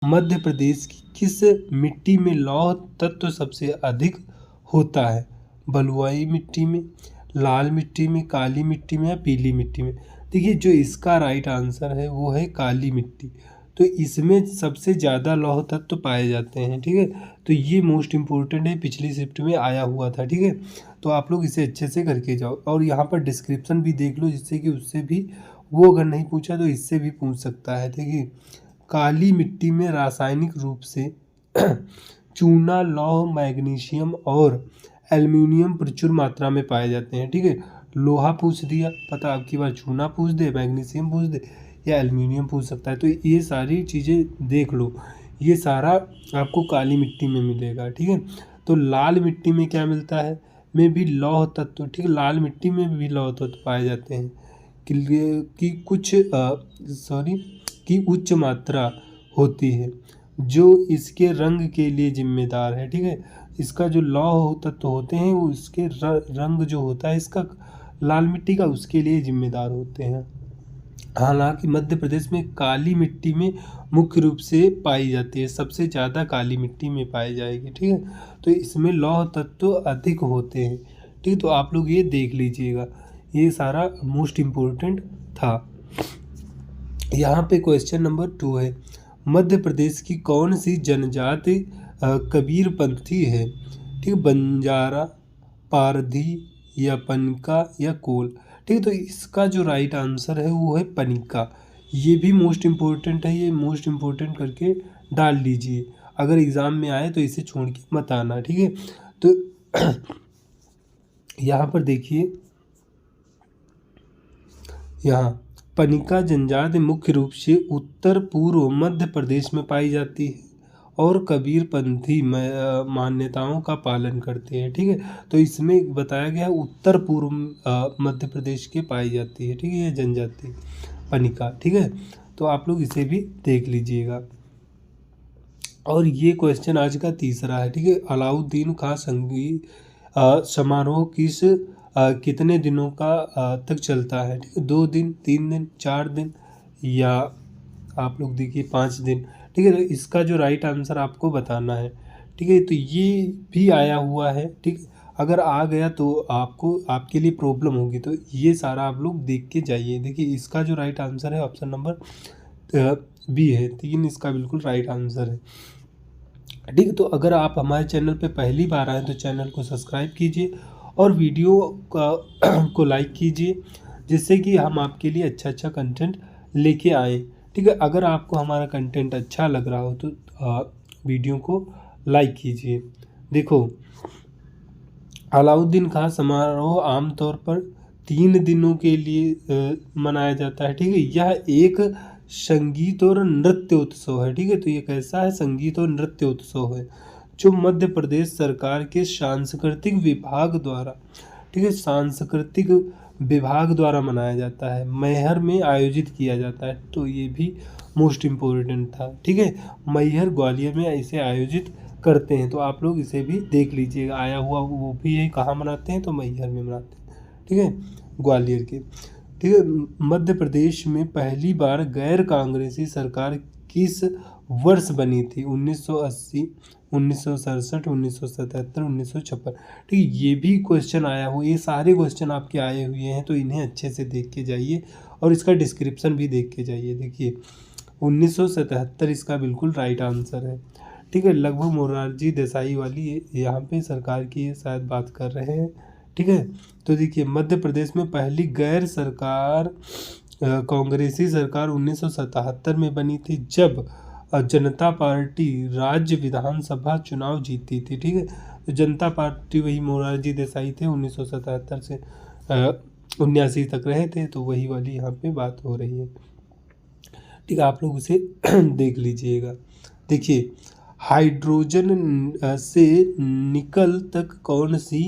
मध्य प्रदेश की किस मिट्टी में लौह तत्व सबसे अधिक होता है? बलुआई मिट्टी में, लाल मिट्टी में, काली मिट्टी में या पीली मिट्टी में? देखिए, जो इसका राइट आंसर है वो है काली मिट्टी। तो इसमें सबसे ज़्यादा लौह तत्व पाए जाते हैं, ठीक है। तो ये मोस्ट इम्पोर्टेंट है, पिछली शिफ्ट में आया हुआ था, ठीक है। तो आप लोग इसे अच्छे से करके जाओ और यहाँ पर डिस्क्रिप्शन भी देख लो, जिससे कि उससे भी वो अगर नहीं पूछा तो इससे भी पूछ सकता है। देखिए, काली मिट्टी में रासायनिक रूप से चूना, लौह, मैग्नीशियम और एल्युमिनियम प्रचुर मात्रा में पाए जाते हैं, ठीक है। लोहा पूछ दिया, पता अब की बार चूना पूछ दे, मैग्नीशियम पूछ दे या एल्युमिनियम पूछ सकता है। तो ये सारी चीज़ें देख लो, ये सारा आपको काली मिट्टी में मिलेगा, ठीक है। तो लाल मिट्टी में क्या मिलता है? में भी लौह तत्व, ठीक है, लाल मिट्टी में भी लौह तत्व पाए जाते हैं कि कुछ की उच्च मात्रा होती है, जो इसके रंग के लिए जिम्मेदार है, ठीक है। इसका जो लौह तत्व होते हैं वो इसके रंग जो होता है इसका लाल मिट्टी का, उसके लिए जिम्मेदार होते हैं। हालांकि मध्य प्रदेश में काली मिट्टी में मुख्य रूप से पाई जाती है, सबसे ज़्यादा काली मिट्टी में पाई जाएगी, ठीक है। तो इसमें लौह तत्व अधिक होते हैं, ठीक है। तो आप लोग ये देख लीजिएगा, ये सारा मोस्ट इम्पोर्टेंट था। यहाँ पे क्वेश्चन नंबर 2 है, मध्य प्रदेश की कौन सी जनजाति कबीरपंथी है? ठीक, बंजारा, पारधी या पनिका या कोल? ठीक है, तो इसका जो राइट आंसर है वो है पनिका। ये भी मोस्ट इम्पोर्टेंट है, ये मोस्ट इम्पोर्टेंट करके डाल लीजिए, अगर एग्ज़ाम में आए तो इसे छोड़ के मत आना, ठीक है। तो यहाँ पर देखिए, यहाँ पनिका जनजाति मुख्य रूप से उत्तर पूर्व मध्य प्रदेश में पाई जाती है और कबीरपंथी मान्यताओं का पालन करते हैं, ठीक है। तो इसमें बताया गया है उत्तर पूर्व मध्य प्रदेश के पाई जाती है, ठीक है, ये जनजाति पनिका, ठीक है। तो आप लोग इसे भी देख लीजिएगा। और ये क्वेश्चन आज का तीसरा है, ठीक है। अलाउद्दीन खां संगीत समारोह कितने दिनों का तक चलता है? ठीक है, 2 दिन, 3 दिन, 4 दिन या आप लोग देखिए 5 दिन, ठीक है। तो इसका जो राइट आंसर आपको बताना है, ठीक है। तो ये भी आया हुआ है, ठीक। अगर आ गया तो आपको आपके लिए प्रॉब्लम होगी, तो ये सारा आप लोग देख के जाइए। देखिए, इसका जो राइट आंसर है ऑप्शन नंबर बी है, 3 इसका बिल्कुल राइट आंसर है, ठीक है। तो अगर आप हमारे चैनल पे पहली बार आए तो चैनल को सब्सक्राइब कीजिए और वीडियो को लाइक कीजिए, जिससे कि हम आपके लिए अच्छा कंटेंट लेके आए, ठीक है। अगर आपको हमारा कंटेंट अच्छा लग रहा हो तो वीडियो को लाइक कीजिए। देखो, अलाउद्दीन खां समारोह आमतौर पर 3 दिनों के लिए मनाया जाता है, ठीक है। यह एक संगीत और नृत्य उत्सव है, ठीक है। तो ये कैसा है? संगीत और नृत्य उत्सव है, जो मध्य प्रदेश सरकार के सांस्कृतिक विभाग द्वारा, ठीक है, सांस्कृतिक विभाग द्वारा मनाया जाता है, मैहर में आयोजित किया जाता है। तो ये भी मोस्ट इम्पोर्टेंट था, ठीक है। मैहर ग्वालियर में इसे आयोजित करते हैं, तो आप लोग इसे भी देख लीजिएगा, आया हुआ वो भी है, कहाँ मनाते हैं? तो मैहर में मनाते हैं, ठीक है, ग्वालियर के, ठीक है। मध्य प्रदेश में पहली बार गैर कांग्रेसी सरकार किस वर्ष बनी थी? 1980, 1967, 1977, 1956, ठीक है। ये भी क्वेश्चन आया हुआ, ये सारे क्वेश्चन आपके आए हुए हैं, तो इन्हें अच्छे से देख के जाइए और इसका डिस्क्रिप्शन भी देख के जाइए। देखिए, 1977 इसका बिल्कुल राइट आंसर है, ठीक है। लगभग मोरारजी देसाई वाली यहाँ पे सरकार की ये शायद बात कर रहे हैं, ठीक है। तो देखिए, मध्य प्रदेश में पहली गैर सरकार कांग्रेसी सरकार 1977 में बनी थी, जब जनता पार्टी राज्य विधानसभा चुनाव जीती थी, ठीक है। तो जनता पार्टी वही मोरारजी देसाई थे, 1977 से 79 तक रहे थे, तो वही वाली यहाँ पे बात हो रही है, ठीक है। आप लोग उसे देख लीजिएगा। देखिए, हाइड्रोजन से निकल तक कौन सी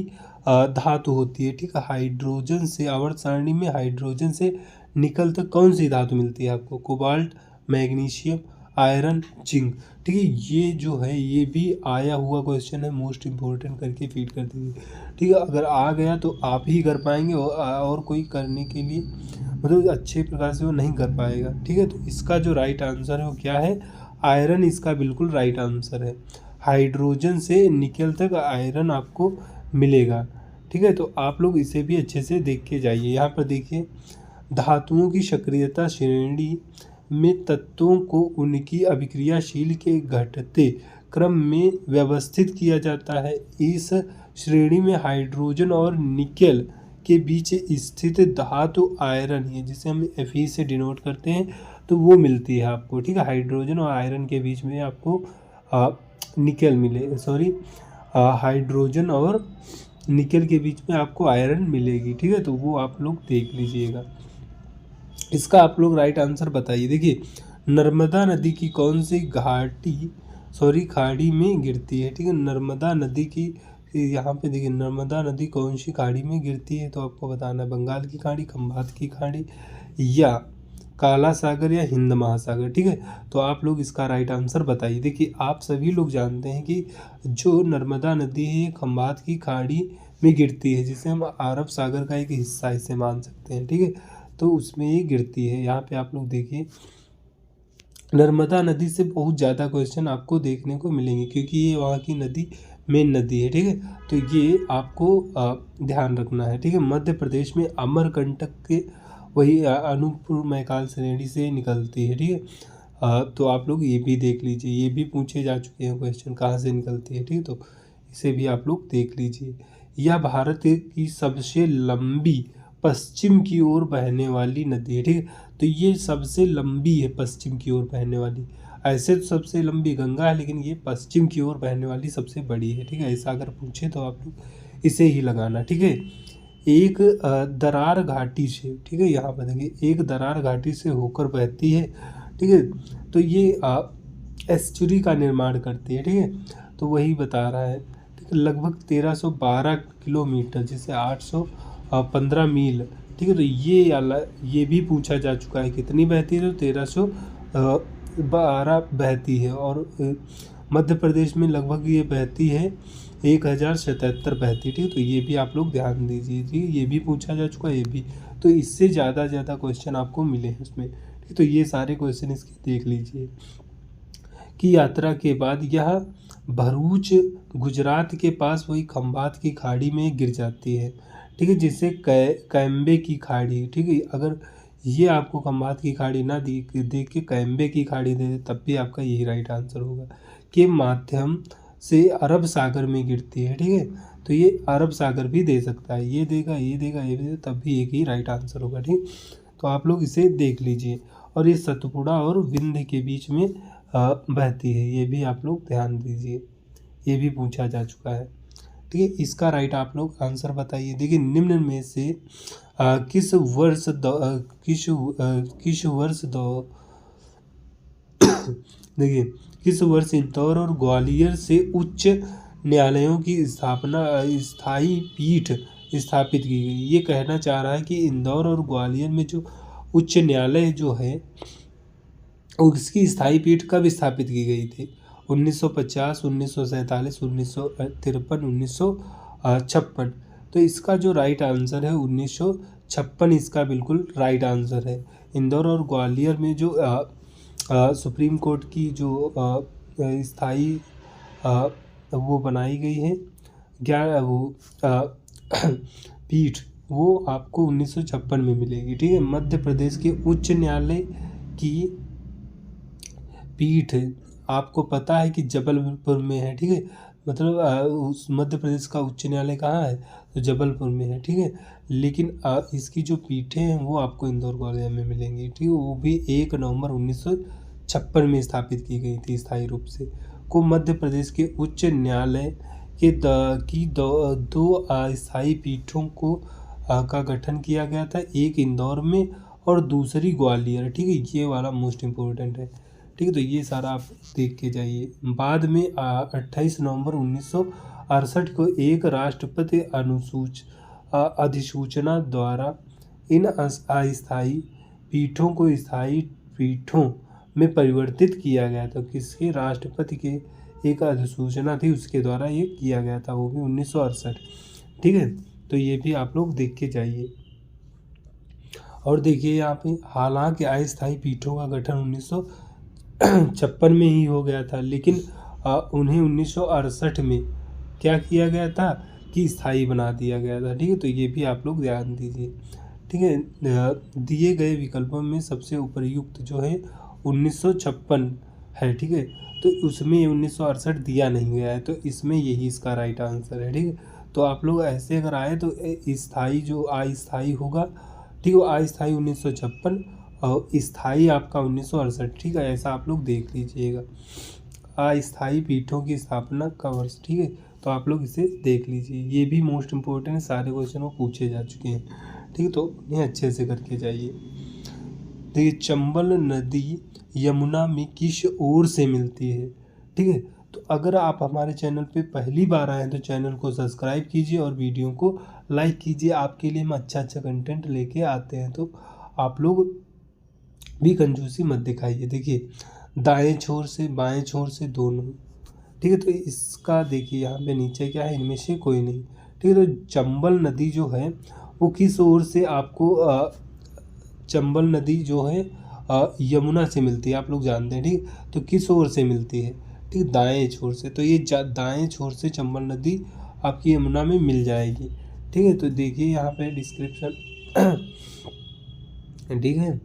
धातु होती है? ठीक है, हाइड्रोजन से, आवर्त सारणी में हाइड्रोजन से निकल तक कौन सी धातु मिलती है आपको? कोबाल्ट, मैग्नीशियम, आयरन, जिंक, ठीक है। ये जो है ये भी आया हुआ क्वेश्चन है, मोस्ट इम्पोर्टेंट करके फीड कर दीजिए, ठीक है। अगर आ गया तो आप ही कर पाएंगे और कोई करने के लिए मतलब अच्छे प्रकार से वो नहीं कर पाएगा, ठीक है। तो इसका जो राइट आंसर है वो क्या है? आयरन इसका बिल्कुल राइट आंसर है। हाइड्रोजन से निकल तक आयरन आपको मिलेगा। ठीक है, तो आप लोग इसे भी अच्छे से देख के जाइए। यहाँ पर देखिए, धातुओं की सक्रियता श्रेणी में तत्वों को उनकी अभिक्रियाशील के घटते क्रम में व्यवस्थित किया जाता है। इस श्रेणी में हाइड्रोजन और निकेल के बीच स्थित धातु आयरन है, जिसे हम Fe से डिनोट करते हैं, तो वो मिलती है आपको। ठीक है, हाइड्रोजन और आयरन के बीच में आपको निकेल मिले, सॉरी हाइड्रोजन और निकेल के बीच में आपको आयरन मिलेगी। ठीक है, तो वो आप लोग देख लीजिएगा। इसका आप लोग राइट आंसर बताइए। देखिए, नर्मदा नदी की कौन सी खाड़ी में गिरती है। ठीक है, नर्मदा नदी की, यहाँ पे देखिए, नर्मदा नदी कौन सी खाड़ी में गिरती है, तो आपको बताना है बंगाल की खाड़ी, खंबात की खाड़ी, या काला सागर, या हिंद महासागर। ठीक है, तो आप लोग इसका राइट आंसर बताइए। देखिए, आप सभी लोग जानते हैं कि जो नर्मदा नदी है ये खंबात की खाड़ी में गिरती है, जिसे हम अरब सागर का एक हिस्सा इसे मान सकते हैं। ठीक है, तो उसमें ये गिरती है। यहाँ पे आप लोग देखिए, नर्मदा नदी से बहुत ज़्यादा क्वेश्चन आपको देखने को मिलेंगे, क्योंकि ये वहाँ की नदी मेन नदी है। ठीक है, तो ये आपको ध्यान रखना है। ठीक है, मध्य प्रदेश में अमरकंटक के वही अनूपपुर मैकाल श्रेणी से निकलती है। ठीक है, तो आप लोग ये भी देख लीजिए, ये भी पूछे जा चुके हैं क्वेश्चन, कहाँ से निकलती है। ठीक है, तो इसे भी आप लोग देख लीजिए। यह भारत की सबसे लंबी पश्चिम की ओर बहने वाली नदी है। ठीक है, तो ये सबसे लंबी है पश्चिम की ओर बहने वाली। ऐसे तो सबसे लंबी गंगा है, लेकिन ये पश्चिम की ओर बहने वाली सबसे बड़ी है। ठीक है, ऐसा अगर पूछे तो आप लोग इसे ही लगाना। ठीक है, एक दरार घाटी से, ठीक है, यहाँ पर देखिए, एक दरार घाटी से होकर बहती है। ठीक है, तो ये एस्चुरी का निर्माण करती है। ठीक है, तो वही बता रहा है। ठीक है, लगभग 1312 किलोमीटर, जिसे 815 मील। ठीक है, तो ये भी पूछा जा चुका है कितनी बहती है, तो 1312 बहती है। और मध्य प्रदेश में लगभग ये बहती है 1077 बहती है। ठीक है, तो ये भी आप लोग ध्यान दीजिए। ठीक है, ये भी पूछा जा चुका है, ये भी, तो इससे ज़्यादा क्वेश्चन आपको मिले हैं उसमें। ठीक है, तो ये सारे क्वेश्चन इसके देख लीजिए। की यात्रा के बाद यह भरूच गुजरात के पास वही खंबात की खाड़ी में गिर जाती है। ठीक है, जिसे कैम्बे की खाड़ी। ठीक है, अगर ये आपको खंबात की खाड़ी ना देख के कैम्बे की खाड़ी दे दे, तब भी आपका यही राइट आंसर होगा। के माध्यम से अरब सागर में गिरती है। ठीक है, तो ये अरब सागर भी दे सकता है, ये देगा, ये देगा, ये भी देगा, तब भी एक ही राइट आंसर होगा। ठीक, तो आप लोग इसे देख लीजिए। और ये सतपुड़ा और विंध्य के बीच में बहती है, ये भी आप लोग ध्यान दीजिए, ये भी पूछा जा चुका है। ठीक है, इसका राइट आप लोग आंसर बताइए। देखिए, निम्न में से किस वर्ष देखिए, किस वर्ष इंदौर और ग्वालियर से उच्च न्यायालयों की स्थायी पीठ स्थापित की गई। ये कहना चाह रहा है कि इंदौर और ग्वालियर में जो उच्च न्यायालय जो है उसकी स्थायी पीठ कब स्थापित की गई थी। 1950, 1947, 1953, 1956। तो इसका जो राइट आंसर है 1956, इसका बिल्कुल राइट आंसर है। इंदौर और ग्वालियर में जो सुप्रीम कोर्ट की जो स्थायी वो बनाई गई है पीठ, वो आपको 1956 में मिलेगी। ठीक है, मध्य प्रदेश के उच्च न्यायालय की पीठ आपको पता है कि जबलपुर में है। ठीक है, मतलब उस मध्य प्रदेश का उच्च न्यायालय कहाँ है, तो जबलपुर में है। ठीक है, लेकिन इसकी जो पीठें हैं वो आपको इंदौर ग्वालियर में मिलेंगी। ठीक है, वो भी 1 नवंबर 1956 में स्थापित की गई थी स्थायी रूप से। को मध्य प्रदेश के उच्च न्यायालय के दो स्थायी पीठों को का गठन किया गया था, एक इंदौर में और दूसरी ग्वालियर। ठीक है, ये वाला मोस्ट इम्पोर्टेंट है। ठीक है, तो ये सारा आप देख के जाइए। बाद में 28 नवंबर 1968 को एक राष्ट्रपति अधिसूचना द्वारा इन अस्थायी पीठों को स्थायी पीठों में परिवर्तित किया गया था। किसके, राष्ट्रपति के एक अधिसूचना थी, उसके द्वारा ये किया गया था, वो भी 1968। ठीक है, तो ये भी आप लोग देख के जाइए। और देखिए यहाँ पे, हालांकि अस्थायी पीठों का गठन 1956 में ही हो गया था, लेकिन उन्हें 1968 में क्या किया गया था कि स्थायी बना दिया गया था। ठीक है, तो ये भी आप लोग ध्यान दीजिए। ठीक है, दिए गए विकल्पों में सबसे उपयुक्त जो है 1956 है। ठीक है, तो उसमें 1968 दिया नहीं गया है, तो इसमें यही इसका राइट आंसर है। ठीक है, तो आप लोग ऐसे अगर आए तो स्थायी जो अस्थायी होगा, ठीक है, अस्थायी 1956 और स्थायी आपका 1968। ठीक है, ऐसा आप लोग देख लीजिएगा। अस्थायी पीठों की स्थापना का वर्ष। ठीक है, तो आप लोग इसे देख लीजिए, ये भी मोस्ट इम्पोर्टेंट है, सारे क्वेश्चन वो पूछे जा चुके हैं। ठीक है, तो उन्हें अच्छे से करके जाइए। देखिए, चंबल नदी यमुना में किस ओर से मिलती है। ठीक है, तो अगर आप हमारे चैनल पे पहली बार आए हैं तो चैनल को सब्सक्राइब कीजिए और वीडियो को लाइक कीजिए। आपके लिए हम अच्छा अच्छा कंटेंट लेके आते हैं, तो आप लोग भी कंजूसी मत दिखाइए। देखिए, दाएं छोर से बाएं छोर से दोनों। ठीक है, तो इसका देखिए यहाँ पे नीचे क्या है, इनमें से कोई नहीं। ठीक है, तो चंबल नदी जो है वो किस ओर से आपको चंबल नदी जो है यमुना से मिलती है, आप लोग जानते हैं। ठीक, तो किस ओर से मिलती है। ठीक, दाएं छोर से। तो ये दाएं छोर से चंबल नदी आपकी यमुना में मिल जाएगी। ठीक है, तो देखिए यहाँ पे डिस्क्रिप्शन। ठीक है,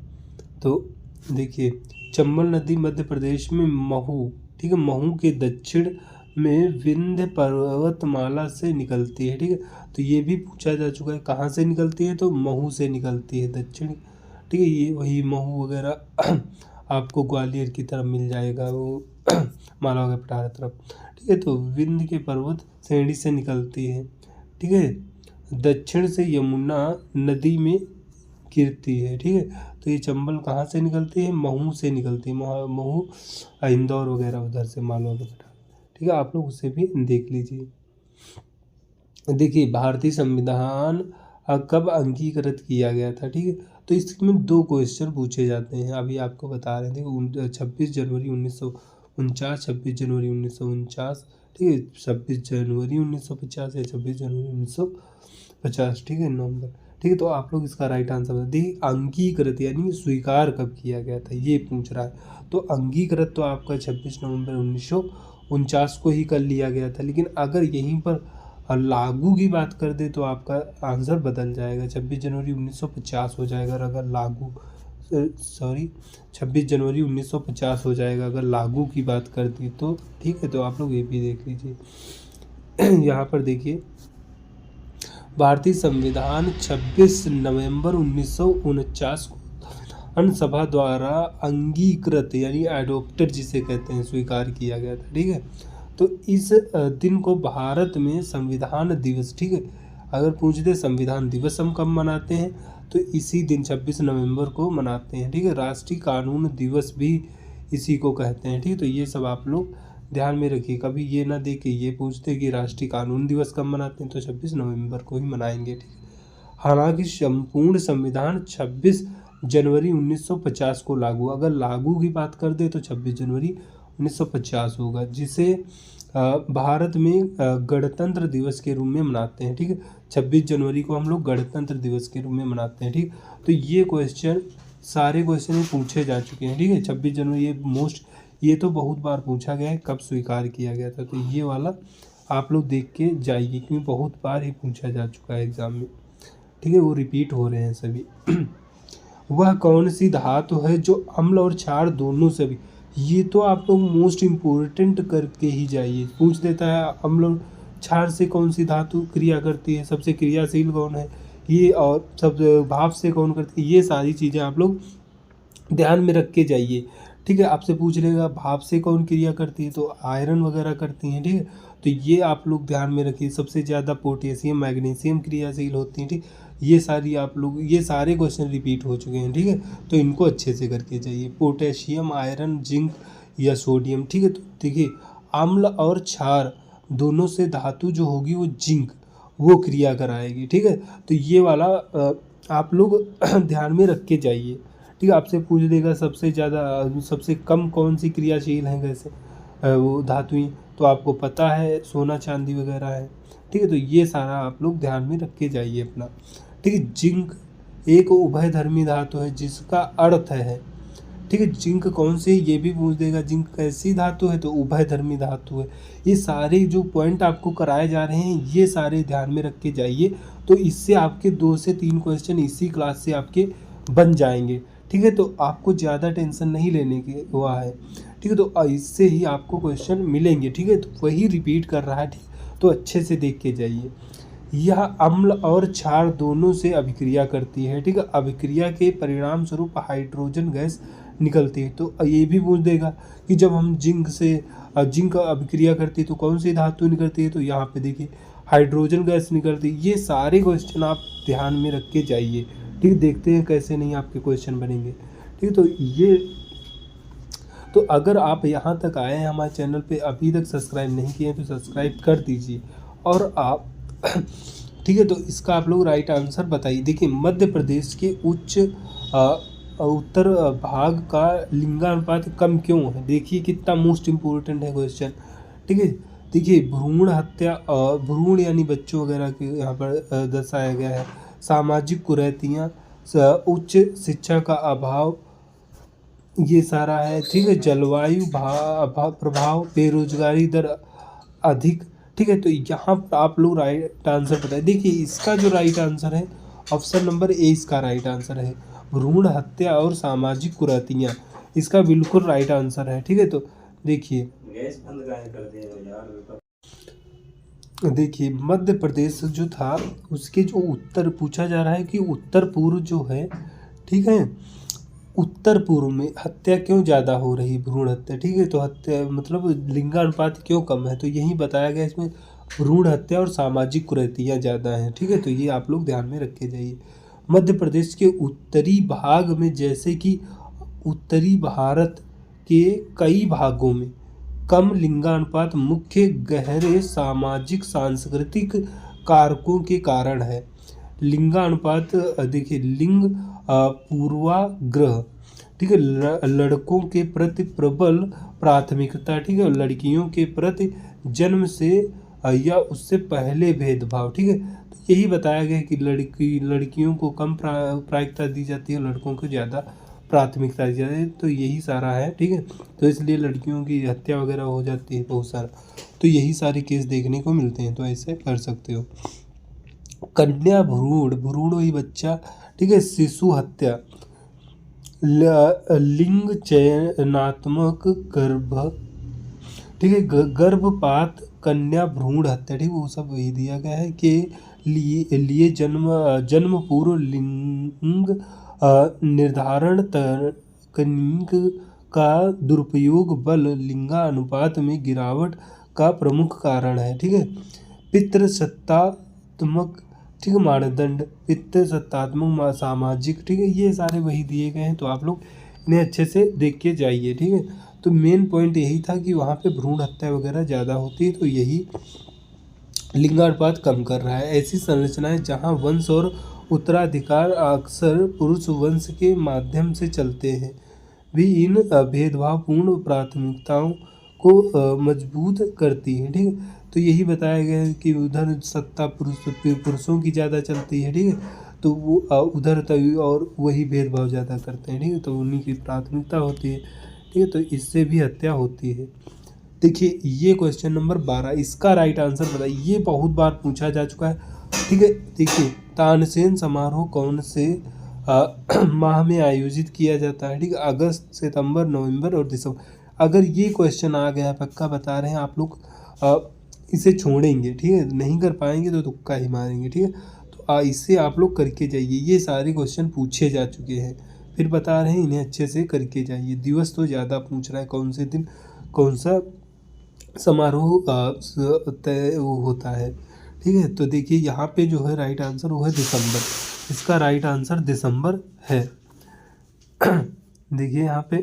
तो देखिए, चंबल नदी मध्य प्रदेश में महू, ठीक है, महू के दक्षिण में विंध्य पर्वतमाला से निकलती है। ठीक है, तो ये भी पूछा जा चुका है, कहाँ से निकलती है, तो महू से निकलती है, दक्षिण। ठीक है, ये वही महू वगैरह आपको ग्वालियर की तरफ मिल जाएगा, वो मालवा के पठार तरफ। ठीक है, तो विंध्य के पर्वत श्रेणी से निकलती है। ठीक है, दक्षिण से यमुना नदी में गिरती है। ठीक है, तो ये चंबल कहाँ से निकलती है, महू से निकलती है, महू इंदौर वगैरह उधर से, मालवा के पठार। ठीक है, आप लोग उसे भी देख लीजिए। देखिए, भारतीय संविधान कब अंगीकृत किया गया था। ठीक है, तो इसमें 2 क्वेश्चन पूछे जाते हैं, अभी आपको बता रहे थे। 26 जनवरी 1949, 26 जनवरी 1949। ठीक है, 26 जनवरी 1950 या 26 जनवरी 1950। ठीक है, नवंबर। ठीक है, तो आप लोग इसका राइट आंसर बता देखिए। अंगीकृत यानी स्वीकार कब किया गया था, ये पूछ रहा है। तो अंगीकृत तो आपका 26 नवंबर 1949 को ही कर लिया गया था, लेकिन अगर यहीं पर लागू की बात कर दे तो आपका आंसर बदल जाएगा, 26 जनवरी 1950 हो जाएगा अगर लागू, सॉरी 26 जनवरी 1950 हो जाएगा अगर लागू की बात कर दी तो। ठीक है, तो आप लोग ये भी देख लीजिए। यहाँ पर देखिए, भारतीय संविधान 26 नवंबर 1949 को संविधान सभा द्वारा अंगीकृत यानी एडोप्टेड जिसे कहते हैं, स्वीकार किया गया था। ठीक है, तो इस दिन को भारत में संविधान दिवस, ठीक है, अगर पूछ दे संविधान दिवस हम कब मनाते हैं तो इसी दिन 26 नवंबर को मनाते हैं। ठीक है, राष्ट्रीय कानून दिवस भी इसी को कहते हैं। ठीक है, तो ये सब आप लोग ध्यान में रखिए, कभी ये ना दे के ये पूछते कि राष्ट्रीय कानून दिवस कब मनाते हैं, तो 26 नवंबर को ही मनाएंगे। ठीक है, हालांकि संपूर्ण संविधान 26 जनवरी 1950 को लागू, अगर लागू की बात कर दे तो 26 जनवरी 1950 होगा, जिसे भारत में गणतंत्र दिवस के रूप में मनाते हैं। ठीक है, 26 जनवरी को हम लोग गणतंत्र दिवस के रूप में मनाते हैं। ठीक, तो ये क्वेश्चन सारे क्वेश्चन पूछे जा चुके हैं। ठीक है, 26 जनवरी ये तो बहुत बार पूछा गया है, कब स्वीकार किया गया था, तो ये वाला आप लोग देख के जाइए क्योंकि बहुत बार ही पूछा जा चुका है एग्जाम में। ठीक है, वो रिपीट हो रहे हैं सभी। वह कौन सी धातु है जो अम्ल और क्षार दोनों से भी, ये तो आप लोग मोस्ट इम्पोर्टेंट करके ही जाइए, पूछ देता है अम्ल और क्षार से कौन सी धातु क्रिया करती है, सबसे क्रियाशील कौन है ये, और सब भाप से कौन करती है, ये सारी चीज़ें आप लोग ध्यान में रख के जाइए। ठीक है, आपसे पूछ लेगा भाप से कौन क्रिया करती है, तो आयरन वगैरह करती हैं। ठीक है, तो ये आप लोग ध्यान में रखिए, सबसे ज़्यादा पोटेशियम मैग्नीशियम क्रियाशील होती हैं। ठीक, ये सारी आप लोग, ये सारे क्वेश्चन रिपीट हो चुके हैं। ठीक है, तो इनको अच्छे से करके जाइए, पोटेशियम, आयरन, जिंक या सोडियम। ठीक है, तो देखिए अम्ल और क्षार दोनों से धातु जो होगी वो जिंक, वो क्रिया कराएगी। ठीक है, तो ये वाला आप लोग ध्यान में रख के जाइए। ठीक है, आपसे पूछ देगा सबसे ज़्यादा सबसे कम कौन सी क्रियाशील हैं कैसे वो धातुएं, तो आपको पता है सोना चांदी वगैरह है। ठीक है, तो ये सारा आप लोग ध्यान में रख के जाइए अपना। ठीक है, जिंक एक उभयधर्मी धातु है जिसका अर्थ है, ठीक है। जिंक कौन से, ये भी पूछ देगा। जिंक कैसी धातु है, तो उभयधर्मी धातु है। ये सारे जो पॉइंट आपको कराए जा रहे हैं ये सारे ध्यान में रख के जाइए, तो इससे आपके 2 से 3 क्वेश्चन इसी क्लास से आपके बन जाएंगे, ठीक है। तो आपको ज़्यादा टेंशन नहीं लेने की हुआ है, ठीक है। तो इससे ही आपको क्वेश्चन मिलेंगे, ठीक है। तो वही रिपीट कर रहा है, ठीक, तो अच्छे से देख के जाइए। यह अम्ल और क्षार दोनों से अभिक्रिया करती है, ठीक है। अभिक्रिया के परिणाम स्वरूप हाइड्रोजन गैस निकलती है। तो ये भी पूछ देगा कि जब हम जिंक अभिक्रिया करती है तो कौन सी धातु निकलती है, तो यहाँ पे देखिए हाइड्रोजन गैस निकलती है। ये सारे क्वेश्चन आप ध्यान में रख के जाइए, ठीक। देखते हैं कैसे नहीं आपके क्वेश्चन बनेंगे, ठीक। तो अगर आप यहाँ तक आए हैं हमारे चैनल पे, अभी तक सब्सक्राइब नहीं किए हैं तो सब्सक्राइब कर दीजिए। और आप ठीक है, तो इसका आप लोग राइट आंसर बताइए। देखिए मध्य प्रदेश के उत्तर भाग का लिंगानुपात कम क्यों है। देखिए कितना मोस्ट इम्पोर्टेंट है क्वेश्चन, ठीक है। देखिए भ्रूण हत्या, भ्रूण यानी बच्चों वगैरह के यहाँ पर दर्शाया गया है। सामाजिक कुरीतियाँ, उच्च शिक्षा का अभाव, ये सारा है, ठीक है। जलवायु प्रभाव, बेरोजगारी दर अधिक, ठीक है। तो यहाँ पर आप लोग राइट आंसर बताएं। देखिए इसका जो राइट आंसर है ऑप्शन नंबर ए इसका राइट आंसर है, भ्रूण हत्या और सामाजिक कुरीतियाँ, इसका बिल्कुल राइट आंसर है, ठीक है। तो देखिए मध्य प्रदेश जो था उसके जो उत्तर पूछा जा रहा है कि उत्तर पूर्व जो है, ठीक है, उत्तर पूर्व में हत्या क्यों ज़्यादा हो रही, भ्रूण हत्या, ठीक है। तो हत्या मतलब लिंगानुपात क्यों कम है, तो यही बताया गया इसमें, भ्रूण हत्या और सामाजिक कुरीतियाँ ज़्यादा हैं, ठीक है। तो ये आप लोग ध्यान में रख के जाइए। मध्य प्रदेश के उत्तरी भाग में, जैसे कि उत्तरी भारत के कई भागों में कम लिंगानुपात मुख्य गहरे सामाजिक सांस्कृतिक कारकों के कारण है। लिंगानुपात देखिए लिंग पूर्वाग्रह, ठीक है, लड़कों के प्रति प्रबल प्राथमिकता, ठीक है, लड़कियों के प्रति जन्म से या उससे पहले भेदभाव, ठीक है। तो यही बताया गया कि लड़कियों को कम प्राथमिकता दी जाती है, लड़कों को ज़्यादा प्राथमिकता दी जाती है। तो यही सारा है, ठीक है। तो इसलिए लड़कियों की हत्या वगैरह हो जाती है बहुत सारा, तो यही सारे केस देखने को मिलते हैं, तो ऐसे कर सकते हो। कन्या भ्रूण, भ्रूण वही बच्चा, ठीक है। शिशु हत्या, लिंग चयनात्मक गर्भ, ठीक है, गर्भपात, कन्या भ्रूण हत्या, ठीक है, वो सब वही दिया गया है के लिए जन्म पूर्व लिंग निर्धारण तकनीक का दुरुपयोग बल लिंगानुपात में गिरावट का प्रमुख कारण है, ठीक है। पितृसत्तात्मक, ठीक है, मानदंड, पितृसत्तात्मक सामाजिक, ठीक है, ये सारे वही दिए गए हैं। तो आप लोग इन्हें अच्छे से देख के जाइए, ठीक है। तो मेन पॉइंट यही था कि वहाँ पे भ्रूण हत्या वगैरह ज़्यादा होती है, तो यही लिंगानुपात कम कर रहा है। ऐसी संरचनाएं जहाँ वंश और उत्तराधिकार अक्सर पुरुष वंश के माध्यम से चलते हैं, भी इन भेदभावपूर्ण प्राथमिकताओं को मजबूत करती है, ठीक है। तो यही बताया गया है कि उधर सत्ता पुरुषों की ज़्यादा चलती है, ठीक है, तो वो उधर तभी और वही भेदभाव ज़्यादा करते हैं, ठीक है। तो उन्हीं की प्राथमिकता होती है, ठीक है। तो इससे भी हत्या होती है। देखिए ये क्वेश्चन नंबर 12, इसका राइट आंसर बताइए। ये बहुत बार पूछा जा चुका है, ठीक है। देखिए तानसेन समारोह कौन से माह में आयोजित किया जाता है, ठीक है। अगस्त, सितंबर, नवंबर और दिसंबर। अगर ये क्वेश्चन आ गया, पक्का बता रहे हैं आप लोग, इसे छोड़ेंगे, ठीक है, नहीं कर पाएंगे तो तुक्का ही मारेंगे, ठीक है। तो इससे आप लोग करके जाइए, ये सारे क्वेश्चन पूछे जा चुके हैं, फिर बता रहे हैं इन्हें अच्छे से करके जाइए। दिवस तो ज़्यादा पूछ रहा है, कौन से दिन कौन सा समारोह तय होता है, ठीक है। तो देखिए यहाँ पे जो है राइट आंसर वो है दिसंबर, इसका राइट आंसर दिसंबर है। देखिए यहाँ पे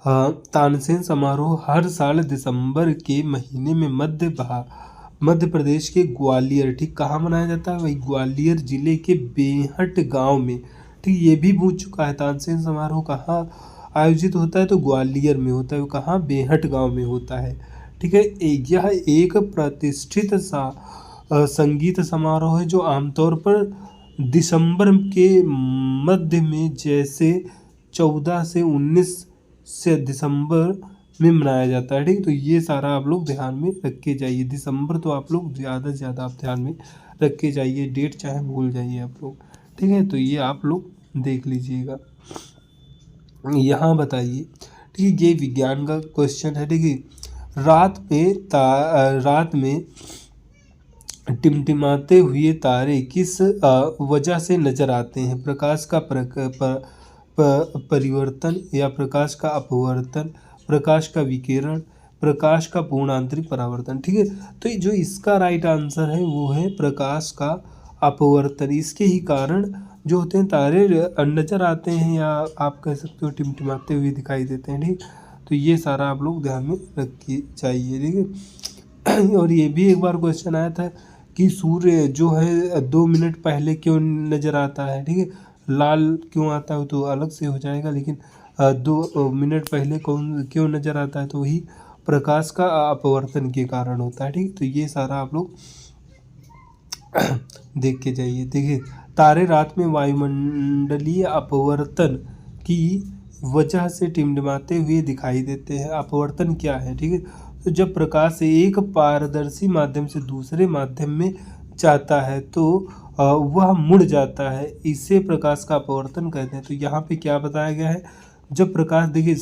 तानसेन समारोह हर साल दिसंबर के महीने में मध्य प्रदेश के ग्वालियर, ठीक, कहाँ मनाया जाता है, वही ग्वालियर जिले के बेहट गांव में, ठीक। ये भी पूछ चुका है तानसेन समारोह कहाँ आयोजित होता है, तो ग्वालियर में होता है, वो कहाँ, बेहट गांव में होता है, ठीक है। यह एक प्रतिष्ठित संगीत समारोह है जो आमतौर पर दिसंबर के मध्य में, जैसे 14 से 19 से दिसंबर में मनाया जाता है। ठीक, तो ये सारा आप लोग ध्यान में रख के जाइए। दिसंबर तो आप लोग ज़्यादा से ज़्यादा आप ध्यान में रख के जाइए, डेट चाहे भूल जाइए आप लोग। ठीक है, तो ये आप लोग देख लीजिएगा। यहाँ बताइए, ठीक है, ये विज्ञान का क्वेश्चन है। ठीक है, रात में टिमटिमाते हुए तारे किस वजह से नजर आते हैं? प्रकाश का परिवर्तन या प्रकाश का अपवर्तन, प्रकाश का विकिरण, प्रकाश का पूर्ण आंतरिक परावर्तन। ठीक है, तो जो इसका राइट आंसर है वो है प्रकाश का अपवर्तन। इसके ही कारण जो होते हैं तारे नजर आते हैं, या आप कह सकते हो टिमटिमाते हुए दिखाई देते हैं। ठीक, तो ये सारा आप लोग ध्यान में रखिए चाहिए। ठीक है, और ये भी एक बार क्वेश्चन आया था कि सूर्य जो है 2 मिनट पहले क्यों नज़र आता है। ठीक है, लाल क्यों आता है तो अलग से हो जाएगा, लेकिन 2 मिनट पहले कौन क्यों नज़र आता है, तो वही प्रकाश का अपवर्तन के कारण होता है। ठीक, तो ये सारा आप लोग देख के जाइए। देखिए, तारे रात में वायुमंडलीय अपवर्तन की वजह से टिमटिमाते हुए दिखाई देते हैं। अपवर्तन क्या है? ठीक है, तो जब प्रकाश एक पारदर्शी माध्यम से दूसरे माध्यम में जाता है तो वह मुड़ जाता है, इसे प्रकाश का अपवर्तन कहते हैं। तो यहाँ पे क्या बताया गया है, जब प्रकाश, देखिए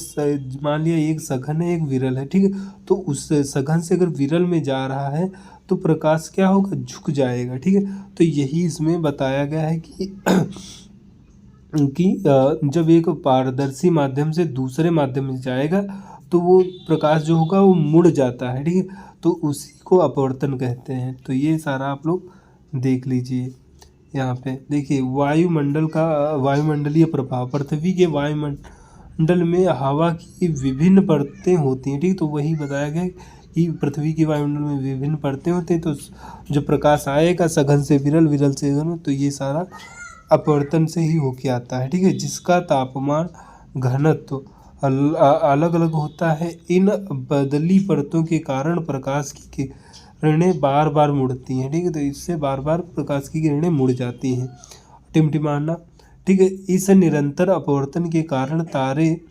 मान लिया एक सघन है एक विरल है। ठीक है, तो उस सघन से अगर विरल में जा रहा है तो प्रकाश क्या होगा, झुक जाएगा। ठीक है, तो यही इसमें बताया गया है कि जब एक पारदर्शी माध्यम से दूसरे माध्यम में जाएगा तो वो प्रकाश जो होगा वो मुड़ जाता है। ठीक है, तो उसी को अपवर्तन कहते हैं। तो ये सारा आप लोग देख लीजिए। यहाँ पे देखिए, वायुमंडलीय प्रभाव, पृथ्वी के वायुमंडल में हवा की विभिन्न परतें होती हैं। ठीक, तो वही बताया गया कि पृथ्वी के वायुमंडल में विभिन्न परतें होती हैं, तो जब प्रकाश आएगा सघन से विरल, विरल से सघन, तो ये सारा अपवर्तन से ही होके आता है। ठीक है, जिसका तापमान, घनत्व अलग अलग होता है। इन बदली परतों के कारण प्रकाश की किरणें बार बार मुड़ती हैं। ठीक है, तो इससे बार बार प्रकाश की किरणें मुड़ जाती हैं। टिमटिमाना, ठीक है, इस निरंतर अपवर्तन के कारण तारे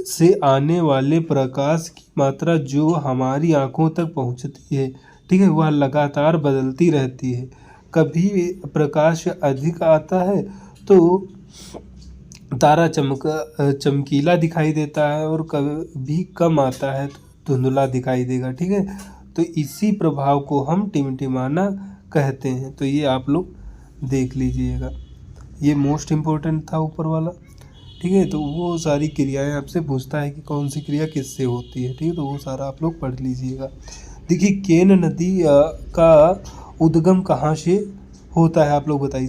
से आने वाले प्रकाश की मात्रा जो हमारी आंखों तक पहुंचती है, ठीक है, वह लगातार बदलती रहती है। कभी प्रकाश अधिक आता है तो तारा चमकीला दिखाई देता है, और कभी कम आता है तो धुंधला दिखाई देगा। ठीक है, तो इसी प्रभाव को हम टिमटिमाना कहते हैं। तो ये आप लोग देख लीजिएगा, ये मोस्ट इम्पोर्टेंट था ऊपर वाला। ठीक है, तो वो सारी क्रियाएं आपसे पूछता है कि कौन सी क्रिया किससे होती है। ठीक है, तो वो सारा आप लोग पढ़ लीजिएगा। देखिए, केन नदी का उद्गम कहाँ से होता है, आप लोग बताइए।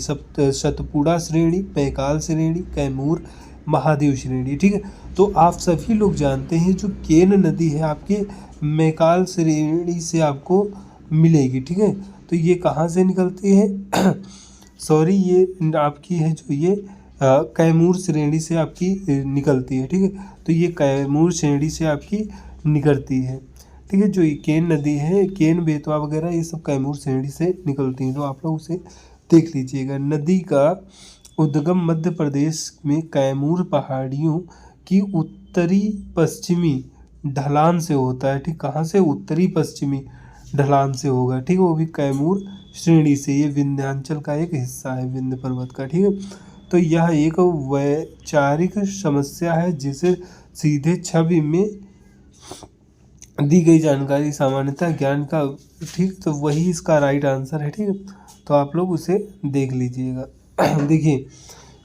सतपुड़ा श्रेणी, पैकाल श्रेणी, कैमूर, महादेव श्रेणी। ठीक है, तो आप सभी लोग जानते हैं जो केन नदी है आपके मैकाल श्रेणी से आपको मिलेगी। ठीक है, तो ये कहाँ से निकलती है सॉरी, ये आपकी है जो ये कैमूर श्रेणी से आपकी निकलती है। ठीक है, तो ये कैमूर श्रेणी से आपकी निकलती है। ठीक है, जो ये केन नदी है, केन, बेतवा वगैरह, ये सब कैमूर श्रेणी से निकलती हैं। तो आप लोग उसे देख लीजिएगा। नदी का उद्गम मध्य प्रदेश में कैमूर पहाड़ियों की उत्तरी पश्चिमी ढलान से होता है। ठीक, कहाँ से, उत्तरी पश्चिमी ढलान से होगा। ठीक है, वो भी कैमूर श्रेणी से। ये विंध्याचल का एक हिस्सा है, विंध्य पर्वत का। ठीक है, तो यह एक वैचारिक समस्या है जिसे सीधे छवि में दी गई जानकारी सामान्यतः ज्ञान का, ठीक, तो वही इसका राइट आंसर है। ठीक है, तो आप लोग उसे देख लीजिएगा। देखिए,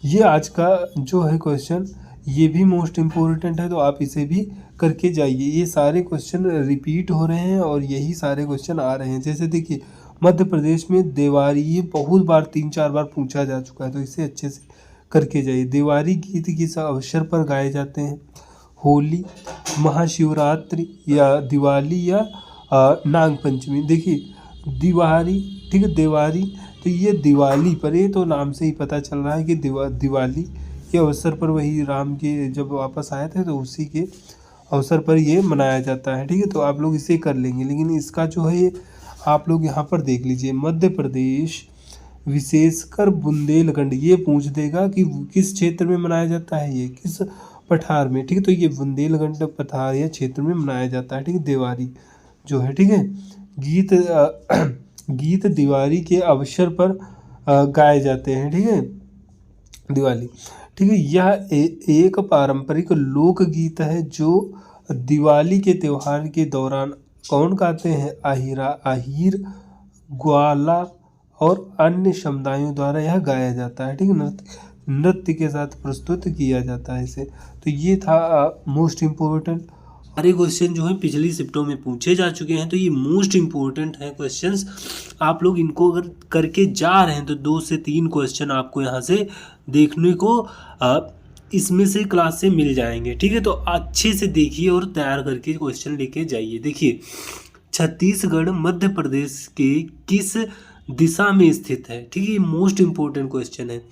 ये आज का जो है क्वेश्चन, ये भी मोस्ट इम्पोर्टेंट है, तो आप इसे भी करके जाइए। ये सारे क्वेश्चन रिपीट हो रहे हैं और यही सारे क्वेश्चन आ रहे हैं। जैसे देखिए, मध्य प्रदेश में देवारी, ये बहुत बार 3-4 बार पूछा जा चुका है, तो इसे अच्छे से करके जाइए। देवारी गीत किस अवसर पर गाए जाते हैं? होली, महाशिवरात्रि, या दिवाली, या नागपंचमी। देखिए, दिवाली, ठीक है, दिवाली, तो ये दिवाली पर, ये तो नाम से ही पता चल रहा है कि दिवाली के अवसर पर, वही राम के जब वापस आए थे तो उसी के अवसर पर ये मनाया जाता है। ठीक है, तो आप लोग इसे कर लेंगे। लेकिन इसका जो है ये आप लोग यहाँ पर देख लीजिए, मध्य प्रदेश विशेषकर बुंदेलखंड, ये पूछ देगा कि किस क्षेत्र में मनाया जाता है, ये किस पठार में, ठीक है। तो ये बुंदेलखंड पठार या क्षेत्र में मनाया जाता है, ठीक है, दिवाली जो है, ठीक है। गीत गीत दिवाली के अवसर पर गाए जाते हैं, ठीक है, दिवाली, ठीक है। यह एक पारंपरिक लोकगीत है जो दिवाली के त्यौहार के दौरान कौन गाते हैं, आहिर, ग्वाला और अन्य समुदायों द्वारा यह गाया जाता है, ठीक है। नृत्य के साथ प्रस्तुत किया जाता है इसे। तो ये था मोस्ट इम्पोर्टेंट। सारे क्वेश्चन जो है पिछली शिफ्टों में पूछे जा चुके हैं, तो ये मोस्ट इम्पोर्टेंट है क्वेश्चंस। आप लोग इनको अगर करके जा रहे हैं तो 2 से 3 क्वेश्चन आपको यहाँ से देखने को इसमें से क्लास से मिल जाएंगे, ठीक है। तो अच्छे से देखिए और तैयार करके क्वेश्चन लेके जाइए। देखिए, छत्तीसगढ़ मध्य प्रदेश के किस दिशा में स्थित है, ठीक है, ये मोस्ट इम्पोर्टेंट क्वेश्चन है।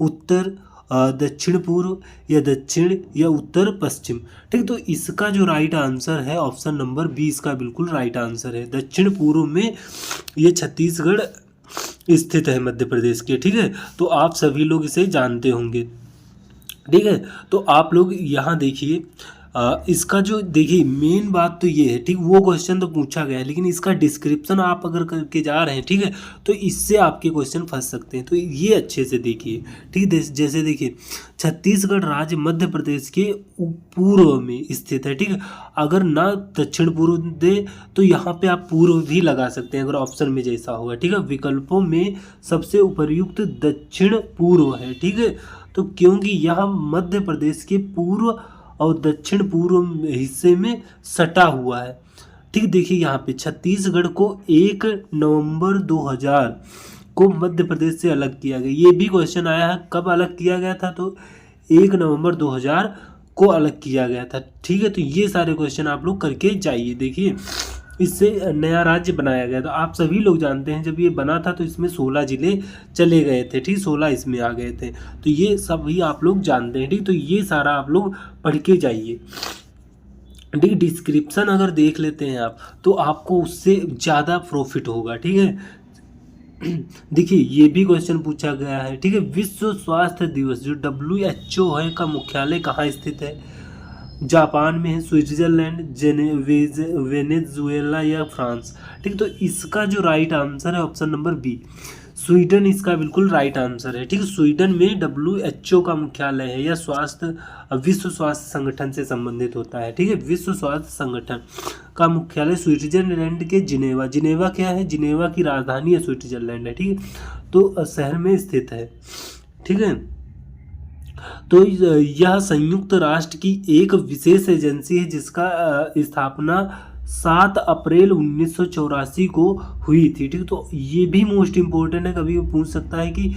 उत्तर, दक्षिण पूर्व या दक्षिण या उत्तर पश्चिम, ठीक है। तो इसका जो राइट आंसर है ऑप्शन नंबर 20 का बिल्कुल राइट आंसर है। दक्षिण पूर्व में ये छत्तीसगढ़ स्थित है मध्य प्रदेश के, ठीक है। तो आप सभी लोग इसे जानते होंगे, ठीक है। तो आप लोग यहाँ देखिए, इसका जो देखिए मेन बात तो ये है, ठीक, वो क्वेश्चन तो पूछा गया है, लेकिन इसका डिस्क्रिप्शन आप अगर करके जा रहे हैं, ठीक है, तो इससे आपके क्वेश्चन फंस सकते हैं। तो ये अच्छे से देखिए, ठीक है। जैसे देखिए, छत्तीसगढ़ राज्य मध्य प्रदेश के पूर्व में स्थित है, ठीक है। अगर ना दक्षिण पूर्व दे तो यहाँ पे आप पूर्व भी लगा सकते हैं, अगर ऑप्शन में जैसा होगा, ठीक है। विकल्पों में सबसे उपयुक्त दक्षिण पूर्व है, ठीक है। तो क्योंकि यह मध्य प्रदेश के पूर्व और दक्षिण पूर्व हिस्से में सटा हुआ है, ठीक। देखिए यहाँ पे छत्तीसगढ़ को 1 नवंबर 2000 को मध्य प्रदेश से अलग किया गया। ये भी क्वेश्चन आया है, कब अलग किया गया था, तो 1 नवंबर 2000 को अलग किया गया था, ठीक है। तो ये सारे क्वेश्चन आप लोग करके जाइए। देखिए, इससे नया राज्य बनाया गया। तो आप सभी लोग जानते हैं जब ये बना था तो इसमें 16 जिले चले गए थे, ठीक, 16 इसमें आ गए थे। तो ये सभी आप लोग जानते हैं, ठीक। तो ये सारा आप लोग पढ़ के जाइए, ठीक। डिस्क्रिप्शन अगर देख लेते हैं आप तो आपको उससे ज़्यादा प्रॉफिट होगा, ठीक है। देखिए, ये भी क्वेश्चन पूछा गया है, ठीक है। विश्व स्वास्थ्य दिवस जो WHO है का मुख्यालय कहाँ स्थित है, जापान में है, स्विट्जरलैंड, वेनेजुएला या फ्रांस, ठीक। तो इसका जो राइट आंसर है ऑप्शन नंबर बी, स्वीडन इसका बिल्कुल राइट आंसर है, ठीक। स्वीडन में WHO का मुख्यालय है, या विश्व स्वास्थ्य संगठन से संबंधित होता है, ठीक है। विश्व स्वास्थ्य संगठन का मुख्यालय स्विट्जरलैंड के जिनेवा क्या है, जिनेवा की राजधानी है स्विट्जरलैंड है, ठीक है। तो शहर में स्थित है, ठीक है। तो यह संयुक्त राष्ट्र की एक विशेष एजेंसी है जिसका स्थापना 7 अप्रैल 1984 को हुई थी, ठीक। तो ये भी मोस्ट इम्पोर्टेंट है, कभी पूछ सकता है कि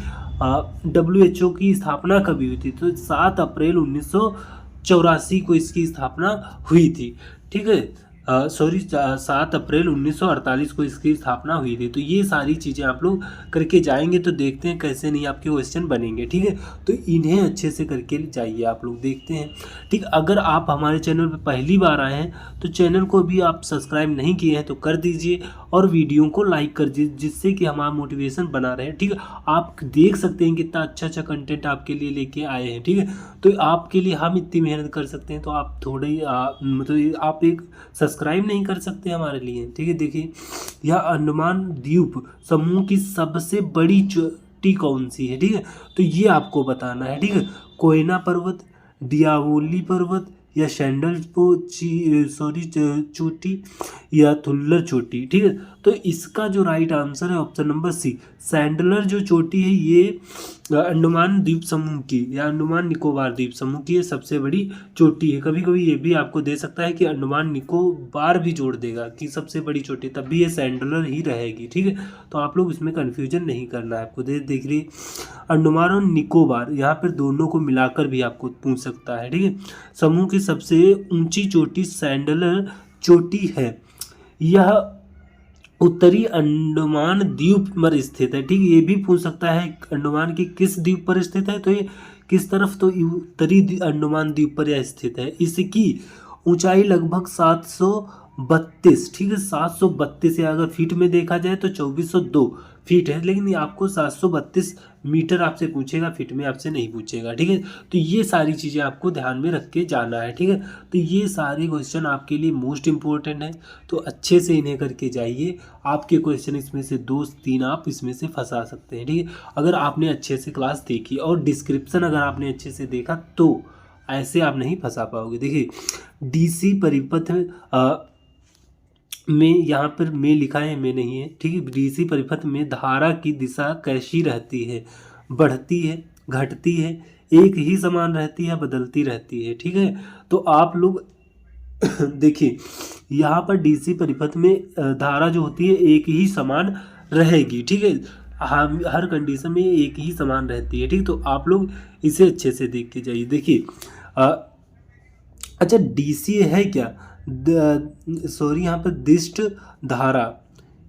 WHO की स्थापना कभी हुई थी, तो 7 अप्रैल 1984 को इसकी स्थापना हुई थी, ठीक है। 7 अप्रैल 1948 को इसकी स्थापना हुई थी। तो ये सारी चीज़ें आप लोग करके जाएंगे तो देखते हैं कैसे नहीं आपके क्वेश्चन बनेंगे, ठीक है। तो इन्हें अच्छे से करके जाइए, आप लोग देखते हैं, ठीक। अगर आप हमारे चैनल पर पहली बार आए हैं तो चैनल को भी आप सब्सक्राइब नहीं किए हैं तो कर दीजिए और वीडियो को लाइक कर दीजिए, जिससे कि हमारा मोटिवेशन बना रहे, ठीक है। आप देख सकते हैं कितना अच्छा अच्छा कंटेंट आपके लिए लेके आए हैं, ठीक है। तो आपके लिए हम इतनी मेहनत कर सकते हैं, तो आप थोड़े मतलब आप एक सब्सक्राइब नहीं कर सकते हमारे लिए, ठीक है। देखिए, यह अंडमान द्वीप समूह की सबसे बड़ी चोटी कौन सी है, ठीक है। तो ये आपको बताना है, ठीक है। कोयना पर्वत, डियावोली पर्वत या सैंडल चोटी या थुल्लर चोटी, ठीक है। तो इसका जो राइट आंसर है ऑप्शन नंबर सी, सैंडलर जो चोटी है ये अंडमान द्वीप समूह की या अंडमान निकोबार द्वीप समूह की ये सबसे बड़ी चोटी है। कभी कभी ये भी आपको दे सकता है कि अंडमान निकोबार भी जोड़ देगा कि सबसे बड़ी चोटी, तब भी ये सैंडलर ही रहेगी, ठीक है। तो आप लोग इसमें कन्फ्यूजन नहीं करना है आपको। देख लीजिए, अंडमान और निकोबार यहाँ पर दोनों को मिलाकर भी आपको पूछ सकता है, ठीक है। समूह की सबसे ऊंची चोटी सैंडलर चोटी है, यह उत्तरी अंडमान द्वीप पर स्थित है, ठीक है। ये भी पूछ सकता है अंडमान के किस द्वीप पर स्थित है, तो ये किस तरफ, तो उत्तरी अंडमान द्वीप पर यह स्थित है। इसकी ऊंचाई लगभग 732, ठीक है, 732 या अगर फीट में देखा जाए तो 2402 फीट है, लेकिन ये आपको 732 मीटर आपसे पूछेगा, फीट में आपसे नहीं पूछेगा। ठीक है, तो ये सारी चीज़ें आपको ध्यान में रख के जाना है। ठीक है, तो ये सारे क्वेश्चन आपके लिए मोस्ट इम्पोर्टेंट है, तो अच्छे से इन्हें करके जाइए। आपके क्वेश्चन इसमें से 2-3 आप इसमें से फंसा सकते हैं। ठीक है, अगर आपने अच्छे से क्लास देखी और डिस्क्रिप्शन अगर आपने अच्छे से देखा तो ऐसे आप नहीं फंसा पाओगे। देखिए डीसी परिपथ में यहाँ पर में लिखा है, में नहीं है। ठीक है, डीसी परिपथ में धारा की दिशा कैसी रहती है? बढ़ती है, घटती है, एक ही समान रहती है, बदलती रहती है। ठीक है, तो आप लोग देखिए यहाँ पर डीसी परिपथ में धारा जो होती है एक ही समान रहेगी। ठीक है, हर कंडीशन में एक ही समान रहती है। ठीक, तो आप लोग इसे अच्छे से देख के जाइए। देखिए अच्छा डीसी है क्या? सॉरी यहाँ पर दिष्ट धारा,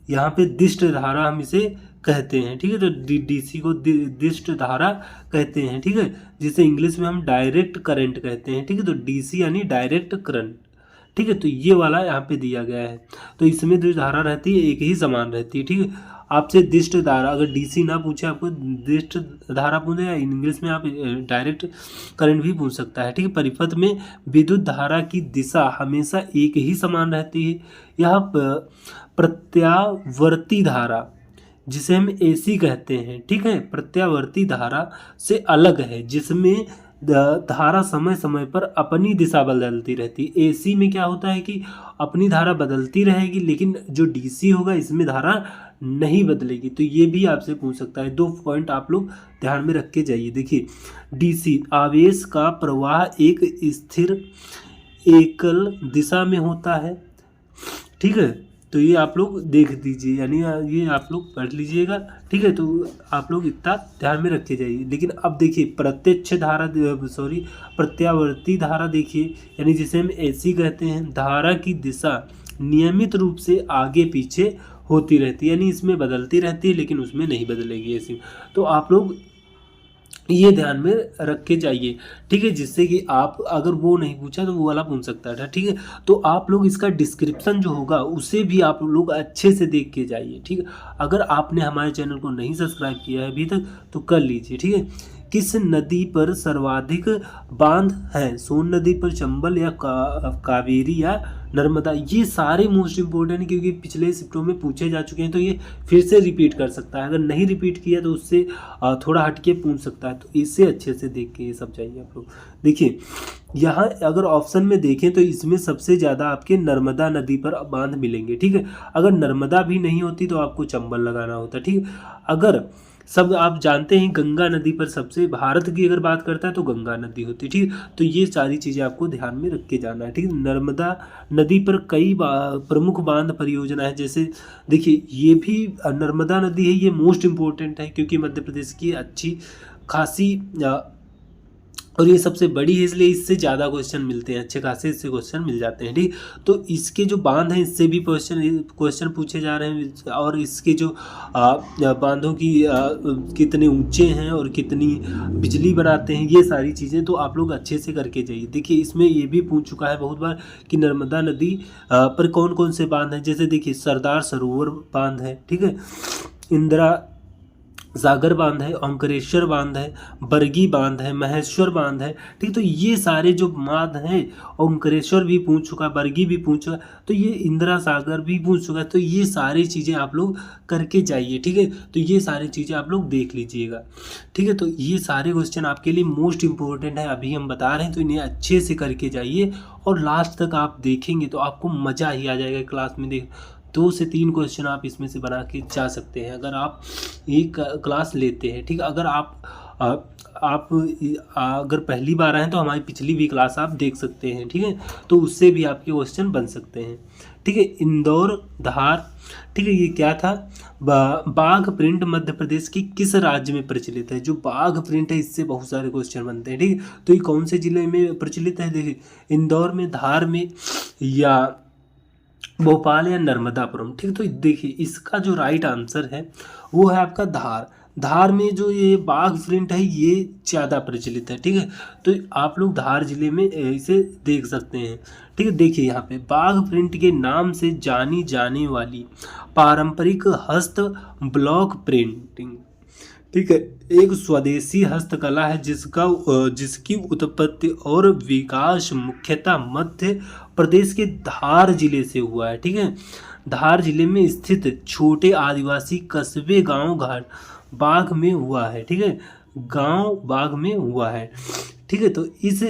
यहाँ पे दिष्ट धारा हम इसे कहते हैं। ठीक है, तो डीसी को दिष्ट धारा कहते हैं। ठीक है, जिसे इंग्लिश में हम डायरेक्ट करंट कहते हैं। ठीक है, तो डीसी यानी डायरेक्ट करंट। ठीक है, तो ये वाला यहाँ पे दिया गया है, तो इसमें जो धारा रहती है एक ही समान रहती है। ठीक है, आपसे दिष्ट धारा अगर डीसी ना पूछे, आपको दिष्ट धारा पूछे, या इंग्लिश में आप डायरेक्ट करंट भी पूछ सकता है। ठीक है, परिपथ में विद्युत धारा की दिशा हमेशा एक ही समान रहती है। यह प्रत्यावर्ती धारा जिसे हम एसी कहते हैं, ठीक है, प्रत्यावर्ती धारा से अलग है, जिसमें धारा समय समय पर अपनी दिशा बदलती रहती है। एसी में क्या होता है कि अपनी धारा बदलती रहेगी, लेकिन जो डीसी होगा इसमें धारा नहीं बदलेगी। तो ये भी आपसे पूछ सकता है। 2 पॉइंट आप लोग ध्यान में रख के जाइए। देखिए डीसी आवेश का प्रवाह एक स्थिर एकल दिशा में होता है। ठीक है, तो ये आप लोग देख दीजिए, यानी ये आप लोग पढ़ लीजिएगा। ठीक है, तो आप लोग इतना ध्यान में रखे जाइए। लेकिन अब देखिए प्रत्यक्ष धारा प्रत्यावर्ती धारा देखिए, यानी जिसे हम एसी कहते हैं, धारा की दिशा नियमित रूप से आगे पीछे होती रहती है, यानी इसमें बदलती रहती है लेकिन उसमें नहीं बदलेगी एसी। तो आप लोग ये ध्यान में रख के जाइए। ठीक है, जिससे कि आप अगर वो नहीं पूछा तो वो वाला पूछ सकता था। ठीक है, तो आप लोग इसका डिस्क्रिप्शन जो होगा उसे भी आप लोग अच्छे से देख के जाइए। ठीक है, अगर आपने हमारे चैनल को नहीं सब्सक्राइब किया है अभी तक तो कर लीजिए। ठीक है, किस नदी पर सर्वाधिक बांध है? सोन नदी पर, चंबल या कावेरी या नर्मदा? ये सारे मोस्ट इंपॉर्टेंट हैं क्योंकि पिछले शिफ्टों में पूछे जा चुके हैं, तो ये फिर से रिपीट कर सकता है। अगर नहीं रिपीट किया तो उससे थोड़ा हटके पूछ सकता है, तो इसे अच्छे से देख के ये सब चाहिए आप लोग। देखिए यहाँ अगर ऑप्शन में देखें तो इसमें सबसे ज़्यादा आपके नर्मदा नदी पर बांध मिलेंगे। ठीक है, अगर नर्मदा भी नहीं होती तो आपको चंबल लगाना होता। ठीक है, अगर सब आप जानते हैं गंगा नदी पर सबसे, भारत की अगर बात करता है तो गंगा नदी होती है। ठीक, तो ये सारी चीज़ें आपको ध्यान में रख के जाना है। ठीक, नर्मदा नदी पर कई प्रमुख बांध परियोजना है। जैसे देखिए ये भी नर्मदा नदी है, ये मोस्ट इम्पोर्टेंट है क्योंकि मध्य प्रदेश की अच्छी खासी और ये सबसे बड़ी है, इसलिए इससे ज़्यादा क्वेश्चन मिलते हैं, अच्छे खासे इससे क्वेश्चन मिल जाते हैं। ठीक, तो इसके जो बांध हैं इससे भी क्वेश्चन पूछे जा रहे हैं, और इसके जो बांधों की कितने ऊंचे हैं और कितनी बिजली बनाते हैं, ये सारी चीज़ें तो आप लोग अच्छे से करके जाइए। देखिए इसमें ये भी पूछ चुका है बहुत बार कि नर्मदा नदी पर कौन कौन से बांध हैं। जैसे देखिए सरदार सरोवर बांध है, ठीक है, इंदिरा सागर बांध है, ओंकारेश्वर बांध है, बरगी बांध है, महेश्वर बांध है। ठीक, तो ये सारे जो बांध हैं, ओंकारेश्वर भी पूछ चुका, बरगी भी पूछ चुका, तो ये इंदिरा सागर भी पूछ चुका है। तो ये सारी चीज़ें आप लोग करके जाइए। ठीक है, तो ये सारी चीज़ें आप लोग देख लीजिएगा। ठीक है, तो ये सारे क्वेश्चन आपके लिए मोस्ट इंपॉर्टेंट है, अभी हम बता रहे हैं, तो इन्हें अच्छे से करके जाइए और लास्ट तक आप देखेंगे तो आपको मज़ा ही आ जाएगा क्लास में। देख 2 से 3 क्वेश्चन आप इसमें से बना के जा सकते हैं अगर आप एक क्लास लेते हैं। ठीक है, अगर आप अगर पहली बार आए तो हमारी पिछली भी क्लास आप देख सकते हैं। ठीक है, तो उससे भी आपके क्वेश्चन बन सकते हैं। ठीक है, इंदौर धार, ठीक है, ये क्या था? बाघ प्रिंट मध्य प्रदेश की किस राज्य में प्रचलित है? जो बाघ प्रिंट है इससे बहुत सारे क्वेश्चन बनते हैं। ठीक है, तो ये कौन से जिले में प्रचलित है? देखिए इंदौर में, धार में, या भोपाल या नर्मदापुरम। ठीक, तो देखिए इसका जो राइट आंसर है वो है आपका धार। धार में जो ये बाघ प्रिंट है ये ज़्यादा प्रचलित है, ठीक है। तो आप लोग धार जिले में इसे देख सकते हैं, ठीक है। देखिए यहाँ पे बाघ प्रिंट के नाम से जानी जाने वाली पारंपरिक हस्त ब्लॉक प्रिंटिंग, ठीक है, एक स्वदेशी हस्तकला है जिसकी उत्पत्ति और विकास मुख्यतः मध्य प्रदेश के धार जिले से हुआ है, ठीक है। धार जिले में स्थित छोटे आदिवासी कस्बे गांव घाट बाघ में हुआ है, ठीक है, गांव बाघ में हुआ है, ठीक है। तो इस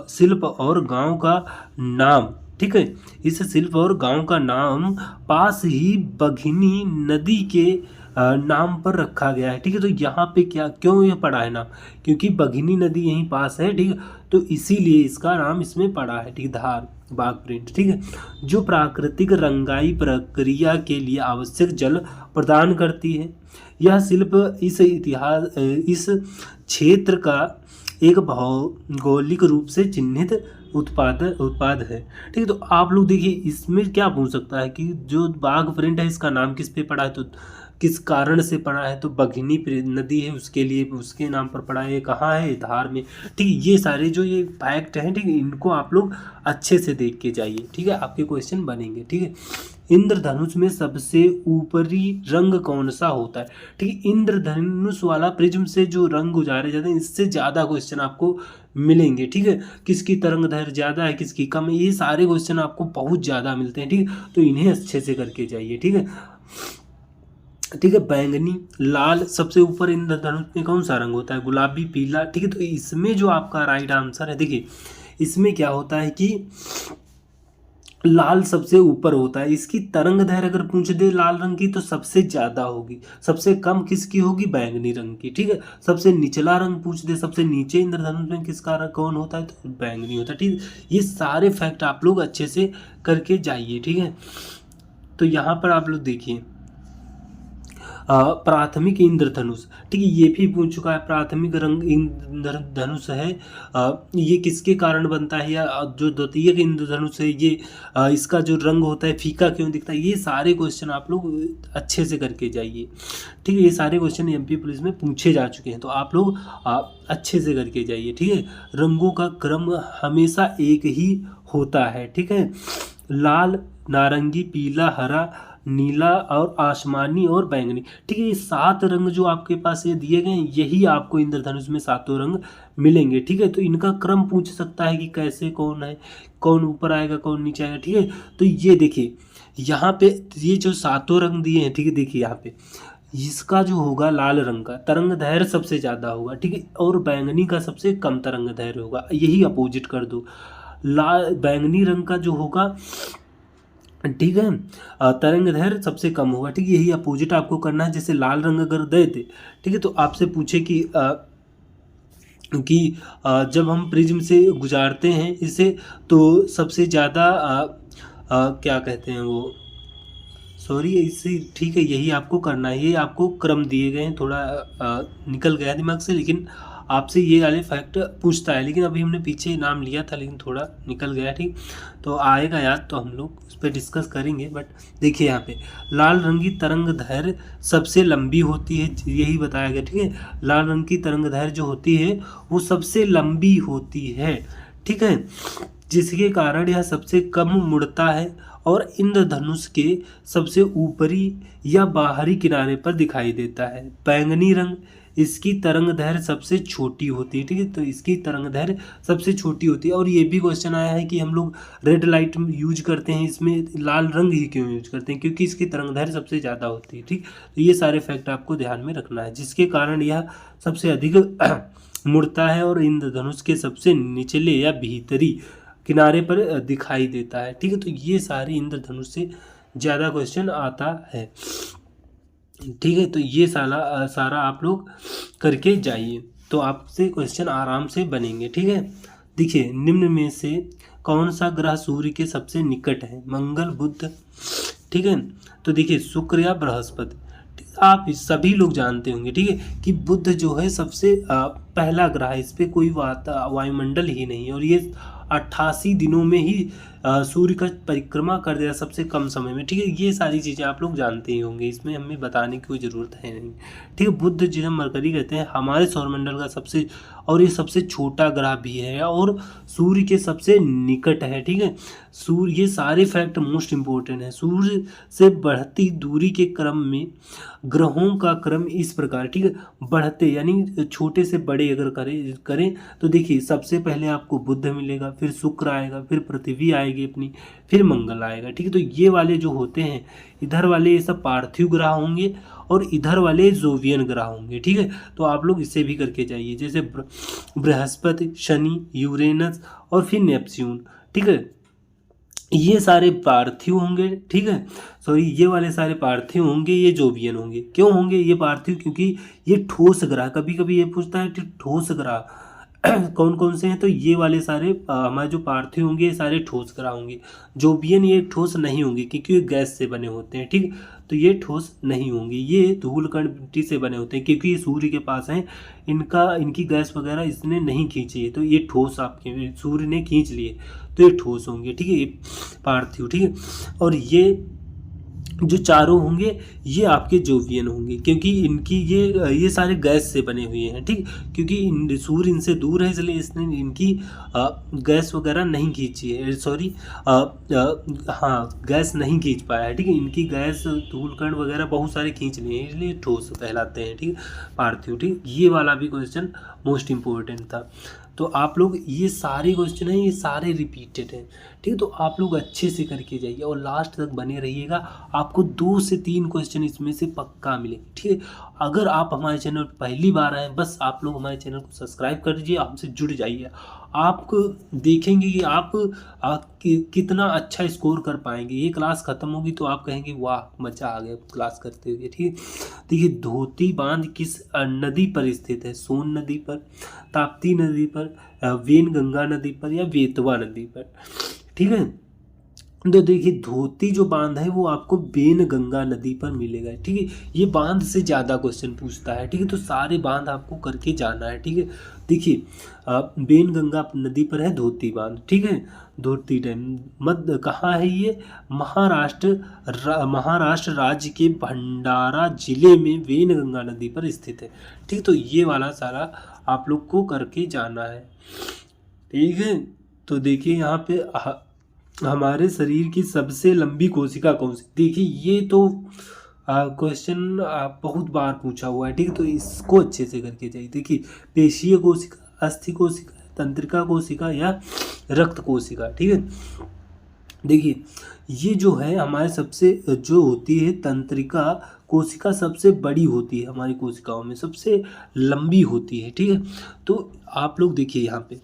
शिल्प और गांव का नाम, ठीक है, इस शिल्प और गांव का नाम पास ही बघिनी नदी के नाम पर रखा गया है, ठीक है। तो यहाँ पे क्यों ये पड़ा है नाम, क्योंकि बघिनी नदी यहीं पास है, ठीक है, तो इसीलिए इसका नाम इसमें पड़ा है, ठीक, धार बाघ प्रिंट, ठीक है। जो प्राकृतिक रंगाई प्रक्रिया के लिए आवश्यक जल प्रदान करती है। यह शिल्प इस क्षेत्र का एक भौगोलिक रूप से चिन्हित उत्पाद है, ठीक है। तो आप लोग देखिए इसमें क्या पूछ सकता है कि जो बाघ प्रिंट है इसका नाम किस पे पड़ा है, तो किस कारण से पड़ा है, तो बघिनी नदी है उसके लिए उसके नाम पर पड़ा है, कहाँ है, धार में, ठीक है। ये सारे जो ये फैक्ट हैं, ठीक है, इनको आप लोग अच्छे से देख के जाइए, ठीक है, आपके क्वेश्चन बनेंगे, ठीक है। इंद्रधनुष में सबसे ऊपरी रंग कौन सा होता है, ठीक है। इंद्रधनुष वाला प्रिज्म से जो रंग गुजारे जाते हैं इससे ज़्यादा क्वेश्चन आपको मिलेंगे, ठीक है। किसकी तरंग दैर्घ्य ज़्यादा है, किसकी कम है, ये सारे क्वेश्चन आपको बहुत ज़्यादा मिलते हैं, ठीक है। तो इन्हें अच्छे से करके जाइए, ठीक है, ठीक है। बैंगनी, लाल, सबसे ऊपर इंद्रधनुष में कौन सा रंग होता है, गुलाबी, पीला, ठीक है। तो इसमें जो आपका राइट आंसर है, देखिए इसमें क्या होता है कि लाल सबसे ऊपर होता है। इसकी तरंग दैर्घ्य अगर पूछ दे लाल रंग की तो सबसे ज़्यादा होगी, सबसे कम किसकी होगी, बैंगनी रंग की, ठीक है। सबसे निचला रंग पूछ दे, सबसे नीचे इंद्रधनुष में किसका रंग कौन होता है, तो बैंगनी होता है, ठीक है। ये सारे फैक्ट आप लोग अच्छे से करके जाइए, ठीक है। तो यहाँ पर आप लोग देखिए प्राथमिक इंद्रधनुष, ठीक है, ये भी पूछ चुका है। प्राथमिक रंग इंद्रधनुष है, ये किसके कारण बनता है, या जो द्वितीयक इंद्रधनुष है ये इसका जो रंग होता है फीका क्यों दिखता है। ये सारे क्वेश्चन आप लोग अच्छे से करके जाइए, ठीक है। ये सारे क्वेश्चन एमपी पुलिस में पूछे जा चुके हैं, तो आप लोग अच्छे से करके जाइए, ठीक है। रंगों का क्रम हमेशा एक ही होता है, ठीक है। लाल, नारंगी, पीला, हरा, नीला और आसमानी और बैंगनी, ठीक है। ये 7 रंग जो आपके पास ये दिए गए हैं यही आपको इंद्रधनुष में 7 रंग मिलेंगे, ठीक है। तो इनका क्रम पूछ सकता है कि कैसे कौन है, कौन ऊपर आएगा कौन नीचे आएगा, ठीक है। तो ये देखिए यहाँ पे ये जो 7 रंग दिए हैं, ठीक है, देखिए यहाँ पे इसका जो होगा लाल रंग का तरंग दैर्घ्य सबसे ज़्यादा होगा, ठीक है, और बैंगनी का सबसे कम तरंग दैर्घ्य होगा, यही अपोजिट कर दो। लाल बैंगनी रंग का जो होगा, ठीक है, तरंग दैर्घ्य सबसे कम होगा, ठीक है, यही अपोजिट आपको करना है। जैसे लाल रंग अगर दे दे, ठीक है, तो आपसे पूछे कि जब हम प्रिज्म से गुजारते हैं इसे तो सबसे ज़्यादा क्या कहते हैं वो, सॉरी इससे, ठीक है, यही आपको करना है। ये आपको क्रम दिए गए हैं, थोड़ा निकल गया दिमाग से, लेकिन आपसे ये वाले फैक्ट पूछता है, लेकिन अभी हमने पीछे नाम लिया था लेकिन थोड़ा निकल गया, ठीक, तो आएगा याद तो हम लोग उस पर डिस्कस करेंगे। बट देखिए यहाँ पे लाल रंग की तरंग दैर्घ्य सबसे लंबी होती है, यही बताया गया, ठीक है। लाल रंग की तरंग दैर्घ्य जो होती है वो सबसे लंबी होती है, ठीक है, जिसके कारण यह सबसे कम मुड़ता है और इंद्रधनुष के सबसे ऊपरी या बाहरी किनारे पर दिखाई देता है। बैंगनी रंग, इसकी तरंग दैर्घ्य सबसे छोटी होती है, ठीक है, तो इसकी तरंग दैर्घ्य सबसे छोटी होती है। और ये भी क्वेश्चन आया है कि हम लोग रेड लाइट यूज करते हैं इसमें लाल रंग ही क्यों यूज करते हैं, क्योंकि इसकी तरंग दैर्घ्य सबसे ज़्यादा होती है, ठीक। तो ये सारे फैक्ट आपको ध्यान में रखना है, जिसके कारण यह सबसे अधिक मुड़ता है और इंद्रधनुष के सबसे निचले या भीतरी किनारे पर दिखाई देता है, ठीक है। तो ये सारे इंद्रधनुष से ज़्यादा क्वेश्चन आता है, ठीक है। तो ये सारा आप लोग करके जाइए तो आपसे क्वेश्चन आराम से बनेंगे, ठीक है। देखिए निम्न में से कौन सा ग्रह सूर्य के सबसे निकट है, मंगल, बुध, ठीक है। तो देखिए शुक्र या बृहस्पति, आप सभी लोग जानते होंगे, ठीक है, कि बुध जो है सबसे पहला ग्रह है, इस पर कोई वायुमंडल ही नहीं है और ये 88 दिनों में ही सूर्य का परिक्रमा कर दिया सबसे कम समय में, ठीक है। ये सारी चीज़ें आप लोग जानते ही होंगे, इसमें हमें बताने की कोई ज़रूरत है नहीं, ठीक है। बुध जिसे मरकरी कहते हैं हमारे सौरमंडल का सबसे, और ये सबसे छोटा ग्रह भी है और सूर्य के सबसे निकट है, ठीक है। सूर्य, ये सारे फैक्ट मोस्ट इम्पोर्टेंट है। सूर्य से बढ़ती दूरी के क्रम में ग्रहों का क्रम इस प्रकार, ठीक है। बढ़ते यानी छोटे से बड़े अगर करें तो देखिए सबसे पहले आपको बुध मिलेगा, फिर शुक्र आएगा, फिर पृथ्वी आएगी अपनी, फिर मंगल आएगा, ठीक है। तो ये वाले जो होते हैं, इधर वाले ये सब पार्थिव ग्रह होंगे और इधर वाले जोवियन ग्रह होंगे, ठीक है। तो आप लोग इसे भी करके जाइए, जैसे बृहस्पति, शनि, यूरेनस और फिर नेपच्यून, ठीक है। ये सारे पार्थिव होंगे, ठीक है। सॉरी, ये वाले सारे पार्थिव होंगे, ये जोवियन होंगे। क्यों होंगे ये पार्थिव? क्योंकि ये ठोस ग्रह, कभी कभी ये पूछता है कि ठोस ग्रह कौन कौन से हैं, तो ये वाले सारे हमारे जो पार्थिव होंगे ये सारे ठोस ग्रह होंगे। जोवियन ये ठोस नहीं होंगे क्योंकि ये गैस से बने होते हैं, ठीक। तो ये ठोस नहीं होंगे, ये धूल कण मिट्टी से बने होते हैं क्योंकि ये सूर्य के पास हैं, इनकी गैस वगैरह इसने नहीं खींची है, तो ये ठोस आपके सूर्य ने खींच लिए, तो ये ठोस होंगे, ठीक है, ये पार्थिव, ठीक है। और ये जो चारों होंगे ये आपके जोवियन होंगे क्योंकि इनकी ये सारे गैस से बने हुए हैं, ठीक। क्योंकि सूर्य इनसे दूर है इसलिए इसने इनकी गैस वगैरह नहीं खींची है, सॉरी हाँ गैस नहीं खींच पाया है, ठीक है। इनकी गैस धूल कण वगैरह बहुत सारे खींच लिए हैं इसलिए ठोस कहलाते हैं, ठीक, पार्थिव, ठीक। ये वाला भी क्वेश्चन मोस्ट इम्पोर्टेंट था। तो आप लोग ये सारे क्वेश्चन हैं, ये सारे रिपीटेड हैं, ठीक है। तो आप लोग अच्छे से करके जाइए और लास्ट तक बने रहिएगा, आपको 2 से 3 क्वेश्चन इसमें से पक्का मिलेंगे, ठीक है। अगर आप हमारे चैनल पहली बार आए, बस आप लोग हमारे चैनल को सब्सक्राइब कर दीजिए, हमसे जुड़ जाइए। आप देखेंगे कि आप कितना अच्छा स्कोर कर पाएंगे। ये क्लास ख़त्म होगी तो आप कहेंगे वाह मज़ा आ गया क्लास करते हुए, ठीक है। देखिए धोती बांध किस नदी पर स्थित है? सोन नदी पर, ताप्ती नदी पर, वेनगंगा नदी पर या बेतवा नदी पर, ठीक है। तो देखिए धोती जो बांध है वो आपको वेनगंगा नदी पर मिलेगा, ठीक है। ये बांध से ज़्यादा क्वेश्चन पूछता है, ठीक है। तो सारे बांध आपको करके जाना है, ठीक है। देखिए वेनगंगा नदी पर है धोती बांध, ठीक है। धोती डैम मध्य कहाँ है ये? महाराष्ट्र राज्य के भंडारा जिले में वेनगंगा नदी पर स्थित है, ठीक। तो ये वाला सारा आप लोग को करके जाना है, ठीक है। तो देखिए यहाँ पे हमारे शरीर की सबसे लंबी कोशिका कौन सी? देखिए ये तो क्वेश्चन बहुत बार पूछा हुआ है, ठीक है। तो इसको अच्छे से करके जाइए। देखिए पेशीय कोशिका, अस्थि कोशिका, तंत्रिका कोशिका या रक्त कोशिका, ठीक है। देखिए ये जो है हमारे सबसे जो होती है तंत्रिका कोशिका सबसे बड़ी होती है, हमारी कोशिकाओं में सबसे लंबी होती है, ठीक है। तो आप लोग देखिए यहाँ पे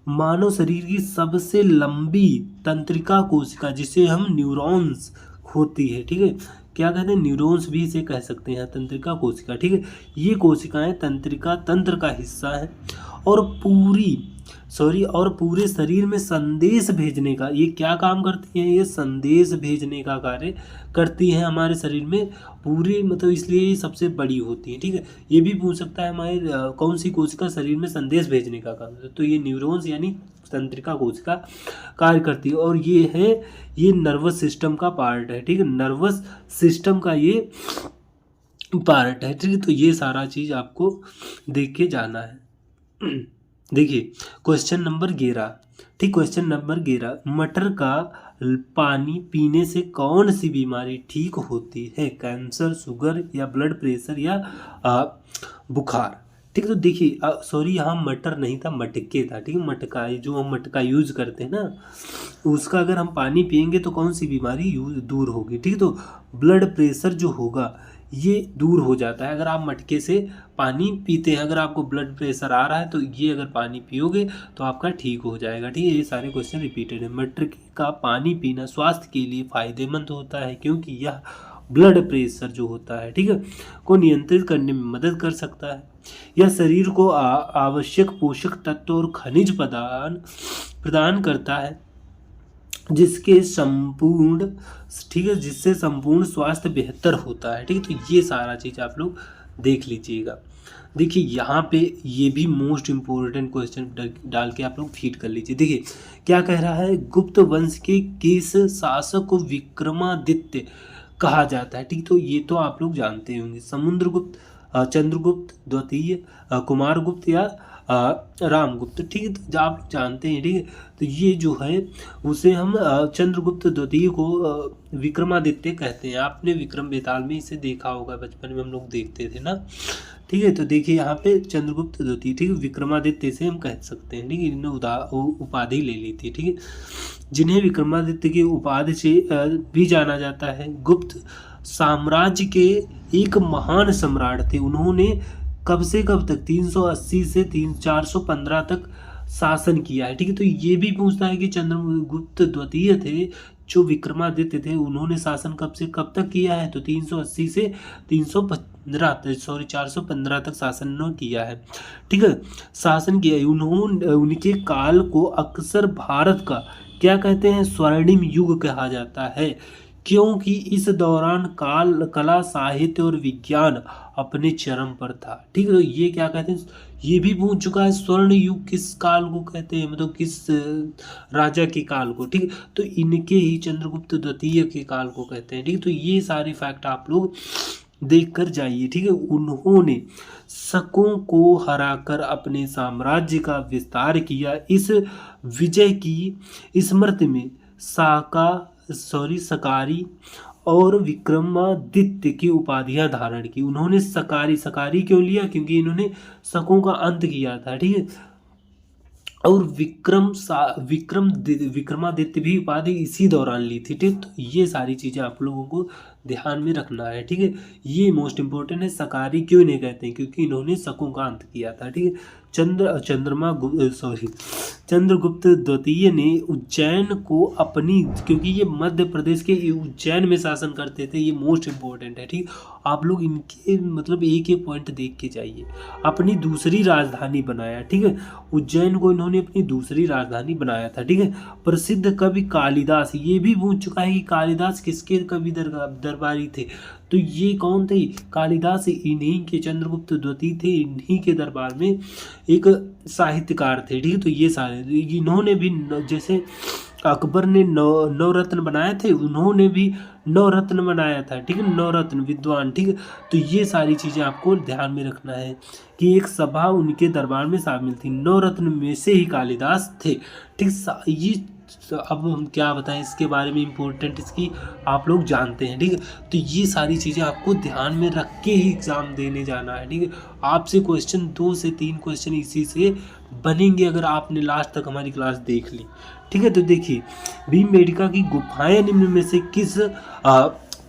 मानव शरीर की सबसे लंबी तंत्रिका कोशिका जिसे हम न्यूरॉन्स होती है, ठीक है। क्या कहते हैं? न्यूरॉन्स भी इसे कह सकते हैं, तंत्रिका कोशिका, ठीक है। ये कोशिकाएं तंत्रिका तंत्र का हिस्सा है और पूरे शरीर में संदेश भेजने का ये क्या काम करती हैं? ये संदेश भेजने का कार्य करती हैं हमारे शरीर में पूरी, मतलब इसलिए ये सबसे बड़ी होती है, ठीक है। ये भी पूछ सकता है हमारे कौन सी कोशिका शरीर में संदेश भेजने का काम है, तो ये न्यूरॉन्स यानी तंत्रिका कोशिका कार्य करती है और ये नर्वस सिस्टम का पार्ट है, ठीक है। नर्वस सिस्टम का ये पार्ट है, ठीक है। तो ये सारा चीज़ आपको देख के जाना है। देखिए क्वेश्चन नंबर 11, ठीक। क्वेश्चन नंबर 11, मटर का पानी पीने से कौन सी बीमारी ठीक होती है? कैंसर, शुगर या ब्लड प्रेशर या बुखार, ठीक। तो देखिए सॉरी यहाँ मटर नहीं था, मटके था, ठीक है। मटका जो हम मटका यूज करते हैं ना, उसका अगर हम पानी पियेंगे तो कौन सी बीमारी दूर होगी, ठीक। तो ब्लड प्रेशर जो होगा ये दूर हो जाता है अगर आप मटके से पानी पीते हैं। अगर आपको ब्लड प्रेशर आ रहा है तो ये अगर पानी पियोगे तो आपका ठीक हो जाएगा, ठीक है। ये सारे क्वेश्चन रिपीटेड है। मटर का पानी पीना स्वास्थ्य के लिए फायदेमंद होता है क्योंकि यह ब्लड प्रेशर जो होता है, ठीक है, को नियंत्रित करने में मदद कर सकता है। यह शरीर को आवश्यक पोषक तत्व और खनिज प्रदान करता है जिससे संपूर्ण स्वास्थ्य बेहतर होता है, ठीक है। तो ये सारा चीज़ आप लोग देख लीजिएगा। देखिए यहाँ पे ये भी मोस्ट इम्पोर्टेंट क्वेश्चन डाल के आप लोग फीड कर लीजिए। देखिए क्या कह रहा है, गुप्त वंश के किस शासक को विक्रमादित्य कहा जाता है। ठीक, तो ये तो आप लोग जानते होंगे, समुद्रगुप्त, चंद्रगुप्त द्वितीय, कुमारगुप्त या रामगुप्त। ठीक है, तो आप जानते हैं। ठीक है, तो ये जो है उसे हम चंद्रगुप्त द्वितीय को विक्रमादित्य कहते हैं। आपने विक्रम बेताल में इसे देखा होगा, बचपन में हम लोग देखते थे ना। ठीक है, तो देखिए यहाँ पे चंद्रगुप्त द्वितीय, ठीक है, विक्रमादित्य से हम कह सकते हैं। ठीक है, इन्होंने उपाधि ले ली थी। ठीक है, जिन्हें विक्रमादित्य की उपाधि से भी जाना जाता है। गुप्त साम्राज्य के एक महान सम्राट थे। उन्होंने कब से कब तक 380 से 415 तक शासन किया है। ठीक है, तो ये भी पूछता है कि चंद्रगुप्त द्वितीय थे जो विक्रमादित्य थे, उन्होंने शासन कब से कब तक किया है, तो 380 से 415 तक शासन किया है। ठीक है, शासन किया है। उन्होंने उनके काल को अक्सर भारत का क्या कहते हैं, स्वर्णिम युग कहा जाता है, क्योंकि इस दौरान कला, साहित्य और विज्ञान अपने चरम पर था। ठीक है, तो ये क्या कहते हैं, ये भी पूछ चुका है, स्वर्ण युग किस काल को कहते हैं, मतलब किस राजा के काल को। ठीक, तो इनके ही चंद्रगुप्त द्वितीय के काल को कहते हैं। ठीक, तो ये सारे फैक्ट आप लोग देख कर जाइए। ठीक है, उन्होंने शकों को हराकर अपने साम्राज्य का विस्तार किया। इस विजय की स्मृति में सकारी और विक्रमादित्य की उपाधियां धारण की। उन्होंने सकारी क्यों लिया, क्योंकि इन्होंने शकों का अंत किया था। ठीक है, और विक्रमादित्य भी उपाधि इसी दौरान ली थी। ठीक, तो ये सारी चीज़ें आप लोगों को ध्यान में रखना है। ठीक है, ये मोस्ट इंपॉर्टेंट है। सकारी क्यों नहीं कहते हैं, क्योंकि इन्होंने शकों का अंत किया था। ठीक है, चंद्रगुप्त द्वितीय ने उज्जैन को अपनी, क्योंकि ये मध्य प्रदेश के उज्जैन में शासन करते थे, ये मोस्ट इंपॉर्टेंट है। ठीक, आप लोग इनके मतलब एक एक पॉइंट देख के जाइए। अपनी दूसरी राजधानी बनाया। ठीक है, उज्जैन को इन्होंने अपनी दूसरी राजधानी बनाया था। ठीक है, प्रसिद्ध कवि कालिदास, ये भी पूछ चुका है कि कालिदास किसके कवि दरबारी थे, तो ये कौन थे, कालिदास इन्हीं के, चंद्रगुप्त द्वितीय थे, इन्हीं के दरबार में एक साहित्यकार थे। ठीक है, तो ये सारे इन्होंने भी जैसे अकबर ने नवरत्न बनाए थे, उन्होंने भी नवरत्न बनाया था। ठीक है, नवरत्न विद्वान। ठीक है, तो ये सारी चीज़ें आपको ध्यान में रखना है कि एक सभा उनके दरबार में शामिल थी, नवरत्न में से ही कालिदास थे। ठीक, ये अब हम क्या बताएं इसके बारे में, इम्पोर्टेंट इसकी आप लोग जानते हैं। ठीक है, तो ये सारी चीज़ें आपको ध्यान में रख के ही एग्ज़ाम देने जाना है। ठीक है, आपसे क्वेश्चन 2 से 3 क्वेश्चन इसी से बनेंगे अगर आपने लास्ट तक हमारी क्लास देख ली। ठीक है, तो देखिए, भीमबेटका की गुफाएं निम्न में से किस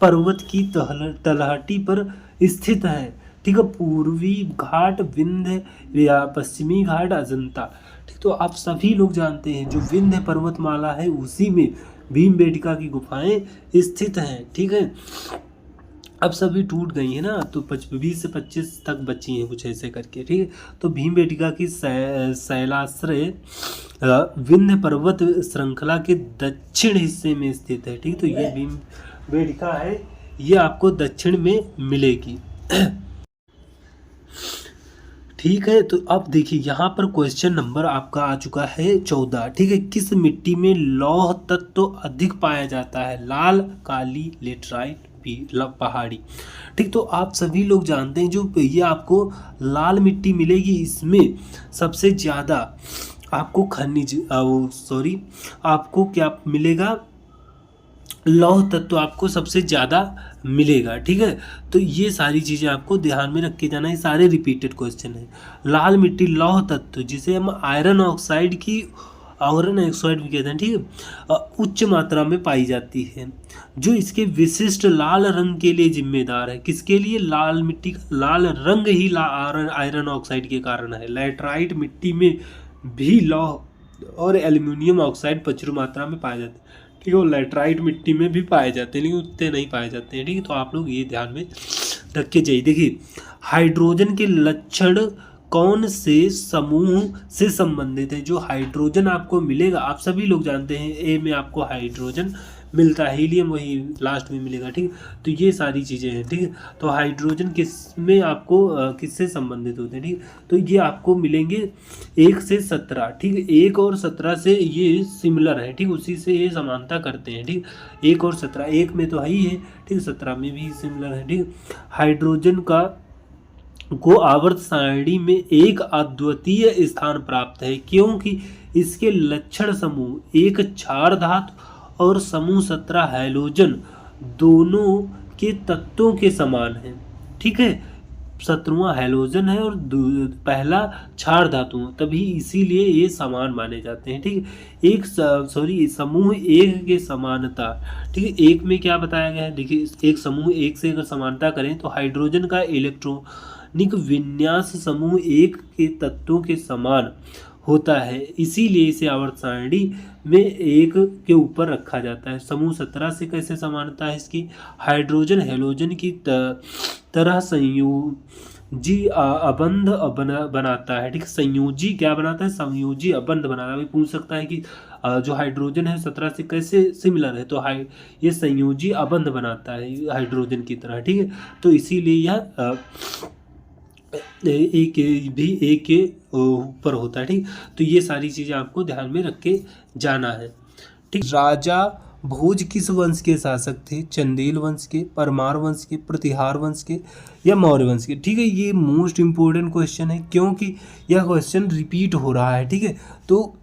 पर्वत की तलहटी पर स्थित है। ठीक है, पूर्वी घाट, विंध्य या पश्चिमी घाट, अजंता। ठीक, तो आप सभी लोग जानते हैं जो विंध्य पर्वतमाला है उसी में भीमबेटका की गुफाएं स्थित हैं। ठीक है, अब सभी टूट गई है ना, तो 20 से 25 तक बची हैं कुछ ऐसे करके। ठीक है, तो भीमबेटका की शैलाश्रय विंध्य पर्वत श्रृंखला के दक्षिण हिस्से में स्थित है। ठीक, तो ये भीमबेटका है, ये आपको दक्षिण में मिलेगी। ठीक है, तो अब देखिए यहाँ पर क्वेश्चन नंबर आपका आ चुका है 14। ठीक है, किस मिट्टी में लौह तत्व अधिक पाया जाता है, लाल, काली, लेटराइट, पहाड़ी। ठीक, तो आप सभी लोग जानते हैं जो ये आपको लाल मिट्टी मिलेगी, इसमें सबसे ज़्यादा आपको आपको क्या मिलेगा, लौह तत्व आपको सबसे ज़्यादा मिलेगा। ठीक है, तो ये सारी चीज़ें आपको ध्यान में रख के जाना है, सारे रिपीटेड क्वेश्चन है। लाल मिट्टी लौह तत्व जिसे हम आयरन ऑक्साइड भी कहते हैं। ठीक है, उच्च मात्रा में पाई जाती है, जो इसके विशिष्ट लाल रंग के लिए जिम्मेदार है। किसके लिए, लाल मिट्टी का लाल रंग ही आयरन ऑक्साइड के कारण है। लैटराइट मिट्टी में भी लौह और एल्यूमिनियम ऑक्साइड प्रचुर मात्रा में पाए जाते हैं। ठीक है, वो लैटराइट मिट्टी में भी पाए जाते हैं, लेकिन उतने नहीं पाए जाते हैं। ठीक है, तो आप लोग ये ध्यान में रख के जाइए। देखिए, हाइड्रोजन के लक्षण कौन से समूह से संबंधित है। जो हाइड्रोजन आपको मिलेगा, आप सभी लोग जानते हैं, ए में आपको हाइड्रोजन मिलता है, हीलियम वही लास्ट में मिलेगा, ठीक। तो ये सारी चीज़ें हैं, ठीक है। तो हाइड्रोजन किस में आपको किससे संबंधित होते हैं, ठीक। तो ये आपको मिलेंगे 1 से 17, ठीक है। 1 और 17 से ये सिमिलर है, ठीक, उसी से ये समानता करते हैं, ठीक। 1 और 17, 1 में तो है ही है, ठीक, 17 में भी सिमिलर है, ठीक। हाइड्रोजन को आवर्त सारणी में एक अद्वितीय स्थान प्राप्त है क्योंकि इसके लक्षण समूह एक क्षार धातु और समूह 17 हैलोजन दोनों के तत्वों के समान है, ठीक है। 17वां हैलोजन है और पहला क्षार धातु, तभी इसीलिए ये समान माने जाते हैं, ठीक है। समूह एक के समानता, ठीक है। एक में क्या बताया गया है, देखिए एक समूह एक से अगर समानता करें तो हाइड्रोजन का इलेक्ट्रॉनिक विन्यास समूह एक के तत्वों के समान होता है, इसीलिए इसे आवर्त सारणी में एक के ऊपर रखा जाता है। समूह 17 से कैसे समानता है इसकी, हाइड्रोजन हैलोजन की तरह संयोजी अबंध बनाता है, ठीक। संयोजी क्या बनाता है, संयोजी अबंध बनाता है। अभी पूछ सकता है कि जो हाइड्रोजन है 17 से कैसे सिमिलर है, तो ये संयोजी अबंध बनाता है हाइड्रोजन की तरह, ठीक है। तो इसीलिए यह एक भी एक के ऊपर होता है, ठीक। तो ये सारी चीज़ें आपको ध्यान में रख के जाना है, ठीक। राजा भोज किस वंश के शासक थे, चंदेल वंश के, परमार वंश के, प्रतिहार वंश के या मौर्य वंश के, ठीक है। ये मोस्ट इम्पोर्टेंट क्वेश्चन है क्योंकि यह क्वेश्चन रिपीट हो रहा है, ठीक है। तो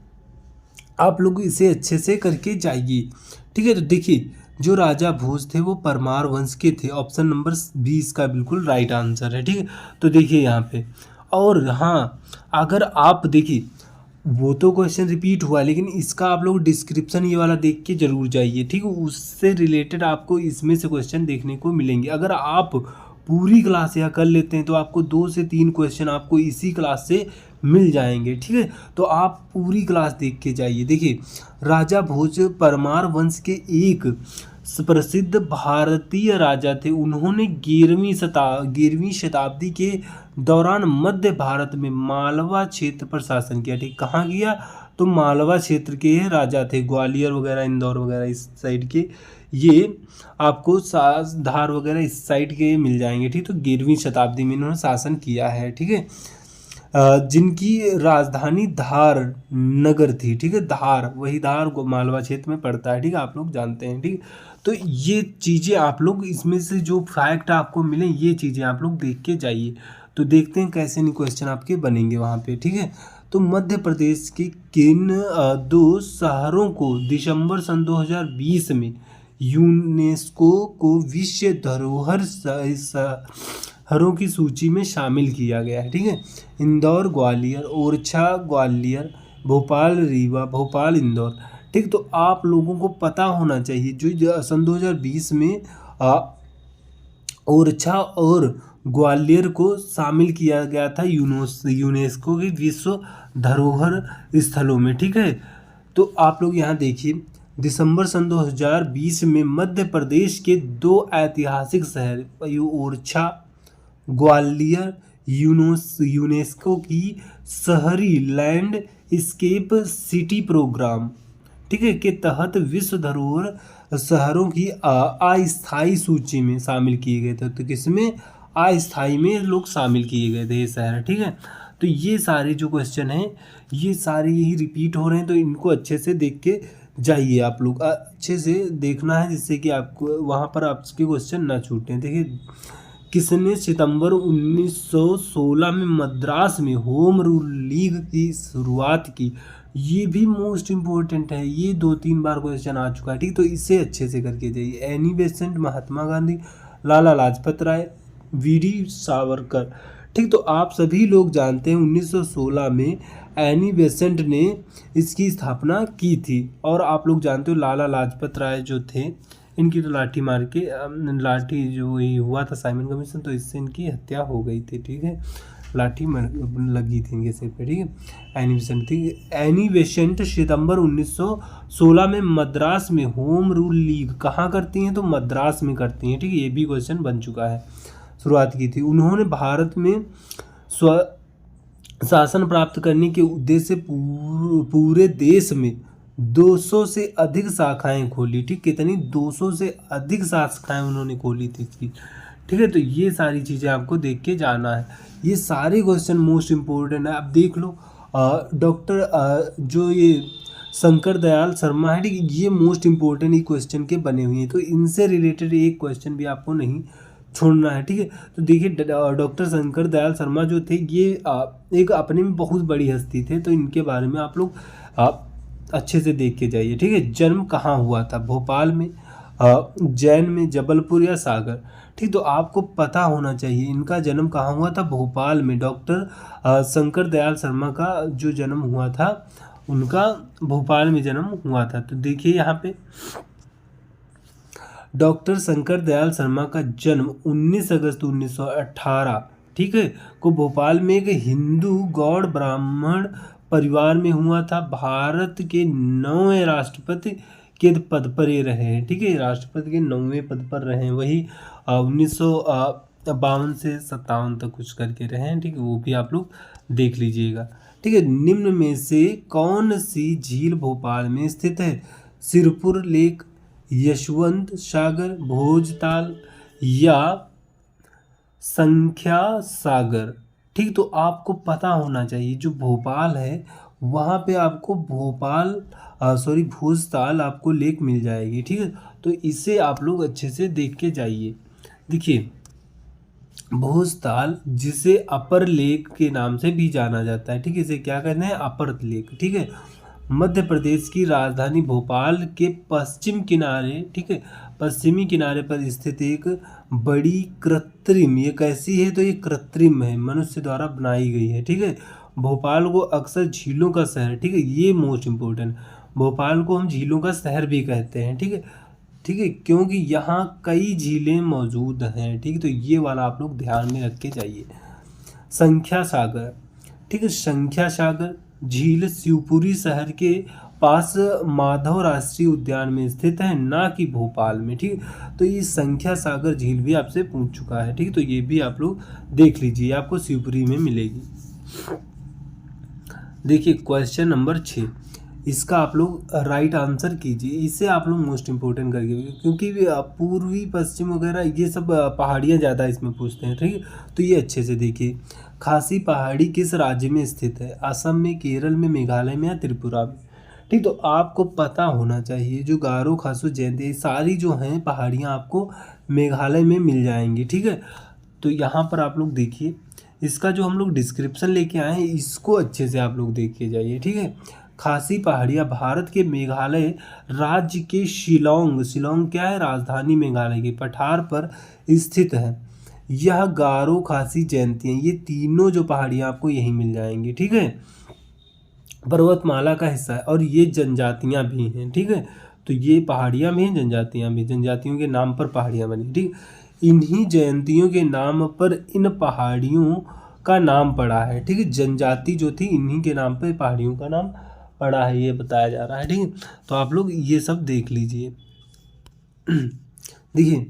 आप लोग इसे अच्छे से करके जाइए, ठीक है। तो देखिए जो राजा भोज थे वो परमार वंश के थे, ऑप्शन नंबर 20 का बिल्कुल राइट आंसर है, ठीक है। तो देखिए यहाँ पे, और हाँ अगर आप देखिए वो तो क्वेश्चन रिपीट हुआ लेकिन इसका आप लोग डिस्क्रिप्शन ये वाला देख के जरूर जाइए, ठीक है। उससे रिलेटेड आपको इसमें से क्वेश्चन देखने को मिलेंगे। अगर आप पूरी क्लास यहाँ कर लेते हैं तो आपको 2 से 3 क्वेश्चन आपको इसी क्लास से मिल जाएंगे, ठीक है। तो आप पूरी क्लास देख के जाइए। देखिए राजा भोज परमार वंश के एक प्रसिद्ध भारतीय राजा थे। उन्होंने 11वीं शताब्दी के दौरान मध्य भारत में मालवा क्षेत्र पर शासन किया, ठीक। कहाँ किया, तो मालवा क्षेत्र के राजा थे, ग्वालियर वगैरह इंदौर वगैरह इस साइड के, ये आपको धार वगैरह इस साइड के मिल जाएंगे, ठीक। तो 11वीं शताब्दी में इन्होंने शासन किया है, ठीक है। जिनकी राजधानी धार नगर थी, ठीक है। धार वही धार मालवा क्षेत्र में पड़ता है, ठीक है, आप लोग जानते हैं, ठीक। तो ये चीज़ें आप लोग इसमें से जो फैक्ट आपको मिले ये चीज़ें आप लोग देख के जाइए। तो देखते हैं कैसे नहीं क्वेश्चन आपके बनेंगे वहाँ पे, ठीक है। तो मध्य प्रदेश के किन 2 शहरों को दिसंबर सन 2020 में यूनेस्को को विश्व धरोहर शहरों की सूची में शामिल किया गया है, ठीक है। इंदौर ग्वालियर, ओरछा ग्वालियर, भोपाल रीवा, भोपाल इंदौर, ठीक। तो आप लोगों को पता होना चाहिए जो सन 2020 में ओरछा और ग्वालियर को शामिल किया गया था यूनेस्को की विश्व धरोहर स्थलों में, ठीक है। तो आप लोग यहाँ देखिए दिसंबर सन 2020 में मध्य प्रदेश के 2 ऐतिहासिक शहर ओरछा ग्वालियर यूनेस्को की शहरी लैंडस्केप सिटी प्रोग्राम, ठीक है, के तहत विश्व धरोहर शहरों की अस्थायी सूची में शामिल किए गए थे। तो किसमें, अस्थायी में लोग शामिल किए गए थे ये शहर, ठीक है। तो ये सारे जो क्वेश्चन हैं ये सारे यही रिपीट हो रहे हैं, तो इनको अच्छे से देख के जाइए। आप लोग अच्छे से देखना है जिससे कि आपको वहाँ पर आपके क्वेश्चन ना छूटें। देखिए किसने सितंबर 1916 में मद्रास में होम रूल लीग की शुरुआत की, ये भी मोस्ट इम्पोर्टेंट है, ये 2-3 बार क्वेश्चन आ चुका है, ठीक। तो इसे अच्छे से करके जाइए। Annie Besant, Mahatma Gandhi, Lala Lajpat Rai, VD Savarkar, ठीक। तो आप सभी लोग जानते हैं 1916 में एनी बेसेंट ने इसकी स्थापना की थी, और आप लोग जानते हो लाला लाजपत राय जो थे इनकी तो लाठी मार के लाठी जो ये हुआ था साइमन कमीशन, तो इससे इनकी हत्या हो गई थी, ठीक है। लाठी लगी थी इनके सिर पे, ठीक है। एनी बेसेंट थी। एनी बेसेंट सितंबर 1916 में मद्रास में होम रूल लीग कहाँ करती हैं, तो मद्रास में करती हैं, ठीक है। ये भी क्वेश्चन बन चुका है, शुरुआत की थी। उन्होंने भारत में शासन प्राप्त करने के उद्देश्य से पूरे देश में 200 से अधिक शाखाएं खोली, ठीक, कितनी, 200 से अधिक शाखाएं उन्होंने खोली थी इसकी, ठीक है। तो ये सारी चीज़ें आपको देख के जाना है, ये सारे क्वेश्चन मोस्ट इम्पोर्टेंट है। अब देख लो डॉक्टर जो ये शंकर दयाल शर्मा है, ठीक है, ये मोस्ट इम्पोर्टेंट ही क्वेश्चन के बने हुए हैं, तो इनसे रिलेटेड एक क्वेश्चन भी आपको नहीं छोड़ना है, ठीक है। तो देखिए डॉक्टर शंकर दयाल शर्मा जो थे ये एक अपने में बहुत बड़ी हस्ती थे, तो इनके बारे में आप लोग अच्छे से देख के जाइए, ठीक है। जन्म कहाँ हुआ था, भोपाल में, उज्जैन में, जबलपुर या सागर, ठीक। तो आपको पता होना चाहिए इनका जन्म कहाँ हुआ था, भोपाल में। डॉक्टर शंकर दयाल शर्मा का जो जन्म हुआ था उनका भोपाल में जन्म हुआ था। तो देखिए यहाँ पे डॉक्टर शंकर दयाल शर्मा का जन्म 19 अगस्त 1918, ठीक है, को भोपाल में एक हिंदू गौड़ ब्राह्मण परिवार में हुआ था। भारत के 9वें राष्ट्रपति के पद पर ये रहे हैं, ठीक है, राष्ट्रपति के 9वें पद पर रहे हैं, वही 1952 से 57 तक कुछ करके रहे हैं, ठीक है, वो भी आप लोग देख लीजिएगा, ठीक है। निम्न में से कौन सी झील भोपाल में स्थित है, सिरपुर लेक, यशवंत सागर, भोजताल या संख्या सागर, ठीक। तो आपको पता होना चाहिए जो भोपाल है वहाँ पे आपको भोजताल आपको लेक मिल जाएगी, ठीक है। तो इसे आप लोग अच्छे से देख के जाइए। देखिए भोजताल जिसे अपर लेक के नाम से भी जाना जाता है, ठीक है, इसे क्या कहते हैं, अपर लेक, ठीक है। मध्य प्रदेश की राजधानी भोपाल के पश्चिम किनारे, ठीक है, पश्चिमी किनारे पर स्थित एक बड़ी कृत्रिम, ये कैसी है, तो ये कृत्रिम है, मनुष्य द्वारा बनाई गई है, ठीक है। भोपाल को अक्सर झीलों का शहर, ठीक है, ये मोस्ट इम्पोर्टेंट, भोपाल को हम झीलों का शहर भी कहते हैं, ठीक है, ठीक है, क्योंकि यहाँ कई झीलें मौजूद हैं, ठीक है। तो ये वाला आप लोग ध्यान में रख के जाइए। संख्या सागर, ठीक है, संख्या सागर झील शिवपुरी शहर के पास माधव राष्ट्रीय उद्यान में स्थित है, ना कि भोपाल में, ठीक। तो ये संख्या सागर झील भी आपसे पूछ चुका है, ठीक। तो ये भी आप लोग देख लीजिए, आपको शिवपुरी में मिलेगी। देखिए क्वेश्चन नंबर 6, इसका आप लोग राइट आंसर कीजिए, इसे आप लोग मोस्ट इम्पोर्टेंट करके, क्योंकि पूर्वी पश्चिम वगैरह ये सब पहाड़ियाँ ज़्यादा इसमें पूछते हैं, ठीक है। तो ये अच्छे से देखिए, खासी पहाड़ी किस राज्य में स्थित है, असम में, केरल में, मेघालय में या त्रिपुरा में, ठीक। तो आपको पता होना चाहिए जो गारो खासू जयंती सारी जो हैं पहाड़ियाँ आपको मेघालय में मिल जाएंगी, ठीक है। तो यहाँ पर आप लोग देखिए, इसका जो हम लोग डिस्क्रिप्शन लेके आए हैं इसको अच्छे से आप लोग देख के जाइए, ठीक है। खासी पहाड़ियाँ भारत के मेघालय राज्य के शिलोंग क्या है, राजधानी मेघालय की, पठार पर स्थित है। यह गारो खासी जयंतियाँ, ये तीनों जो पहाड़ियाँ आपको यहीं मिल जाएंगी, ठीक है, पर्वतमाला का हिस्सा है, और ये जनजातियाँ भी हैं, ठीक है। तो ये पहाड़ियाँ भी हैं, जनजातियाँ भी, जनजातियों के नाम पर पहाड़ियाँ बनी, ठीक। इन्हीं जयंतियों के नाम पर इन पहाड़ियों का नाम पड़ा है, ठीक है, जनजाति जो थी इन्हीं के नाम पर पहाड़ियों का नाम पड़ा है, ये बताया जा रहा है, ठीक है। तो आप लोग ये सब देख लीजिए। देखिए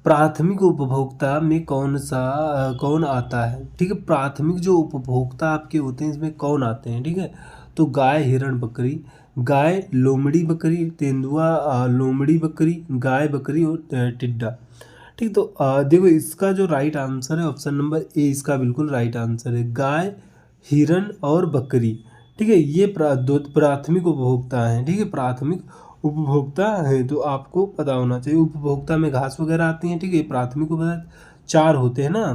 प्राथमिक उपभोक्ता में कौन आता है, ठीक है, प्राथमिक जो उपभोक्ता आपके होते हैं इसमें कौन आते हैं, ठीक है। तो गाय, हिरण, बकरी, गाय, लोमड़ी बकरी, तेंदुआ, लोमड़ी बकरी, गाय, बकरी और टिड्डा, ठीक। तो देखो इसका जो राइट आंसर है ऑप्शन नंबर ए, इसका बिल्कुल राइट आंसर है, गाय, हिरण और बकरी, ठीक है। ये प्राथमिक उपभोक्ता हैं, ठीक है, प्राथमिक उपभोक्ता है, तो आपको पता होना चाहिए। उपभोक्ता में घास वगैरह आती हैं, ठीक है, प्राथमिक उपभोक्ता 4 होते हैं ना,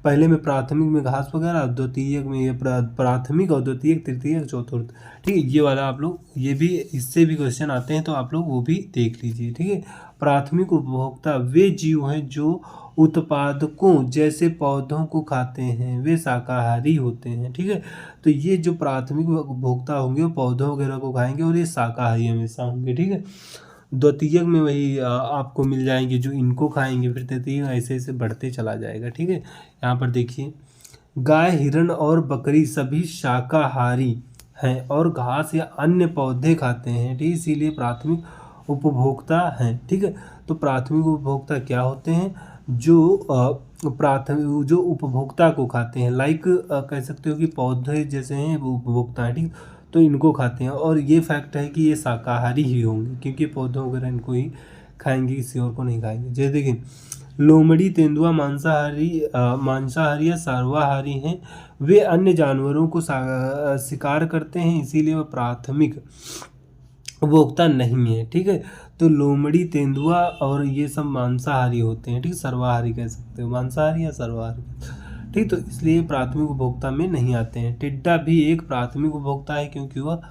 पहले में प्राथमिक में घास वगैरह, द्वितीयक में ये प्राथमिक और द्वितीयक, तृतीयक, चतुर्थ, ठीक है। ये वाला आप लोग, ये भी इससे भी क्वेश्चन आते हैं, तो आप लोग वो भी देख लीजिए, ठीक है। प्राथमिक उपभोक्ता वे जीव हैं जो उत्पादकों जैसे पौधों को खाते हैं, वे शाकाहारी होते हैं, ठीक है। तो ये जो प्राथमिक उपभोक्ता होंगे वो पौधों वगैरह को खाएंगे और ये शाकाहारी हमेशा होंगे, ठीक है। द्वितीयक में वही आपको मिल जाएंगे जो इनको खाएंगे, फिर तृतीयक ऐसे ऐसे बढ़ते चला जाएगा, ठीक है। यहाँ पर देखिए गाय, हिरण और बकरी सभी शाकाहारी हैं और घास या अन्य पौधे खाते हैं, ठीक, इसीलिए प्राथमिक उपभोक्ता हैं, ठीक है। तो प्राथमिक उपभोक्ता क्या होते हैं, जो प्राथमिक जो उपभोक्ता को खाते हैं, लाइक कह सकते हो कि पौधे जैसे हैं वो उपभोक्ता है, ठीक। तो इनको खाते हैं। और ये फैक्ट है कि ये शाकाहारी ही होंगे, क्योंकि पौधों वगैरह इनको ही खाएंगे, किसी और को नहीं खाएंगे। जैसे देखिए लोमड़ी तेंदुआ मांसाहारी या सर्वाहारी हैं। वे अन्य जानवरों को शिकार करते हैं, इसीलिए वह प्राथमिक उपभोक्ता नहीं है। ठीक है, तो लोमड़ी तेंदुआ और ये सब मांसाहारी होते हैं। ठीक, सर्वाहारी कह सकते हो, मांसाहारी या सर्वाहारी। ठीक, तो इसलिए प्राथमिक उपभोक्ता में नहीं आते हैं। टिड्डा भी एक प्राथमिक उपभोक्ता है, क्योंकि वह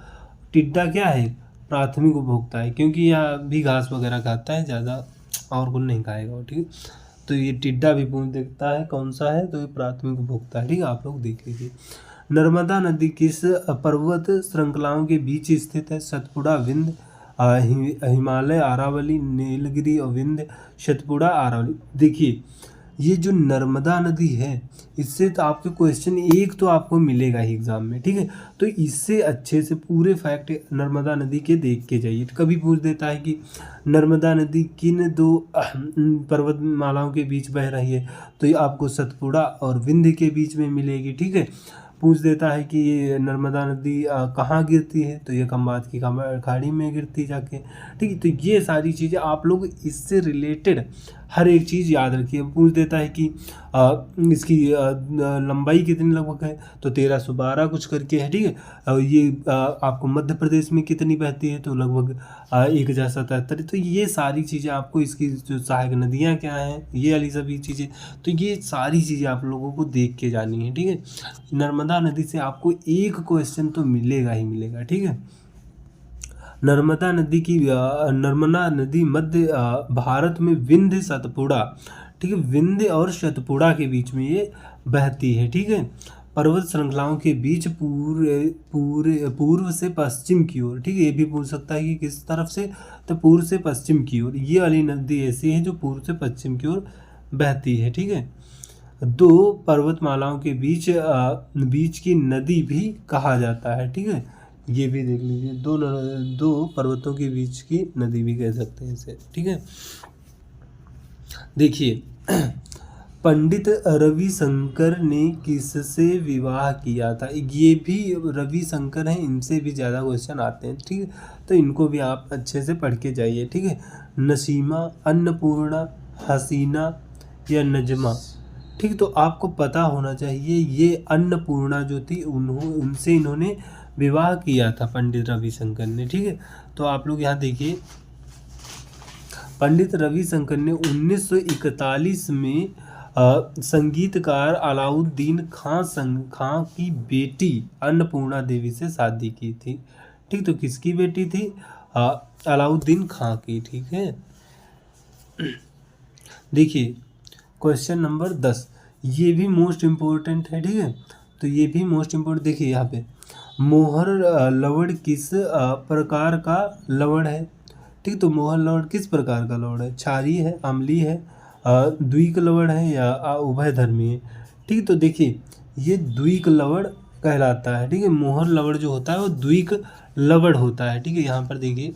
टिड्डा क्या है, प्राथमिक उपभोक्ता है, क्योंकि यह भी घास वगैरह खाता है, ज़्यादा और कुछ नहीं खाएगा वो। ठीक, तो ये टिड्डा भी पूछ देखता है कौन सा है, तो ये प्राथमिक उपभोक्ता है। ठीक, आप लोग देख लीजिए। नर्मदा नदी किस पर्वत श्रृंखलाओं के बीच स्थित है? सतपुड़ा, विंध्य, हिमालय, अरावली, नीलगिरी और विंध्य, सतपुड़ा, अरावली। देखिए ये जो नर्मदा नदी है, इससे तो आपके क्वेश्चन एक तो आपको मिलेगा ही एग्जाम में। ठीक है, तो इससे अच्छे से पूरे फैक्ट नर्मदा नदी के देख के जाइए। कभी पूछ देता है कि नर्मदा नदी किन दो पर्वतमालाओं के बीच बह रही है, तो ये आपको सतपुड़ा और विंध्य के बीच में मिलेगी। ठीक है, पूछ देता है कि ये नर्मदा नदी कहाँ गिरती है, तो ये खंबात की खाड़ी में गिरती जाके। ठीक है, तो ये सारी चीज़ें आप लोग इससे रिलेटेड हर एक चीज़ याद रखिए। पूछ देता है कि इसकी लंबाई कितनी लगभग है, तो 1312 कुछ करके है। ठीक है, ये आपको मध्य प्रदेश में कितनी बहती है, तो लगभग 1077। तो ये सारी चीज़ें आपको, इसकी जो सहायक नदियाँ क्या हैं, ये वाली सभी चीज़ें, तो ये सारी चीज़ें आप लोगों को देख के जानी है। ठीक है, नर्मदा नदी से आपको एक क्वेश्चन तो मिलेगा ही मिलेगा। ठीक है, नर्मदा नदी मध्य भारत में विंध्य सतपुड़ा, ठीक है, विंध्य और सतपुड़ा के बीच में ये बहती है। ठीक है, पर्वत श्रृंखलाओं के बीच पूर्व से पश्चिम की ओर। ठीक है, ये भी पूछ सकता है कि किस तरफ से, तो पूर्व से पश्चिम की ओर। ये वाली नदी ऐसी है जो पूर्व से पश्चिम की ओर बहती है। ठीक है, दो पर्वतमालाओं के बीच की नदी भी कहा जाता है। ठीक है, ये भी देख लीजिए, दो पर्वतों के बीच की नदी भी कह सकते हैं इसे। ठीक है, देखिए पंडित रविशंकर ने किससे विवाह किया था? ये भी रविशंकर हैं, इनसे भी ज़्यादा क्वेश्चन आते हैं। ठीक है, तो इनको भी आप अच्छे से पढ़ के जाइए। ठीक है, नसीमा, अन्नपूर्णा, हसीना या नजमा। ठीक, तो आपको पता होना चाहिए ये अन्नपूर्णा जो थी उनसे इन्होंने विवाह किया था, पंडित रविशंकर ने। ठीक है, तो आप लोग यहाँ देखिए, पंडित रविशंकर ने 1941 में संगीतकार अलाउद्दीन खां की बेटी अन्नपूर्णा देवी से शादी की थी। ठीक, तो किसकी बेटी थी? अलाउद्दीन खां की। ठीक है, देखिए क्वेश्चन नंबर 10, ये भी मोस्ट इम्पोर्टेंट है। ठीक है, तो ये भी मोस्ट इम्पोर्टेंट। देखिए यहाँ पे मोहर लवड़ किस प्रकार का लवड़ है? ठीक, तो मोहर लवड़ किस प्रकार का लवड़ है? क्षारीय है, अम्लीय है, द्विक लवड़ है या उभयधर्मी है? ठीक, तो देखिए ये द्विक लवड़ कहलाता है। ठीक है, मोहर लवड़ जो होता है वो द्विक लवड़ होता है। ठीक है, यहाँ पर देखिए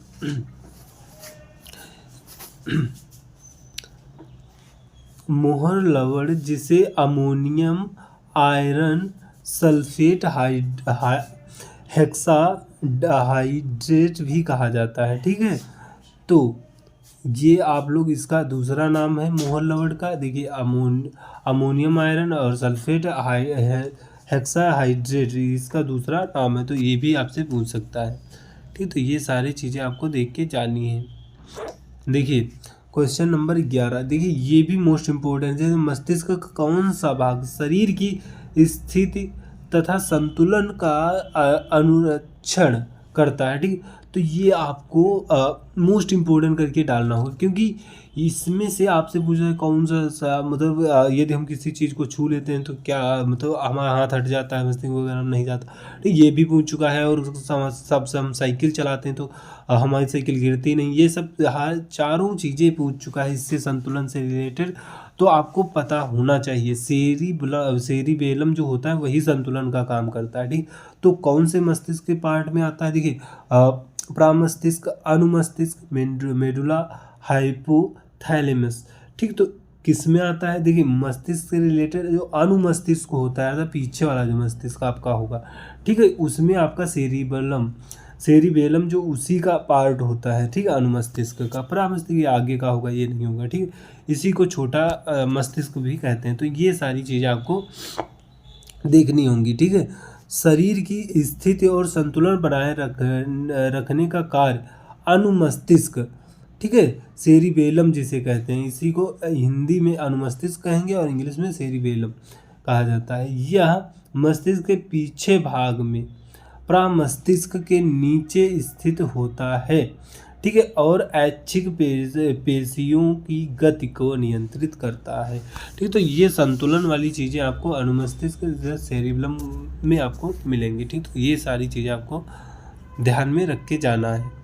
मोहर लवड़ जिसे अमोनियम आयरन सल्फेट हेक्साहाइड्रेट भी कहा जाता है। ठीक है, तो ये आप लोग, इसका दूसरा नाम है मोहर लवड़ का। देखिए अमोनियम आयरन और सल्फेट हेक्साहाइड्रेट इसका दूसरा नाम है, तो ये भी आपसे पूछ सकता है। ठीक, तो ये सारी चीज़ें आपको देख के जानी है। देखिए क्वेश्चन नंबर 11, देखिए ये भी मोस्ट इम्पोर्टेंट है। मस्तिष्क का कौन सा भाग शरीर की स्थिति तथा संतुलन का अनुरक्षण करता है? ठीक, तो ये आपको मोस्ट इम्पोर्टेंट करके डालना होगा, क्योंकि इसमें से आपसे पूछा है कौन सा मतलब यदि हम किसी चीज़ को छू लेते हैं तो क्या मतलब हमारा हाथ हट जाता है, मस्तिष्क वगैरह नहीं जाता। ठीक, ये भी पूछ चुका है। और सबसे हम साइकिल चलाते हैं तो हमारी साइकिल गिरती नहीं, ये सब चारों चीज़ें पूछ चुका है इससे संतुलन से रिलेटेड। तो आपको पता होना चाहिए सेरिबेलम जो होता है वही संतुलन का काम करता है। ठीक, तो कौन से मस्तिष्क के पार्ट में आता है? देखिए प्रामस्तिष्क, अनुमस्तिष्क, मेडुला हाइपोथैलेमस। ठीक, तो किस में आता है? देखिए मस्तिष्क से रिलेटेड जो अनुमस्तिष्क होता है, पीछे वाला जो मस्तिष्क आपका होगा, ठीक है, उसमें आपका सेरिबेलम जो उसी का पार्ट होता है, ठीक है, अनुमस्तिष्क का। परामस्तिष्क ये आगे का होगा, ये नहीं होगा, ठीक है। इसी को छोटा मस्तिष्क भी कहते हैं। तो ये सारी चीज़ें आपको देखनी होंगी, ठीक है। शरीर की स्थिति और संतुलन बनाए रखने का कार्य अनुमस्तिष्क, ठीक है, सेरिबेलम जिसे कहते हैं, इसी को हिंदी में अनुमस्तिष्क कहेंगे और इंग्लिश में सेरिबेलम कहा जाता है। यह मस्तिष्क के पीछे भाग में प्रमस्तिष्क के नीचे स्थित होता है, ठीक है, और ऐच्छिक पेशियों की गति को नियंत्रित करता है, ठीक। तो ये संतुलन वाली चीज़ें आपको अनुमस्तिष्क सेरिबेलम में आपको मिलेंगी, ठीक। तो ये सारी चीज़ें आपको ध्यान में रख के जाना है।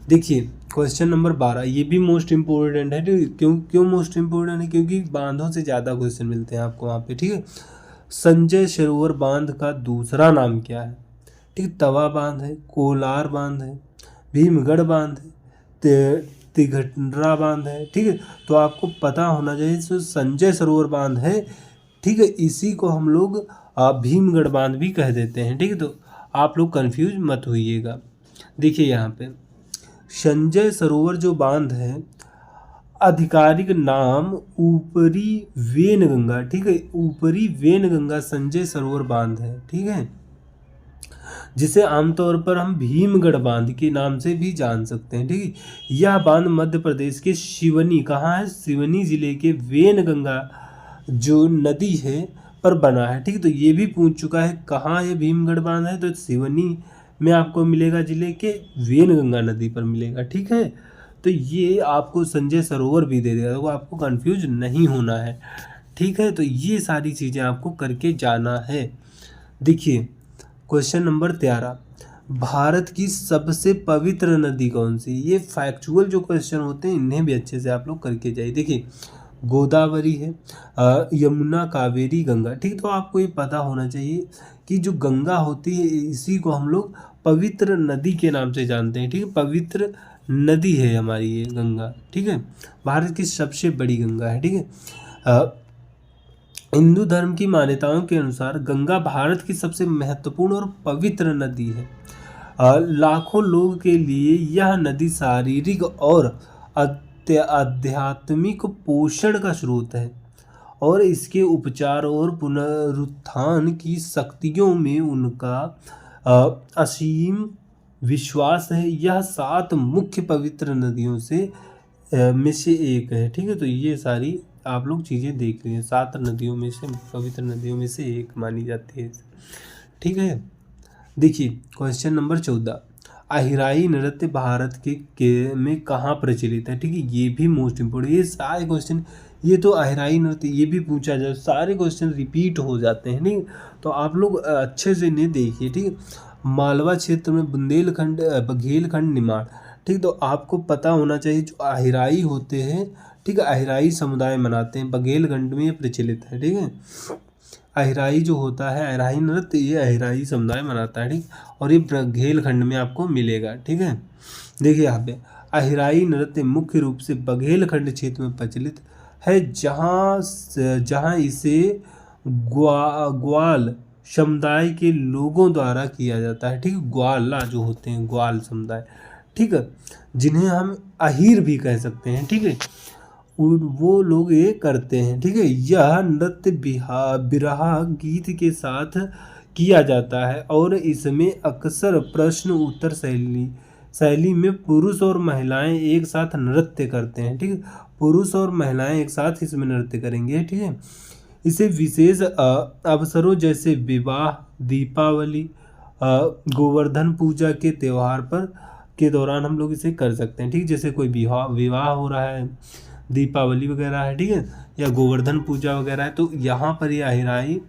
देखिए क्वेश्चन नंबर 12, ये भी मोस्ट इम्पोर्टेंट है, ठीक। क्यों मोस्ट इम्पोर्टेंट है? क्योंकि बांधों से ज़्यादा क्वेश्चन मिलते हैं आपको वहाँ पे, ठीक है। संजय सरोवर बांध का दूसरा नाम क्या है? ठीक, तवा बांध है, कोलार बांध है, भीमगढ़ बांध है, तिघरा बांध है, ठीक है। तो आपको पता होना चाहिए जो संजय सरोवर बांध है, ठीक है, इसी को हम लोग भीमगढ़ बांध भी कह देते हैं, ठीक है। तो आप लोग कंफ्यूज मत होइएगा। देखिए यहाँ पे संजय सरोवर जो बांध है, आधिकारिक नाम ऊपरी वेनगंगा, ठीक है, ऊपरी वेनगंगा संजय सरोवर बांध है, ठीक है, जिसे आमतौर पर हम भीमगढ़ बांध के नाम से भी जान सकते हैं, ठीक है। यह बांध मध्य प्रदेश के सिवनी, कहाँ है? सिवनी जिले के वेनगंगा जो नदी है पर बना है, ठीक है। तो ये भी पूछ चुका है कहाँ ये भीमगढ़ बांध है, तो सिवनी में आपको मिलेगा, जिले के वेनगंगा नदी पर मिलेगा, ठीक है। तो ये आपको संजय सरोवर भी दे देगा, तो आपको कंफ्यूज नहीं होना है, ठीक है। तो ये सारी चीज़ें आपको करके जाना है। देखिए क्वेश्चन नंबर 13, भारत की सबसे पवित्र नदी कौन सी? ये फैक्चुअल जो क्वेश्चन होते हैं इन्हें भी अच्छे से आप लोग करके जाइए। देखिए गोदावरी है, यमुना, कावेरी, गंगा, ठीक। तो आपको ये पता होना चाहिए कि जो गंगा होती है इसी को हम लोग पवित्र नदी के नाम से जानते हैं, ठीक है। पवित्र नदी है हमारी ये गंगा, ठीक है, भारत की सबसे बड़ी गंगा है, ठीक है। हिंदू धर्म की मान्यताओं के अनुसार गंगा भारत की सबसे महत्वपूर्ण और पवित्र नदी है। लाखों लोगों के लिए यह नदी शारीरिक और आध्यात्मिक पोषण का स्रोत है और इसके उपचार और पुनरुत्थान की शक्तियों में उनका असीम विश्वास है। यह 7 मुख्य पवित्र नदियों में से एक है, ठीक है। तो ये सारी आप लोग चीज़ें देख रही हैं, 7 नदियों में से, पवित्र नदियों में से एक मानी जाती है, ठीक है। देखिए क्वेश्चन नंबर 14, अहिराई नृत्य भारत में कहाँ प्रचलित है, ठीक है। ये भी मोस्ट इम्पोर्टेंट, ये सारे क्वेश्चन, ये तो अहिराई नृत्य ये भी पूछा जाए, सारे क्वेश्चन रिपीट हो जाते हैं, नहीं। तो आप लोग अच्छे से इन्हें देखिए, ठीक है। मालवा क्षेत्र में बुंदेलखंड, बघेलखंड, निमाड़, ठीक। तो आपको पता होना चाहिए जो अहिराई होते हैं, ठीक है, अहिराई समुदाय मनाते हैं, बघेलखंड में प्रचलित है, ठीक है। अहिराई जो होता है, अहिराई नृत्य, ये अहिराई समुदाय मनाता है, ठीक, और ये बघेलखंड में आपको मिलेगा, ठीक है। देखिए यहाँ पे अहिराई नृत्य मुख्य रूप से बघेलखंड क्षेत्र में प्रचलित है, जहाँ इसे ग्वाल समुदाय के लोगों द्वारा किया जाता है, ठीक। ग्वाला जो होते हैं, ग्वाल समुदाय, ठीक है, जिन्हें हम अहीर भी कह सकते हैं, ठीक है, वो लोग ये करते हैं, ठीक है। यह नृत्य बिरहा गीत के साथ किया जाता है और इसमें अक्सर प्रश्न उत्तर शैली में पुरुष और महिलाएं एक साथ नृत्य करते हैं, ठीक है। पुरुष और महिलाएं एक साथ इसमें नृत्य करेंगे, ठीक है। इसे विशेष अवसरों जैसे विवाह, दीपावली, गोवर्धन पूजा के त्यौहार के दौरान हम लोग इसे कर सकते हैं, ठीक। जैसे कोई विवाह हो रहा है, दीपावली वगैरह है, ठीक है, या गोवर्धन पूजा वगैरह है, तो यहाँ पर ये अहिराई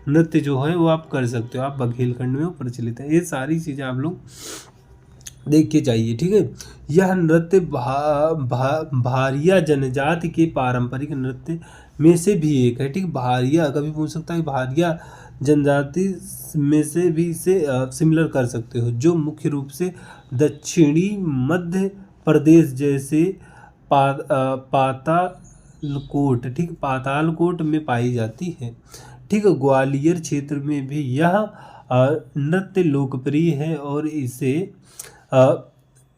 नृत्य जो है वो आप कर सकते हो, आप बघेलखंड में वो प्रचलित है। ये सारी चीज़ें आप लोग देख के जाइए, ठीक है। यह नृत्य भारिया जनजाति के पारंपरिक नृत्य में से भी एक है, ठीक। भारिया कभी पूछ सकता है, भारिया जनजाति में से भी इसे सिमिलर कर सकते हो, जो मुख्य रूप से दक्षिणी मध्य प्रदेश जैसे पाता पातालकोट, ठीक, पातालकोट में पाई जाती है। ठीक है, ग्वालियर क्षेत्र में भी यह नृत्य लोकप्रिय है और इसे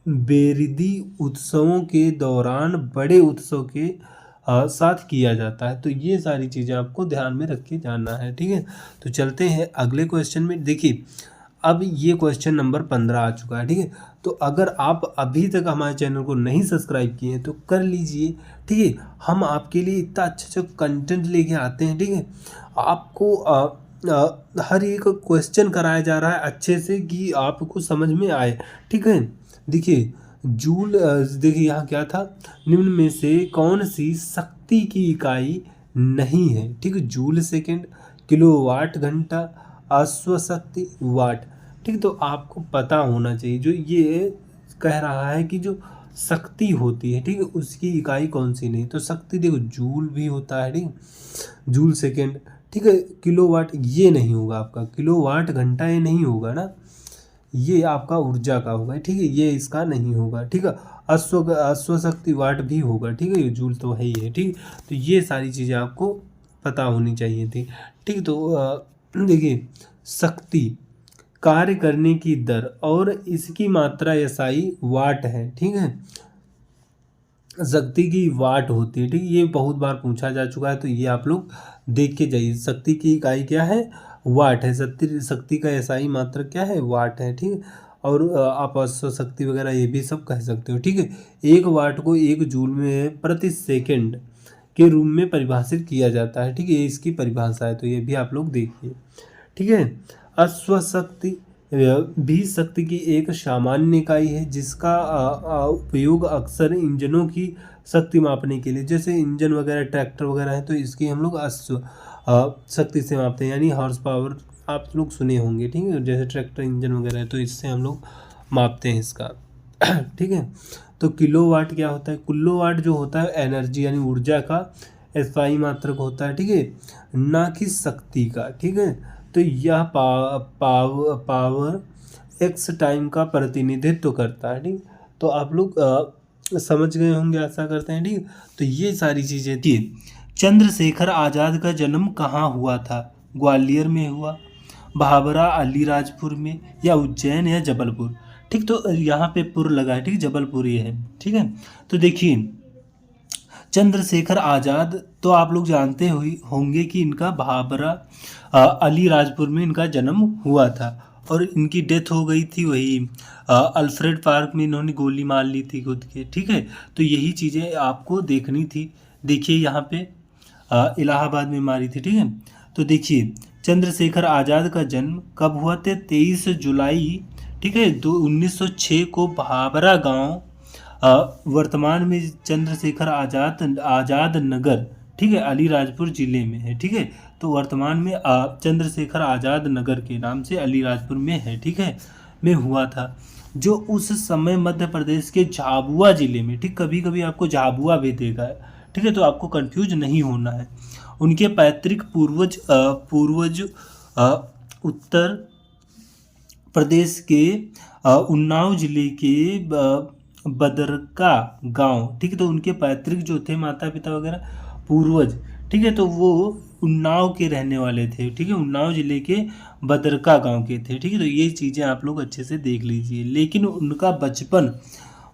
बेरिदी उत्सवों के दौरान बड़े उत्सव के साथ किया जाता है। तो ये सारी चीज़ें आपको ध्यान में रख के जाना है। ठीक है, तो चलते हैं अगले क्वेश्चन में। देखिए, अब ये क्वेश्चन नंबर 15 आ चुका है। ठीक है, तो अगर आप अभी तक हमारे चैनल को नहीं सब्सक्राइब किए हैं तो कर लीजिए। ठीक है, हम आपके लिए इतना अच्छा कंटेंट लेके आते हैं। ठीक है, आपको हर एक क्वेश्चन कराया जा रहा है अच्छे से कि आपको समझ में आए। ठीक है, देखिए जूल, देखिए यहाँ क्या था, निम्न में से कौन सी शक्ति की इकाई नहीं है। ठीक है, जूल सेकेंड, किलोवाट घंटा, अश्वशक्ति, वाट। ठीक, तो आपको पता होना चाहिए जो ये कह रहा है कि जो शक्ति होती है, ठीक है, उसकी इकाई कौन सी नहीं। तो शक्ति देखो जूल भी होता है, ठीक, जूल सेकेंड। ठीक है, किलोवाट ये नहीं होगा आपका, किलोवाट घंटा ये नहीं होगा ना, ये आपका ऊर्जा का होगा। ठीक है, ये इसका नहीं होगा। ठीक है, अश्वशक्ति वाट भी होगा। ठीक है, ये जूल तो है ही है। ठीक, तो ये सारी चीज़ें आपको पता होनी चाहिए थी। ठीक, तो देखिए शक्ति कार्य करने की दर और इसकी मात्रा एसआई वाट है। ठीक है, शक्ति की वाट होती है। ठीक, ये बहुत बार पूछा जा चुका है, तो ये आप लोग देख के जाइए। शक्ति की इकाई क्या है, वाट है। शक्ति का एसआई मात्रा क्या है, वाट है। ठीक, और आप अश्वशक्ति वगैरह ये भी सब कह सकते हो। ठीक है, एक वाट को एक जूल में प्रति सेकंड के रूप में परिभाषित किया जाता है। ठीक है, ये इसकी परिभाषा है, तो ये भी आप लोग देखिए। ठीक है, अश्वशक्ति भी शक्ति की एक सामान्य इकाई है जिसका उपयोग अक्सर इंजनों की शक्ति मापने के लिए, जैसे इंजन वगैरह ट्रैक्टर वगैरह है तो इसकी हम लोग शक्ति से मापते हैं, यानी हॉर्स पावर आप लोग सुने होंगे। ठीक है, जैसे ट्रैक्टर इंजन वगैरह है तो इससे हम लोग मापते हैं इसका। ठीक है, तो किलोवाट क्या होता है, किलोवाट जो होता है एनर्जी यानी ऊर्जा का एसआई मात्रक होता है। ठीक है, ना कि शक्ति का। ठीक है, तो यह पावर एक्स टाइम का प्रतिनिधित्व करता है। ठीक, तो आप लोग समझ गए होंगे, आशा करते हैं। ठीक, तो ये सारी चीज़ें थी। चंद्रशेखर आज़ाद का जन्म कहाँ हुआ था, ग्वालियर में हुआ, भाभरा, अलीराजपुर में, या उज्जैन या जबलपुर। ठीक, तो यहाँ पे पुर लगा है। ठीक, जबलपुर ये है। ठीक है, तो देखिए चंद्रशेखर आज़ाद तो आप लोग जानते होंगे कि इनका भाभरा अलीराजपुर में इनका जन्म हुआ था और इनकी डेथ हो गई थी वही अल्फ्रेड पार्क में, इन्होंने गोली मार ली थी खुद के। ठीक है, तो यही चीज़ें आपको देखनी थी। देखिए यहाँ पे इलाहाबाद में मारी थी। ठीक है, तो देखिए चंद्रशेखर आज़ाद का जन्म कब हुआ था, 23 जुलाई, ठीक है, 1906 को भाभरा गांव, वर्तमान में चंद्रशेखर आज़ाद नगर, ठीक है, अलीराजपुर ज़िले में है। ठीक है, तो वर्तमान में चंद्रशेखर आज़ाद नगर के नाम से अलीराजपुर में है। ठीक है, में हुआ था, जो उस समय मध्य प्रदेश के झाबुआ ज़िले में, ठीक, कभी कभी आपको झाबुआ भी देगा। ठीक है, तो आपको कंफ्यूज नहीं होना है। उनके पैतृक पूर्वज उत्तर प्रदेश के उन्नाव जिले के बदरका गांव। ठीक है, तो उनके पैतृक जो थे माता पिता वगैरह पूर्वज, ठीक है, तो वो उन्नाव के रहने वाले थे। ठीक है, उन्नाव जिले के बदरका गांव के थे। ठीक है, तो ये चीज़ें आप लोग अच्छे से देख लीजिए। लेकिन उनका बचपन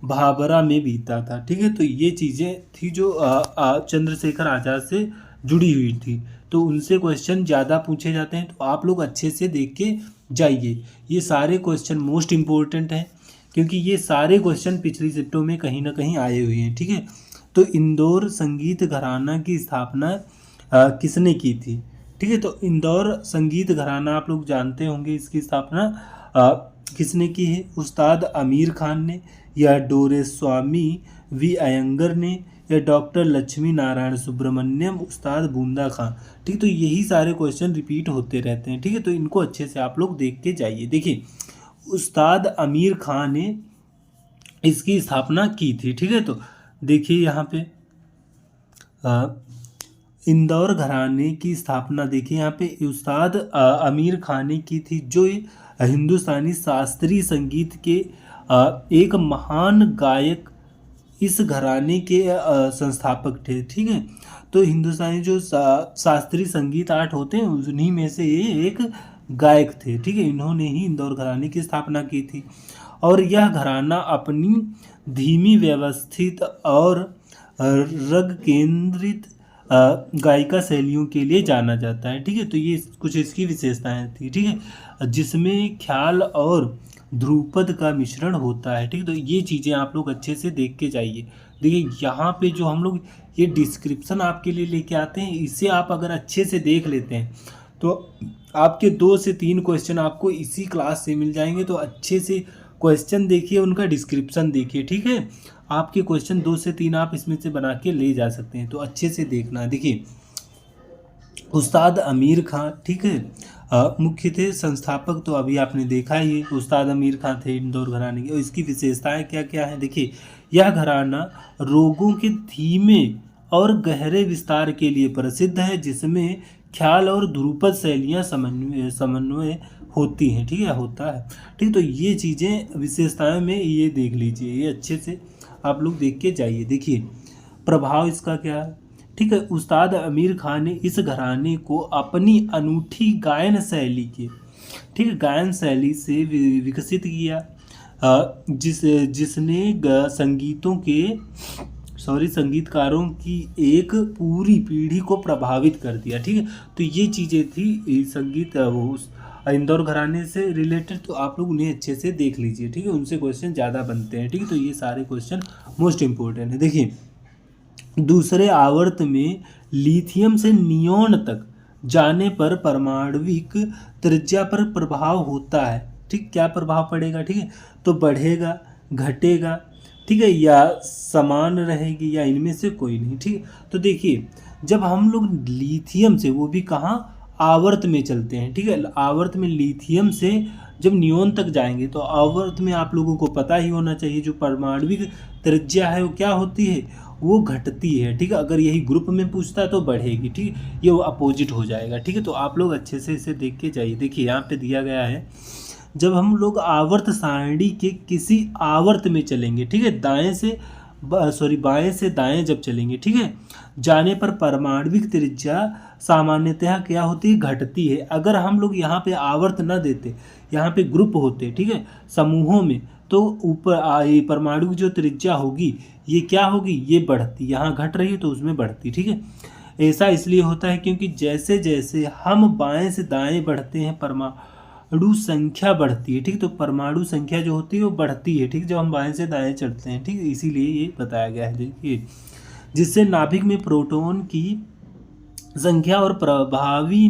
भाभरा में बीता था। ठीक है, तो ये चीज़ें थी जो चंद्रशेखर आज़ाद से जुड़ी हुई थी, तो उनसे क्वेश्चन ज़्यादा पूछे जाते हैं, तो आप लोग अच्छे से देख के जाइए। ये सारे क्वेश्चन मोस्ट इम्पोर्टेंट हैं क्योंकि ये सारे क्वेश्चन पिछली शिफ्टों में कहीं ना कहीं आए हुए हैं। ठीक है, तो इंदौर संगीत घराना की स्थापना किसने की थी। ठीक है, तो इंदौर संगीत घराना आप लोग जानते होंगे, इसकी स्थापना किसने की है, उस्ताद आमिर खान ने, या डोरेस्वामी वी अयंगर ने, या डॉक्टर लक्ष्मी नारायण सुब्रमण्यम, उस्ताद बूंदा खान। ठीक, तो यही सारे क्वेश्चन रिपीट होते रहते हैं। ठीक है, तो इनको अच्छे से आप लोग देख के जाइए। देखिए उस्ताद आमिर खान ने इसकी स्थापना की थी। ठीक है, तो देखिए यहाँ पे इंदौर घराने की स्थापना देखिए यहाँ पे उस्ताद आमिर खान ने की थी, जो हिंदुस्तानी शास्त्रीय संगीत के एक महान गायक इस घराने के संस्थापक थे। ठीक है, तो हिंदुस्तानी जो शास्त्रीय संगीत आर्ट होते हैं उन्हीं में से ये एक गायक थे। ठीक है, इन्होंने ही इंदौर घराने की स्थापना की थी। और यह घराना अपनी धीमी, व्यवस्थित और रग केंद्रित गायिका शैलियों के लिए जाना जाता है। ठीक है, तो ये कुछ इसकी विशेषताएं थी। ठीक है, जिसमें ख्याल और ध्रुपद का मिश्रण होता है। ठीक है, तो ये चीज़ें आप लोग अच्छे से देख के जाइए। देखिए यहाँ पे जो हम लोग ये डिस्क्रिप्शन आपके लिए लेके आते हैं, इसे आप अगर अच्छे से देख लेते हैं तो आपके 2 से 3 क्वेश्चन आपको इसी क्लास से मिल जाएंगे। तो अच्छे से क्वेश्चन देखिए, उनका डिस्क्रिप्शन देखिए। ठीक है, आपके क्वेश्चन 2 से 3 आप इसमें से बना के ले जा सकते हैं, तो अच्छे से देखना। देखिए उस्ताद अमीर खां, ठीक है, मुख्य थे संस्थापक, तो अभी आपने देखा ही उस्ताद अमीर खां थे इंदौर घराने के। और इसकी विशेषताएं क्या क्या है, देखिए यह घराना रोगों के धीमे और गहरे विस्तार के लिए प्रसिद्ध है, जिसमें ख्याल और ध्रुपद शैलियाँ समन्वय होती हैं। ठीक है, होता है। ठीक, तो ये चीज़ें विशेषताएं में ये देख लीजिए, ये अच्छे से आप लोग देख के जाइए। देखिए प्रभाव इसका क्या है। ठीक है, उस्ताद अमीर खान ने इस घराने को अपनी अनूठी गायन शैली के, ठीक है, गायन शैली से विकसित किया, जिसने संगीतकारों की एक पूरी पीढ़ी को प्रभावित कर दिया। ठीक है, तो ये चीज़ें थी संगीत उस इंदौर घराने से रिलेटेड, तो आप लोग उन्हें अच्छे से देख लीजिए। ठीक है, उनसे क्वेश्चन ज़्यादा बनते हैं। ठीक है, तो ये सारे क्वेश्चन मोस्ट इम्पोर्टेंट है। देखिए दूसरे आवर्त में लिथियम से नियोन तक जाने पर परमाणविक त्रिज्या पर प्रभाव होता है। ठीक, क्या प्रभाव पड़ेगा, ठीक है, तो बढ़ेगा, घटेगा, ठीक है, या समान रहेगी, या इनमें से कोई नहीं। ठीक, तो देखिए जब हम लोग लिथियम से, वो भी कहाँ, आवर्त में चलते हैं। ठीक है, आवर्त में लिथियम से जब नियोन तक जाएंगे तो आवर्त में आप लोगों को पता ही होना चाहिए जो परमाणविक त्रिज्या है वो क्या होती है, वो घटती है। ठीक है, अगर यही ग्रुप में पूछता है तो बढ़ेगी। ठीक, ये वो अपोजिट हो जाएगा। ठीक है, तो आप लोग अच्छे से इसे देख के जाइए। देखिए यहाँ पे दिया गया है, जब हम लोग आवर्त सारणी के किसी आवर्त में चलेंगे, ठीक है, बाएं से दाएं जब चलेंगे, ठीक है, जाने पर परमाणविक त्रिज्या सामान्यतः क्या होती है, घटती है। अगर हम लोग यहाँ पे आवर्त न देते, यहाँ पे ग्रुप होते, ठीक है, समूहों में, तो ऊपर ये परमाणु की जो त्रिज्या होगी ये क्या होगी, ये बढ़ती, यहाँ घट रही है तो उसमें बढ़ती। ठीक है, ऐसा इसलिए होता है क्योंकि जैसे जैसे हम बाएं से दाएं बढ़ते हैं परमाणु संख्या बढ़ती है। ठीक, तो परमाणु संख्या जो होती है वो बढ़ती है। ठीक, जब हम बाएं से दाएं चढ़ते हैं। ठीक, इसीलिए ये बताया गया है। देखिए जिससे नाभिक में प्रोटॉन की संख्या और प्रभावी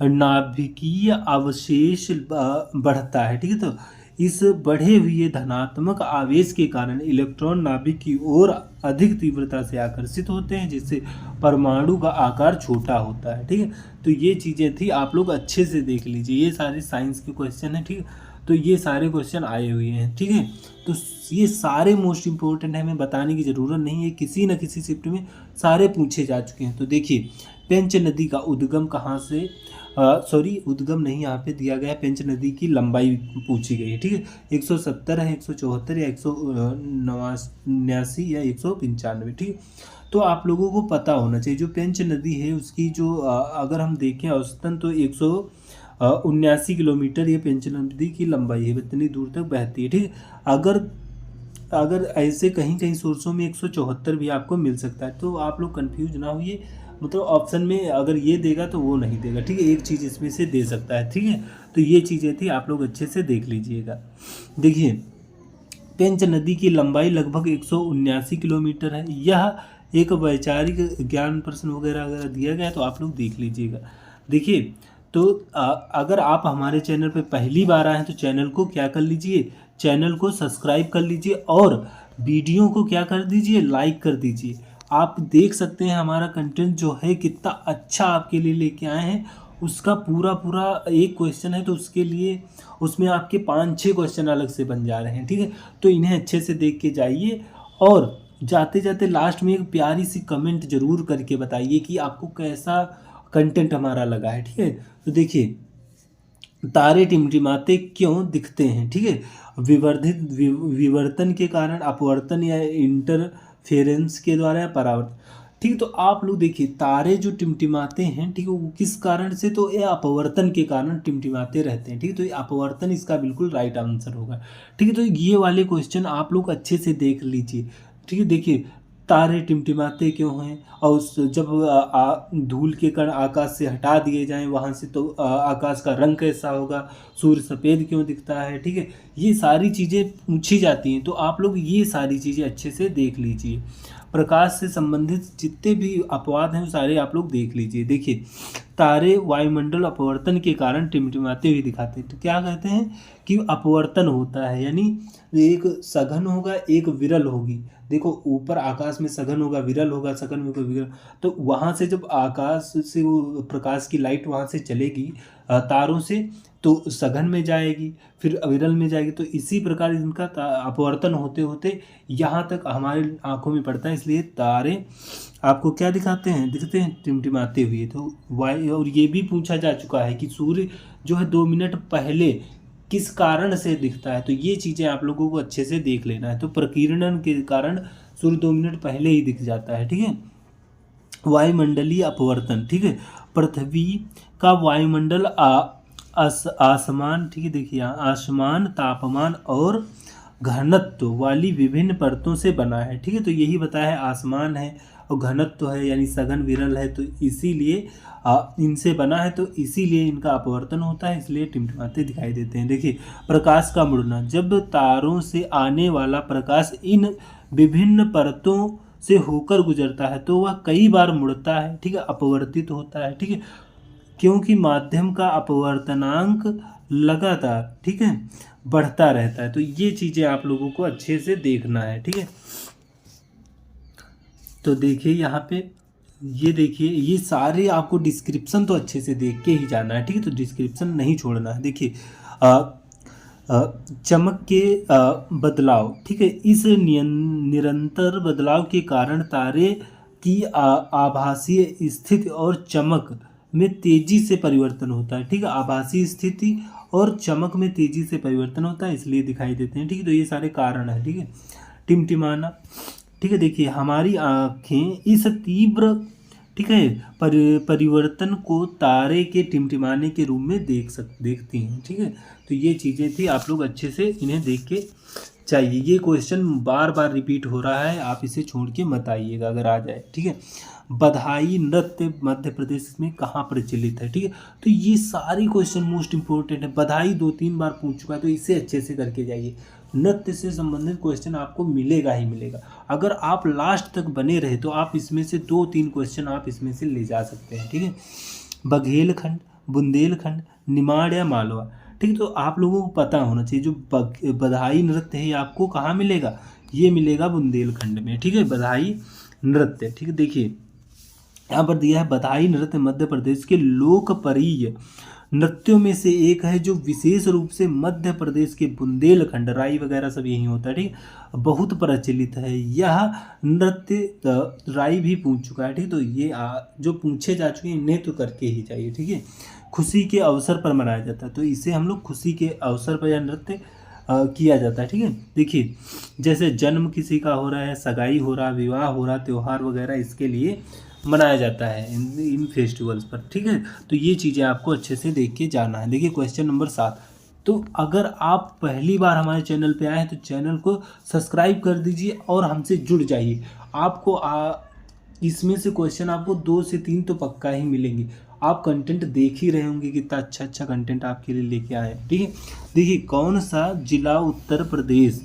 नाभिकीय अवशेष बढ़ता है। ठीक है, तो इस बढ़े हुए धनात्मक आवेश के कारण इलेक्ट्रॉन नाभिक की ओर अधिक तीव्रता से आकर्षित होते हैं, जिससे परमाणु का आकार छोटा होता है। ठीक है, तो ये चीज़ें थी, आप लोग अच्छे से देख लीजिए। ये सारे साइंस के क्वेश्चन हैं। ठीक है, तो ये सारे क्वेश्चन आए हुए हैं। ठीक है, तो ये सारे मोस्ट इम्पोर्टेंट है, हमें बताने की ज़रूरत नहीं है, किसी न किसी शिफ्ट में सारे पूछे जा चुके हैं। तो देखिए पेंच नदी का उद्गम कहाँ से, उद्गम नहीं, यहाँ पे दिया गया है पेंच नदी की लंबाई पूछी गई है। ठीक है, 170 है, 174 या 189 या 195। ठीक, तो आप लोगों को पता होना चाहिए जो पेंच नदी है उसकी जो अगर हम देखें औसतन तो 179 किलोमीटर ये पेंच नदी की लंबाई है, इतनी दूर तक बहती है। ठीक, अगर ऐसे कहीं कहीं सोर्सों में 174 भी आपको मिल सकता है, तो आप लोग कंफ्यूज ना होइए, मतलब ऑप्शन में अगर ये देगा तो वो नहीं देगा। ठीक है, एक चीज़ इसमें से दे सकता है। ठीक है, तो ये चीज़ें थी, आप लोग अच्छे से देख लीजिएगा। देखिए पेंच नदी की लंबाई लगभग 179 किलोमीटर है। यह एक वैचारिक ज्ञान प्रश्न वगैरह अगर दिया गया तो आप लोग देख लीजिएगा। देखिए तो अगर आप हमारे चैनल पे पहली बार आए हैं तो चैनल को क्या कर लीजिए, चैनल को सब्सक्राइब कर लीजिए और वीडियो को क्या कर दीजिए, लाइक कर दीजिए। आप देख सकते हैं हमारा कंटेंट जो है कितना अच्छा आपके लिए लेके आए हैं। उसका पूरा एक क्वेश्चन है तो उसके लिए उसमें आपके 5-6 क्वेश्चन अलग से बन जा रहे हैं। ठीक है, तो इन्हें अच्छे से देख के जाइए और जाते जाते लास्ट में एक प्यारी सी कमेंट जरूर करके बताइए कि आपको कैसा कंटेंट हमारा लगा है। ठीक है, तो देखिए तारे टिमटिमाते क्यों दिखते हैं, ठीक है। विवर्तन के कारण, अपवर्तन या इंटरफेरेंस के द्वारा या परावर्तन, ठीक है। तो आप लोग देखिए तारे जो टिमटिमाते हैं, ठीक है, वो किस कारण से, तो ये अपवर्तन के कारण टिमटिमाते रहते हैं, ठीक है। तो ये अपवर्तन इसका बिल्कुल राइट आंसर होगा, ठीक है। तो ये वाले क्वेश्चन आप लोग अच्छे से देख लीजिए, ठीक है। देखिए तारे टिमटिमाते क्यों हैं, और जब धूल के कण आकाश से हटा दिए जाएं वहाँ से, तो आकाश का रंग कैसा होगा, सूर्य सफ़ेद क्यों दिखता है, ठीक है। ये सारी चीज़ें पूछी जाती हैं, तो आप लोग ये सारी चीज़ें अच्छे से देख लीजिए। प्रकाश से संबंधित जितने भी अपवाद हैं वो सारे आप लोग देख लीजिए। देखिए तारे वायुमंडल अपवर्तन के कारण टिमटिमाते हुए दिखाते हैं, तो क्या कहते हैं कि अपवर्तन होता है, यानी एक सघन होगा एक विरल होगी। देखो ऊपर आकाश में सघन होगा विरल होगा, सघन में कोई विरल, तो वहाँ से जब आकाश से वो प्रकाश की लाइट वहाँ से चलेगी तारों से, तो सघन में जाएगी फिर अविरल में जाएगी। तो इसी प्रकार इनका अपवर्तन होते होते यहाँ तक हमारे आंखों में पड़ता है, इसलिए तारे आपको क्या दिखते हैं टिमटिमाते हुए। तो वायु, और ये भी पूछा जा चुका है कि सूर्य जो है 2 मिनट पहले किस कारण से दिखता है, तो ये चीज़ें आप लोगों को अच्छे से देख लेना है। तो प्रकीर्णन के कारण सूर्य 2 मिनट पहले ही दिख जाता है, ठीक है। वायुमंडलीय अपवर्तन, ठीक है। पृथ्वी का वायुमंडल आसमान, ठीक है, देखिए आसमान तापमान और घनत्व वाली विभिन्न परतों से बना है, ठीक है। तो यही बताया है, आसमान है और घनत्व है यानी सघन विरल है, तो इसीलिए इनसे बना है, तो इसीलिए इनका अपवर्तन होता है, इसलिए टिमटिमाते दिखाई देते हैं। देखिए प्रकाश का मुड़ना, जब तारों से आने वाला प्रकाश इन विभिन्न परतों से होकर गुजरता है तो वह कई बार मुड़ता है, ठीक है, अपवर्तित होता है, ठीक है, क्योंकि माध्यम का अपवर्तनांक लगातार, ठीक है, बढ़ता रहता है। तो ये चीज़ें आप लोगों को अच्छे से देखना है, ठीक है। तो देखिए यहाँ पे ये देखिए, ये सारे आपको डिस्क्रिप्शन तो अच्छे से देख के ही जाना है, ठीक है। तो डिस्क्रिप्शन नहीं छोड़ना है। देखिए चमक के बदलाव, ठीक है, इस निरंतर बदलाव के कारण तारे की आभासीय स्थिति और चमक में तेजी से परिवर्तन होता है, ठीक है। आभासीय स्थिति और चमक में तेजी से परिवर्तन होता है, इसलिए दिखाई देते हैं, ठीक है। तो ये सारे कारण है, ठीक है। टिमटिमाना, ठीक है, देखिए हमारी आँखें इस तीव्र, ठीक है, परिवर्तन को तारे के टिमटिमाने के रूप में देखती हैं, ठीक है। तो ये चीज़ें थी, आप लोग अच्छे से इन्हें देख के चाहिए। ये क्वेश्चन बार बार रिपीट हो रहा है, आप इसे छोड़ के मत आइएगा अगर आ जाए, ठीक है। बधाई नृत्य मध्य प्रदेश में कहाँ प्रचलित है, ठीक है। तो ये सारी क्वेश्चन मोस्ट इंपॉर्टेंट है। बधाई 2-3 बार पूछ चुका है, तो इसे अच्छे से करके जाइए। नृत्य से संबंधित क्वेश्चन आपको मिलेगा ही मिलेगा। अगर आप लास्ट तक बने रहे तो आप इसमें से 2-3 क्वेश्चन आप इसमें से ले जा सकते हैं, ठीक है। बघेलखंड, बुंदेलखंड, निमाड़ या मालवा, ठीक है। तो आप लोगों को पता होना चाहिए जो बधाई नृत्य है ये आपको कहाँ मिलेगा, ये मिलेगा बुंदेलखंड में, ठीक है। बधाई नृत्य, ठीक है। देखिए यहाँ पर दिया है बधाई नृत्य मध्य प्रदेश के लोकप्रिय नृत्यों में से एक है, जो विशेष रूप से मध्य प्रदेश के बुंदेलखंड, राई वगैरह सब यही होता है, ठीक, बहुत प्रचलित है। यह नृत्य राई भी पूछ चुका है, ठीक। तो ये जो पूछे जा चुके हैं इन्हें तो करके ही चाहिए, ठीक है। खुशी के अवसर पर मनाया जाता है, तो इसे हम लोग खुशी के अवसर पर यह नृत्य किया जाता है, ठीक है। देखिए जैसे जन्म किसी का हो रहा है, सगाई हो रहा, विवाह हो रहा, त्यौहार वगैरह, इसके लिए मनाया जाता है इन फेस्टिवल्स पर, ठीक है। तो ये चीज़ें आपको अच्छे से देख के जाना है। देखिए क्वेश्चन नंबर 7, तो अगर आप पहली बार हमारे चैनल पे आए हैं तो चैनल को सब्सक्राइब कर दीजिए और हमसे जुड़ जाइए। आपको इसमें से क्वेश्चन आपको 2 से 3 तो पक्का ही मिलेंगे। आप कंटेंट देख ही रहे होंगे कितना अच्छा अच्छा कंटेंट आपके लिए लेके आए हैं, ठीक है। देखिए कौन सा जिला उत्तर प्रदेश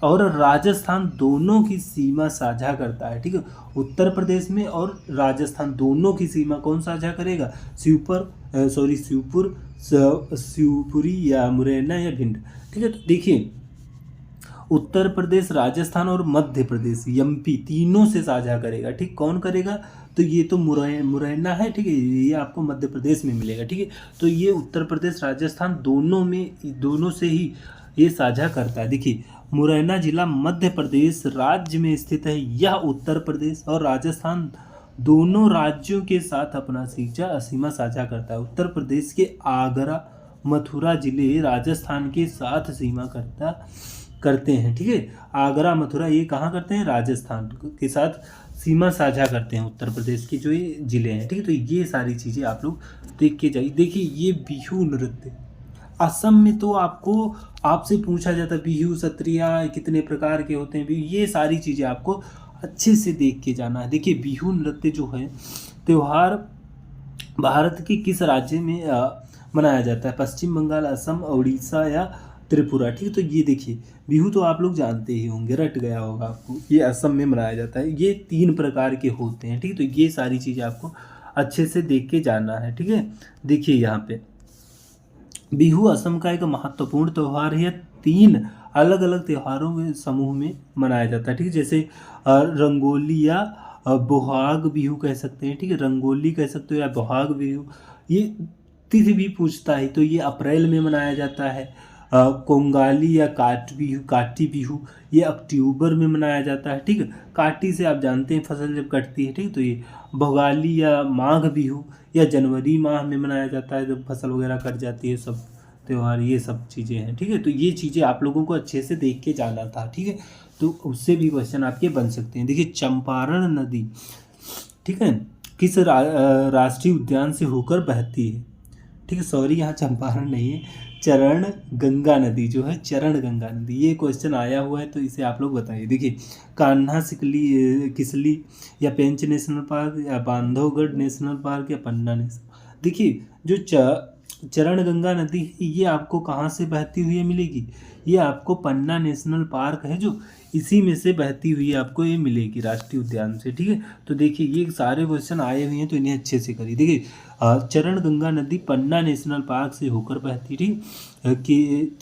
और राजस्थान दोनों की सीमा साझा करता है, ठीक है। उत्तर प्रदेश में और राजस्थान दोनों की सीमा कौन साझा करेगा, शिवपुरी या मुरैना या भिंड, ठीक है। तो देखिए उत्तर प्रदेश, राजस्थान और मध्य प्रदेश एमपी तीनों से साझा करेगा, ठीक। कौन करेगा, तो ये तो मुरैना है, ठीक है, ये आपको मध्य प्रदेश में मिलेगा, ठीक है। तो ये उत्तर प्रदेश राजस्थान दोनों से ही ये साझा करता है। देखिए मुरैना जिला मध्य प्रदेश राज्य में स्थित है। यह उत्तर प्रदेश और राजस्थान दोनों राज्यों के साथ अपना सीमा साझा करता है। उत्तर प्रदेश के आगरा मथुरा जिले राजस्थान के साथ सीमा करते हैं। ठीक है, आगरा मथुरा ये कहाँ करते हैं, राजस्थान के साथ सीमा साझा करते हैं, उत्तर प्रदेश के जो ये जिले हैं। ठीक है, तो ये सारी चीज़ें आप लोग देख के जाइए। देखिए ये बिहू नृत्य, असम में तो आपको आपसे पूछा जाता है बिहू सत्रिया कितने प्रकार के होते हैं, बिहू, ये सारी चीज़ें आपको अच्छे से देख के जाना है। देखिए बिहू नृत्य जो है त्यौहार भारत के किस राज्य में मनाया जाता है, पश्चिम बंगाल, असम, उड़ीसा या त्रिपुरा। ठीक है, तो ये देखिए बिहू तो आप लोग जानते ही होंगे, रट गया होगा आपको, ये असम में मनाया जाता है। ये 3 प्रकार के होते हैं। ठीक है, तो ये सारी चीज़ें आपको अच्छे से देख के जाना है। ठीक है, देखिए यहाँ पे बिहू असम का एक महत्वपूर्ण त्यौहार है। 3 अलग अलग त्योहारों के समूह में मनाया जाता है। ठीक है, जैसे रंगोली या बोहाग बिहू कह सकते हैं। ठीक है, रंगोली कह सकते हो या बोहाग बिहू, ये तिथि भी पूछता है तो ये अप्रैल में मनाया जाता है। कोंगाली या काटी बिहू ये अक्टूबर में मनाया जाता है। ठीक है, काटी से आप जानते हैं फसल जब कटती है। ठीक है, तो ये भोगाली या माघ बिहू या जनवरी माह में मनाया जाता है जब फसल वगैरह कट जाती है। सब त्यौहार ये सब चीज़ें हैं। ठीक है, तो ये चीज़ें आप लोगों को अच्छे से देख के जाना था। ठीक है, तो उससे भी क्वेश्चन आपके बन सकते हैं। देखिए चंपारण नदी, ठीक है, किस राष्ट्रीय उद्यान से होकर बहती है। ठीक है, सॉरी यहाँ चंपारण नहीं है, चरण गंगा नदी जो है, चरण गंगा नदी, ये क्वेश्चन आया हुआ है तो इसे आप लोग बताइए। देखिए कान्हा किसली या पेंच नेशनल पार्क या बांधवगढ़ नेशनल पार्क या पन्ना नेशनल। देखिए जो चरण गंगा नदी है ये आपको कहाँ से बहती हुई मिलेगी, ये आपको पन्ना नेशनल पार्क है जो इसी में से बहती हुई आपको ये मिलेगी, राष्ट्रीय उद्यान से। ठीक है, तो देखिए ये सारे क्वेश्चन आए हुए हैं तो इन्हें अच्छे से करिए। देखिए चरण गंगा नदी पन्ना नेशनल पार्क से होकर बहती। ठीक,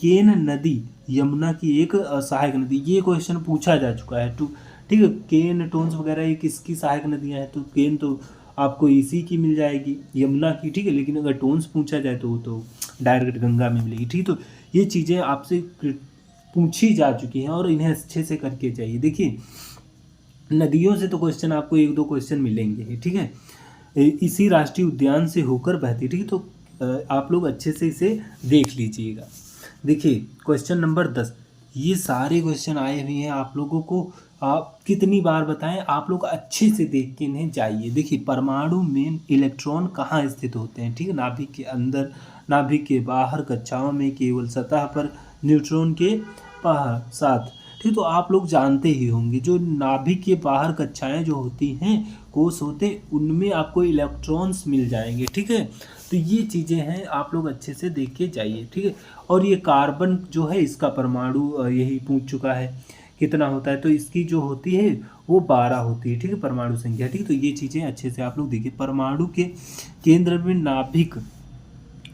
केन नदी यमुना की एक सहायक नदी, ये क्वेश्चन पूछा जा चुका है। ठीक है, केन टोन्स वगैरह ये किसकी सहायक नदियाँ हैं, तो केन तो आपको इसी की मिल जाएगी, यमुना की। ठीक है, लेकिन अगर टोन्स पूछा जाए तो वो तो डायरेक्ट गंगा में मिलेगी। ठीक, तो ये चीज़ें आपसे पूछी जा चुकी हैं और इन्हें अच्छे से करके जाइए। देखिए नदियों से तो क्वेश्चन आपको 1-2 क्वेश्चन मिलेंगे ही। ठीक है, इसी राष्ट्रीय उद्यान से होकर बहती। ठीक, तो आप लोग अच्छे से इसे देख लीजिएगा। देखिए क्वेश्चन नंबर 10, ये सारे क्वेश्चन आए हुए हैं, आप लोगों को आप कितनी बार बताएं, आप लोग अच्छे से देख के इन्हें जाइए। देखिए परमाणु में इलेक्ट्रॉन कहाँ स्थित होते हैं। ठीक है, नाभिक के अंदर, नाभिक के बाहर, कक्षाओं में, केवल सतह पर, न्यूट्रॉन के साथ। ठीक, तो आप लोग जानते ही होंगे जो नाभिक के बाहर कक्षाएं जो होती हैं, कोष होते, उनमें आपको इलेक्ट्रॉन्स मिल जाएंगे। ठीक है, तो ये चीज़ें हैं, आप लोग अच्छे से देख के जाइए। ठीक है, और ये कार्बन जो है इसका परमाणु यही पूछ चुका है कितना होता है, तो इसकी जो होती है वो 12 होती है। ठीक है, परमाणु संख्या। ठीक, तो ये चीज़ें अच्छे से आप लोग देखिए। परमाणु के केंद्र में नाभिक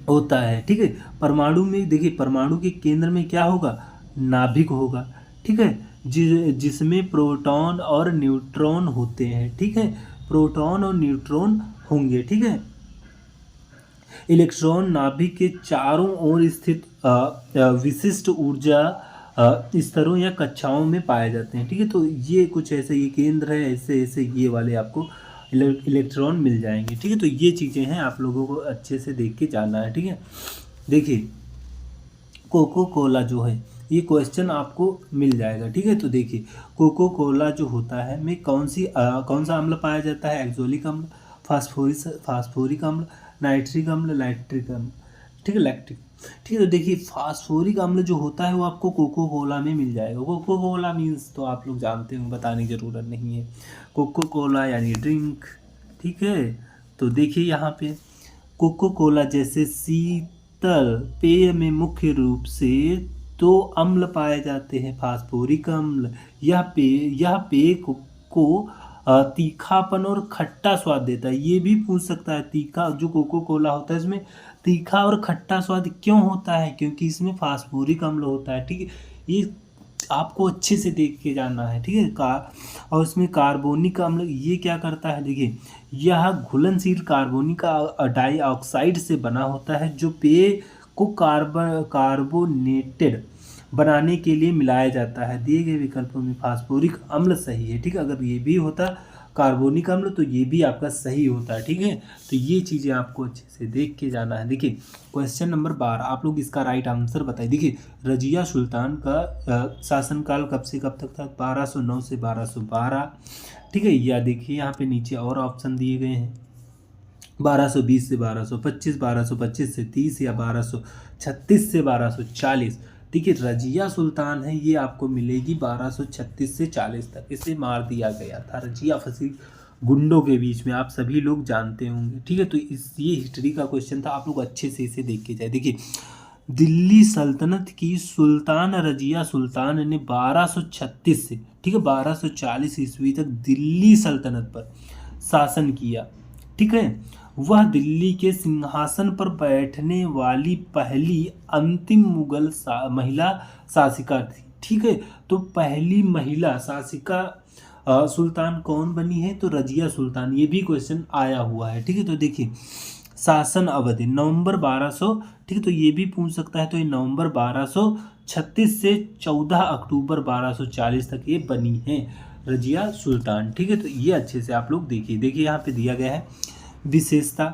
होता है। ठीक है, परमाणु में देखिए परमाणु के केंद्र में क्या होगा, नाभिक होगा। ठीक है, जिसमें प्रोटॉन और न्यूट्रॉन होते हैं। ठीक है, प्रोटॉन और न्यूट्रॉन होंगे। ठीक है, इलेक्ट्रॉन नाभिक के चारों ओर स्थित विशिष्ट ऊर्जा स्तरों या कक्षाओं में पाए जाते हैं। ठीक है, तो ये कुछ ऐसे ये केंद्र है, ऐसे ऐसे ये वाले आपको इलेक्ट्रॉन मिल जाएंगे। ठीक है, तो ये चीज़ें हैं, आप लोगों को अच्छे से देख के जाना है। ठीक है, देखिए कोको कोला जो है ये क्वेश्चन आपको मिल जाएगा। ठीक है, तो देखिए कोको कोला जो होता है में कौन सा अम्ल पाया जाता है, एक्जोलिक अम्ल, फास्फोरिक अम्ल, नाइट्रिक अम्ल, लैक्टिक अम्ल। ठीक है, लैक्टिक। ठीक है, तो देखिए फास्फोरिक अम्ल जो होता है वो आपको कोको कोला में मिल जाएगा। कोको कोला मीन्स तो आप लोग जानते हो, बताने की ज़रूरत नहीं है, कोको कोला यानी ड्रिंक। ठीक है, तो देखिए यहाँ पे कोको कोला जैसे शीतल पेय में मुख्य रूप से 2 अम्ल पाए जाते हैं, फास्फोरिक अम्ल। यह पेय को तीखापन और खट्टा स्वाद देता है। ये भी पूछ सकता है, तीखा जो कोको कोला होता है इसमें तीखा और खट्टा स्वाद क्यों होता है, क्योंकि इसमें फास्फोरिक अम्ल होता है। ठीक है, ये आपको अच्छे से देख के जानना है। ठीक है, और इसमें कार्बोनिक अम्ल ये क्या करता है, देखिए यह घुलनशील कार्बोनिक डाइऑक्साइड से बना होता है जो पेय को कार्बोनेटेड बनाने के लिए मिलाया जाता है। दिए गए विकल्पों में फास्फोरिक अम्ल सही है। ठीक है, अगर ये भी होता कार्बोनिक अम्ल, तो ये भी आपका सही होता है। ठीक है, तो ये चीज़ें आपको अच्छे से देख के जाना है। देखिए क्वेश्चन नंबर 12, आप लोग इसका राइट आंसर बताइए। देखिए रजिया सुल्तान का शासनकाल कब से कब तक था? 1209 से 1212। ठीक है, या देखिए यहाँ पे नीचे और ऑप्शन दिए गए हैं, 1220 से 1225, 1225 से 30, या 1236 से 1240। देखिए रजिया सुल्तान है, ये आपको मिलेगी 1236 से 40 तक। इसे मार दिया गया था, रजिया फंसी गुंडों के बीच में, आप सभी लोग जानते होंगे। ठीक है, तो ये हिस्ट्री का क्वेश्चन था, आप लोग अच्छे से इसे देख के जाए। देखिए दिल्ली सल्तनत की सुल्तान रजिया सुल्तान ने 1236 से, ठीक है, 1240 ईस्वी तक दिल्ली सल्तनत पर शासन किया। ठीक है, वह दिल्ली के सिंहासन पर बैठने वाली पहली अंतिम मुगल महिला शासिका थी। ठीक है, तो पहली महिला शासिका सुल्तान कौन बनी है? तो रजिया सुल्तान। ये भी क्वेश्चन आया हुआ है। ठीक है, तो देखिए शासन अवधि नवंबर 1200, ठीक है, तो ये भी पूछ सकता है। तो ये नवंबर 1236 से 14 अक्टूबर 1240 तक ये बनी है रजिया सुल्तान। ठीक है, तो ये अच्छे से आप लोग देखिए। देखिए यहाँ पे दिया गया है विशेषता,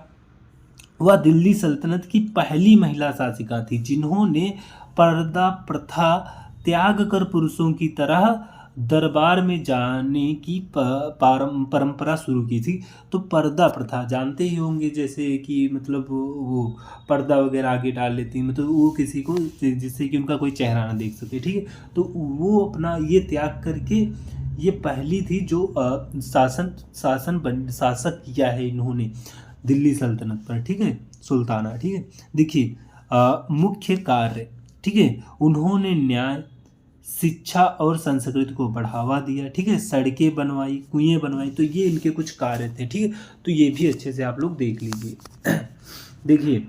वह दिल्ली सल्तनत की पहली महिला शासिका थी जिन्होंने पर्दा प्रथा त्याग कर पुरुषों की तरह दरबार में जाने की परंपरा शुरू की थी। तो पर्दा प्रथा जानते ही होंगे, जैसे कि मतलब वो पर्दा वगैरह आगे डाल लेती, मतलब वो किसी को जिससे कि उनका कोई चेहरा ना देख सके। ठीक है, तो वो अपना ये त्याग करके ये पहली थी जो शासक किया है इन्होंने दिल्ली सल्तनत पर। ठीक है, सुल्ताना। ठीक है, देखिए मुख्य कार्य, ठीक है, उन्होंने न्याय, शिक्षा और संस्कृति को बढ़ावा दिया। ठीक है, सड़कें बनवाई, कुएं बनवाई, तो ये इनके कुछ कार्य थे। ठीक है, तो ये भी अच्छे से आप लोग देख लीजिए। देखिए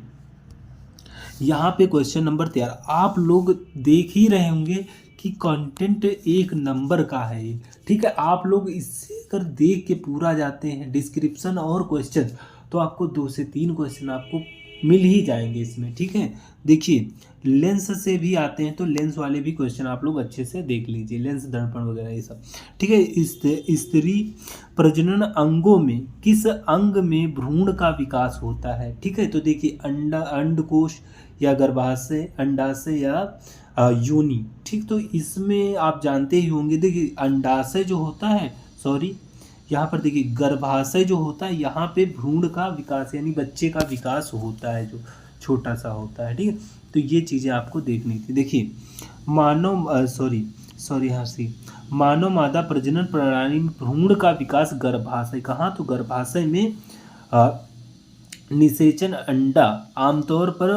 यहाँ पे क्वेश्चन नंबर 13, आप लोग देख ही रहे होंगे कि कंटेंट एक नंबर का है ये। ठीक है, आप लोग इससे अगर देख के पूरा जाते हैं डिस्क्रिप्शन और क्वेश्चन, तो आपको 2 से 3 क्वेश्चन आपको मिल ही जाएंगे इसमें। ठीक है, देखिए लेंस से भी आते हैं, तो लेंस वाले भी क्वेश्चन आप लोग अच्छे से देख लीजिए, लेंस दर्पण वगैरह ये सब। ठीक है, स्त्री प्रजनन अंगों में किस अंग में भ्रूण का विकास होता है? ठीक है, तो देखिए अंडकोश या गर्भाशय, अंडाशय या योनि। ठीक, तो इसमें आप जानते ही होंगे। देखिए अंडाशय जो होता है, सॉरी यहाँ पर देखिए गर्भाशय जो होता है, यहाँ पे भ्रूण का विकास यानी बच्चे का विकास होता है, जो छोटा सा होता है। ठीक है, तो ये चीज़ें आपको देखनी थी। देखिए मानव मादा प्रजनन प्रणाली में भ्रूण का विकास गर्भाशय, कहाँ? तो गर्भाशय में निषेचन अंडा आमतौर पर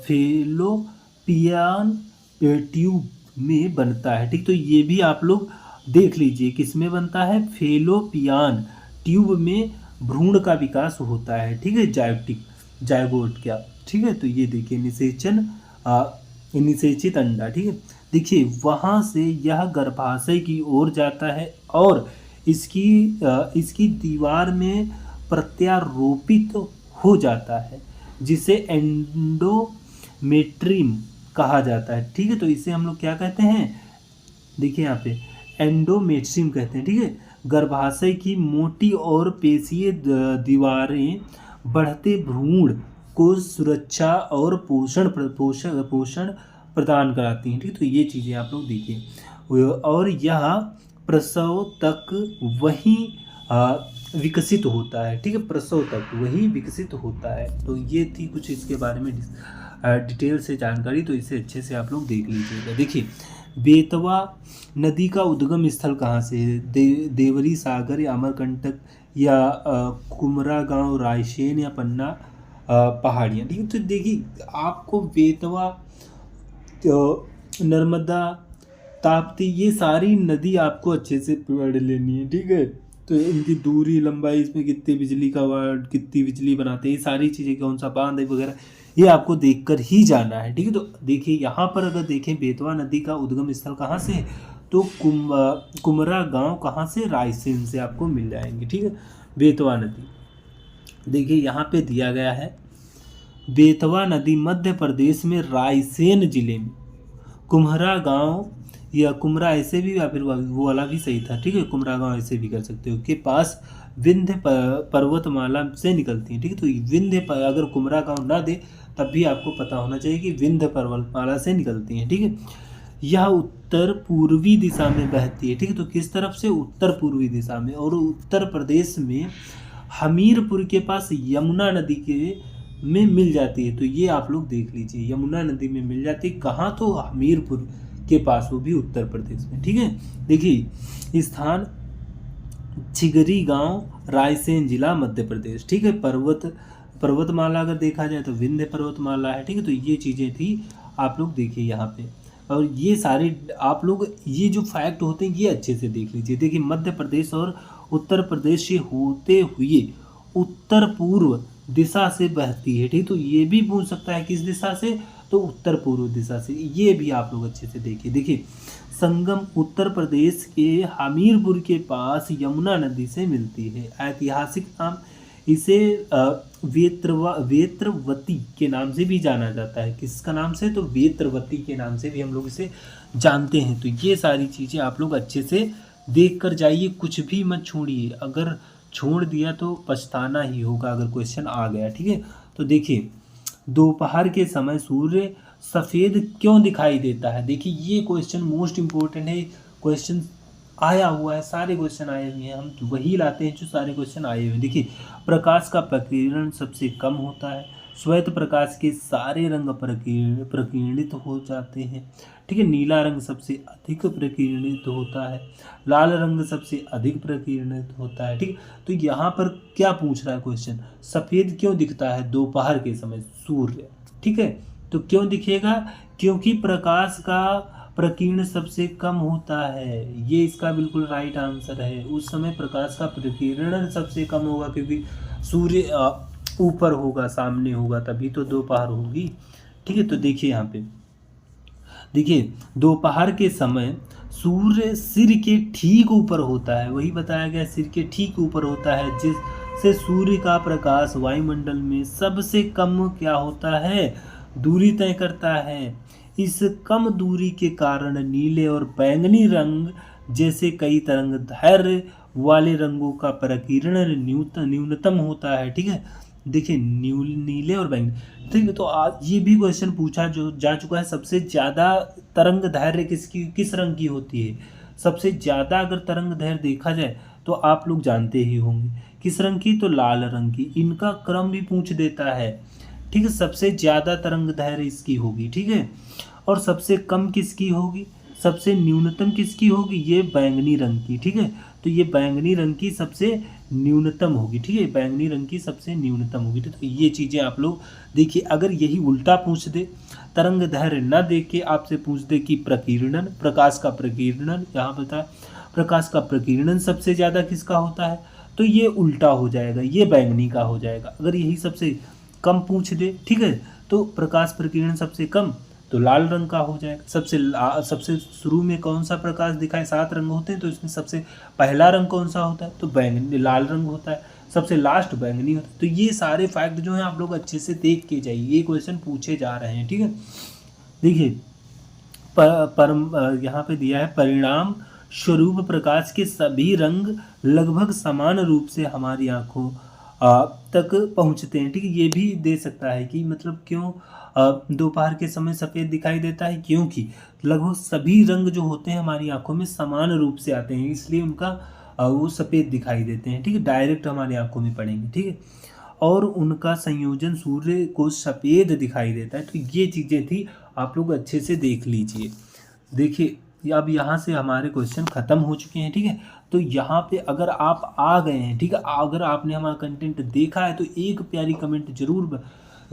फेलोपियन ट्यूब में बनता है। ठीक, तो ये भी आप लोग देख लीजिए किस में बनता है? फेलोपियन ट्यूब में भ्रूण का विकास होता है। ठीक है, जायगोट क्या। ठीक है, तो ये देखिए निषेचित अंडा। ठीक है, देखिए वहाँ से यह गर्भाशय की ओर जाता है और इसकी दीवार में प्रत्यारोपित हो जाता है, जिसे एंडोमेट्रियम कहा जाता है। ठीक है, तो इसे हम लोग क्या कहते हैं? देखिए यहाँ पे एंडोमेट्रियम कहते हैं। ठीक है, गर्भाशय की मोटी और पेशीय दीवारें बढ़ते भ्रूण को सुरक्षा और पोषण प्रदान कराती हैं। ठीक, तो ये चीज़ें आप लोग देखिए, और यह प्रसव तक वही विकसित होता है। ठीक है, प्रसव तक वही विकसित होता है। तो ये थी कुछ इसके बारे में डिटेल से जानकारी, तो इसे अच्छे से आप लोग देख लीजिएगा। देखिए बेतवा नदी का उद्गम स्थल कहाँ से है? देवरी सागर या अमरकंटक या कुमरा गांव, रायसेन या पन्ना पहाड़ियाँ। ठीक है, तो देखिए आपको बेतवा, नर्मदा, ताप्ती, ये सारी नदी आपको अच्छे से पढ़ लेनी है। ठीक है, तो इनकी दूरी, लंबाई, इसमें कितनी बिजली बनाते हैं, ये सारी चीज़ें, कौन सा बांध है वगैरह, ये आपको देखकर ही जाना है। ठीक है, तो देखिए यहाँ पर अगर देखें बेतवा नदी का उद्गम स्थल कहाँ से है, तो कुमरा गांव कहाँ से? रायसेन से आपको मिल जाएंगे। ठीक है, बेतवा नदी देखिए यहाँ पे दिया गया है, बेतवा नदी मध्य प्रदेश में रायसेन जिले में कुम्हरा गांव या कुमरा ऐसे भी, या फिर वो वाला भी सही था, ठीक है, कुमरा गांव ऐसे भी कर सकते हो, के पास विंध्य पर्वतमाला से निकलती है, ठीक है। तो अगर कुमरा गांव ना दे तब भी आपको पता होना चाहिए कि विंध्य पर्वतमाला से निकलती है, ठीक है। यह उत्तर पूर्वी दिशा में बहती है, ठीक है। तो किस तरफ से? उत्तर पूर्वी दिशा में। और उत्तर प्रदेश में हमीरपुर के पास यमुना नदी के में मिल जाती है। तो ये आप लोग देख लीजिए, यमुना नदी में मिल जाती है कहाँ? तो हमीरपुर के पास, वो भी उत्तर प्रदेश में, ठीक है। देखिए स्थान चिगरी गांव, रायसेन जिला, मध्य प्रदेश, ठीक है। पर्वतमाला अगर देखा जाए तो विंध्य पर्वतमाला है, ठीक है। तो ये चीज़ें थी, आप लोग देखिए यहाँ पे। और ये सारे आप लोग ये जो फैक्ट होते हैं ये अच्छे से देख लीजिए। देखिए मध्य प्रदेश और उत्तर प्रदेश से होते हुए उत्तर पूर्व दिशा से बहती है, ठीक। तो ये भी पूछ सकता है किस दिशा से? तो उत्तर पूर्व दिशा से। ये भी आप लोग अच्छे से देखिए। देखिए संगम उत्तर प्रदेश के हमीरपुर के पास यमुना नदी से मिलती है। ऐतिहासिक नाम इसे वेत्रवती के नाम से भी जाना जाता है। किसका नाम से? तो वेत्रवती के नाम से भी हम लोग इसे जानते हैं। तो ये सारी चीज़ें आप लोग अच्छे से देख कर जाइए, कुछ भी मत छोड़िए। अगर छोड़ दिया तो पछताना ही होगा अगर क्वेश्चन आ गया, ठीक है। तो देखिए दोपहर के समय सूर्य सफ़ेद क्यों दिखाई देता है? देखिए ये क्वेश्चन मोस्ट इम्पोर्टेंट है। क्वेश्चन आया हुआ है, सारे क्वेश्चन आए हुए हैं, हम तो वही लाते हैं जो सारे क्वेश्चन आए हुए हैं। देखिए प्रकाश का प्रकीर्णन सबसे कम होता है। श्वेत प्रकाश के सारे रंग प्रकीर्णित हो जाते हैं, ठीक है। नीला रंग सबसे अधिक प्रकीर्णित होता है। लाल रंग सबसे अधिक प्रकीर्णित होता है, ठीक। तो यहाँ पर क्या पूछ रहा है क्वेश्चन? सफ़ेद क्यों दिखता है दोपहर के समय सूर्य, ठीक है। तो क्यों दिखेगा? क्योंकि प्रकाश का प्रकीर्ण सबसे कम होता है। ये इसका बिल्कुल राइट आंसर है। उस समय प्रकाश का प्रकीर्णन सबसे कम होगा क्योंकि सूर्य ऊपर होगा, सामने होगा, तभी तो दोपहर होगी, ठीक है। तो देखिए यहाँ पे, देखिए दोपहर के समय सूर्य सिर के ठीक ऊपर होता है, वही बताया गया, सिर के ठीक ऊपर होता है, जिससे सूर्य का प्रकाश वायुमंडल में सबसे कम क्या होता है? दूरी तय करता है। इस कम दूरी के कारण नीले और बैंगनी रंग जैसे कई तरंग दैर्घ्य वाले रंगों का प्रकीर्णन न्यूनतम होता है, ठीक है। देखिए नीले और बैंगनी, ठीक है। तो आज ये भी क्वेश्चन पूछा जो जा चुका है, सबसे ज़्यादा तरंग दैर्घ्य किस रंग की होती है? सबसे ज़्यादा अगर तरंग दैर्घ्य देखा जाए तो आप लोग जानते ही होंगे किस रंग की? तो लाल रंग की। इनका क्रम भी पूछ देता है, ठीक है। सबसे ज़्यादा तरंग दैर्घ्य इसकी होगी, ठीक है। और सबसे कम किसकी होगी? सबसे न्यूनतम किसकी होगी? ये बैंगनी रंग की, ठीक है। तो ये बैंगनी रंग की सबसे न्यूनतम होगी, ठीक है। बैंगनी रंग की सबसे न्यूनतम होगी। तो ये चीज़ें आप लोग देखिए। अगर यही उल्टा पूछ दे, तरंग दैर्घ्य न देख के आपसे पूछ दे कि प्रकीर्णन, प्रकाश का प्रकीर्णन, यहाँ बताया प्रकाश का प्रकीर्णन सबसे ज़्यादा किसका होता है, तो ये उल्टा हो जाएगा, ये बैंगनी का हो जाएगा। अगर यही सबसे कम पूछ दे, ठीक है, तो प्रकाश प्रकीर्णन सबसे कम, तो लाल रंग का हो जाएगा। सबसे शुरू में कौन सा प्रकाश दिखाए? 7 रंग होते हैं, तो इसमें सबसे पहला रंग कौन सा होता है? तो बैंगनी, लाल रंग होता है। सबसे लास्ट बैंगनी होता है। तो ये सारे फैक्ट जो हैं आप लोग अच्छे से देख के जाइए, ये क्वेश्चन पूछे जा रहे हैं, ठीक है। देखिए यहाँ पे दिया है परिणाम स्वरूप प्रकाश के सभी रंग लगभग समान रूप से हमारी आँखों तक पहुँचते हैं, ठीक है। ये भी दे सकता है कि मतलब क्यों दोपहर के समय सफ़ेद दिखाई देता है, क्योंकि लगभग सभी रंग जो होते हैं हमारी आंखों में समान रूप से आते हैं, इसलिए उनका वो सफ़ेद दिखाई देते हैं, ठीक है। डायरेक्ट हमारी आंखों में पड़ेंगे, ठीक है। और उनका संयोजन सूर्य को सफ़ेद दिखाई देता है। तो ये चीज़ें थी, आप लोग अच्छे से देख लीजिए। देखिए अब यहाँ से हमारे क्वेश्चन ख़त्म हो चुके हैं, ठीक है। तो यहाँ पे अगर आप आ गए हैं, ठीक है, अगर आपने हमारा कंटेंट देखा है तो एक प्यारी कमेंट जरूर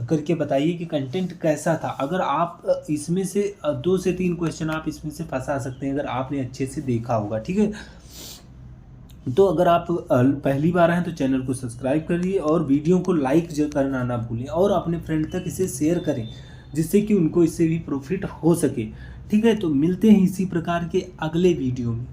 करके बताइए कि कंटेंट कैसा था। अगर आप इसमें से 2 से 3 क्वेश्चन आप इसमें से फंसा सकते हैं अगर आपने अच्छे से देखा होगा, ठीक है। तो अगर आप पहली बार आए तो चैनल को सब्सक्राइब करिए और वीडियो को लाइक करना ना भूलें और अपने फ्रेंड तक इसे शेयर करें, जिससे कि उनको इससे भी प्रॉफिट हो सके, ठीक है। तो मिलते हैं इसी प्रकार के अगले वीडियो में।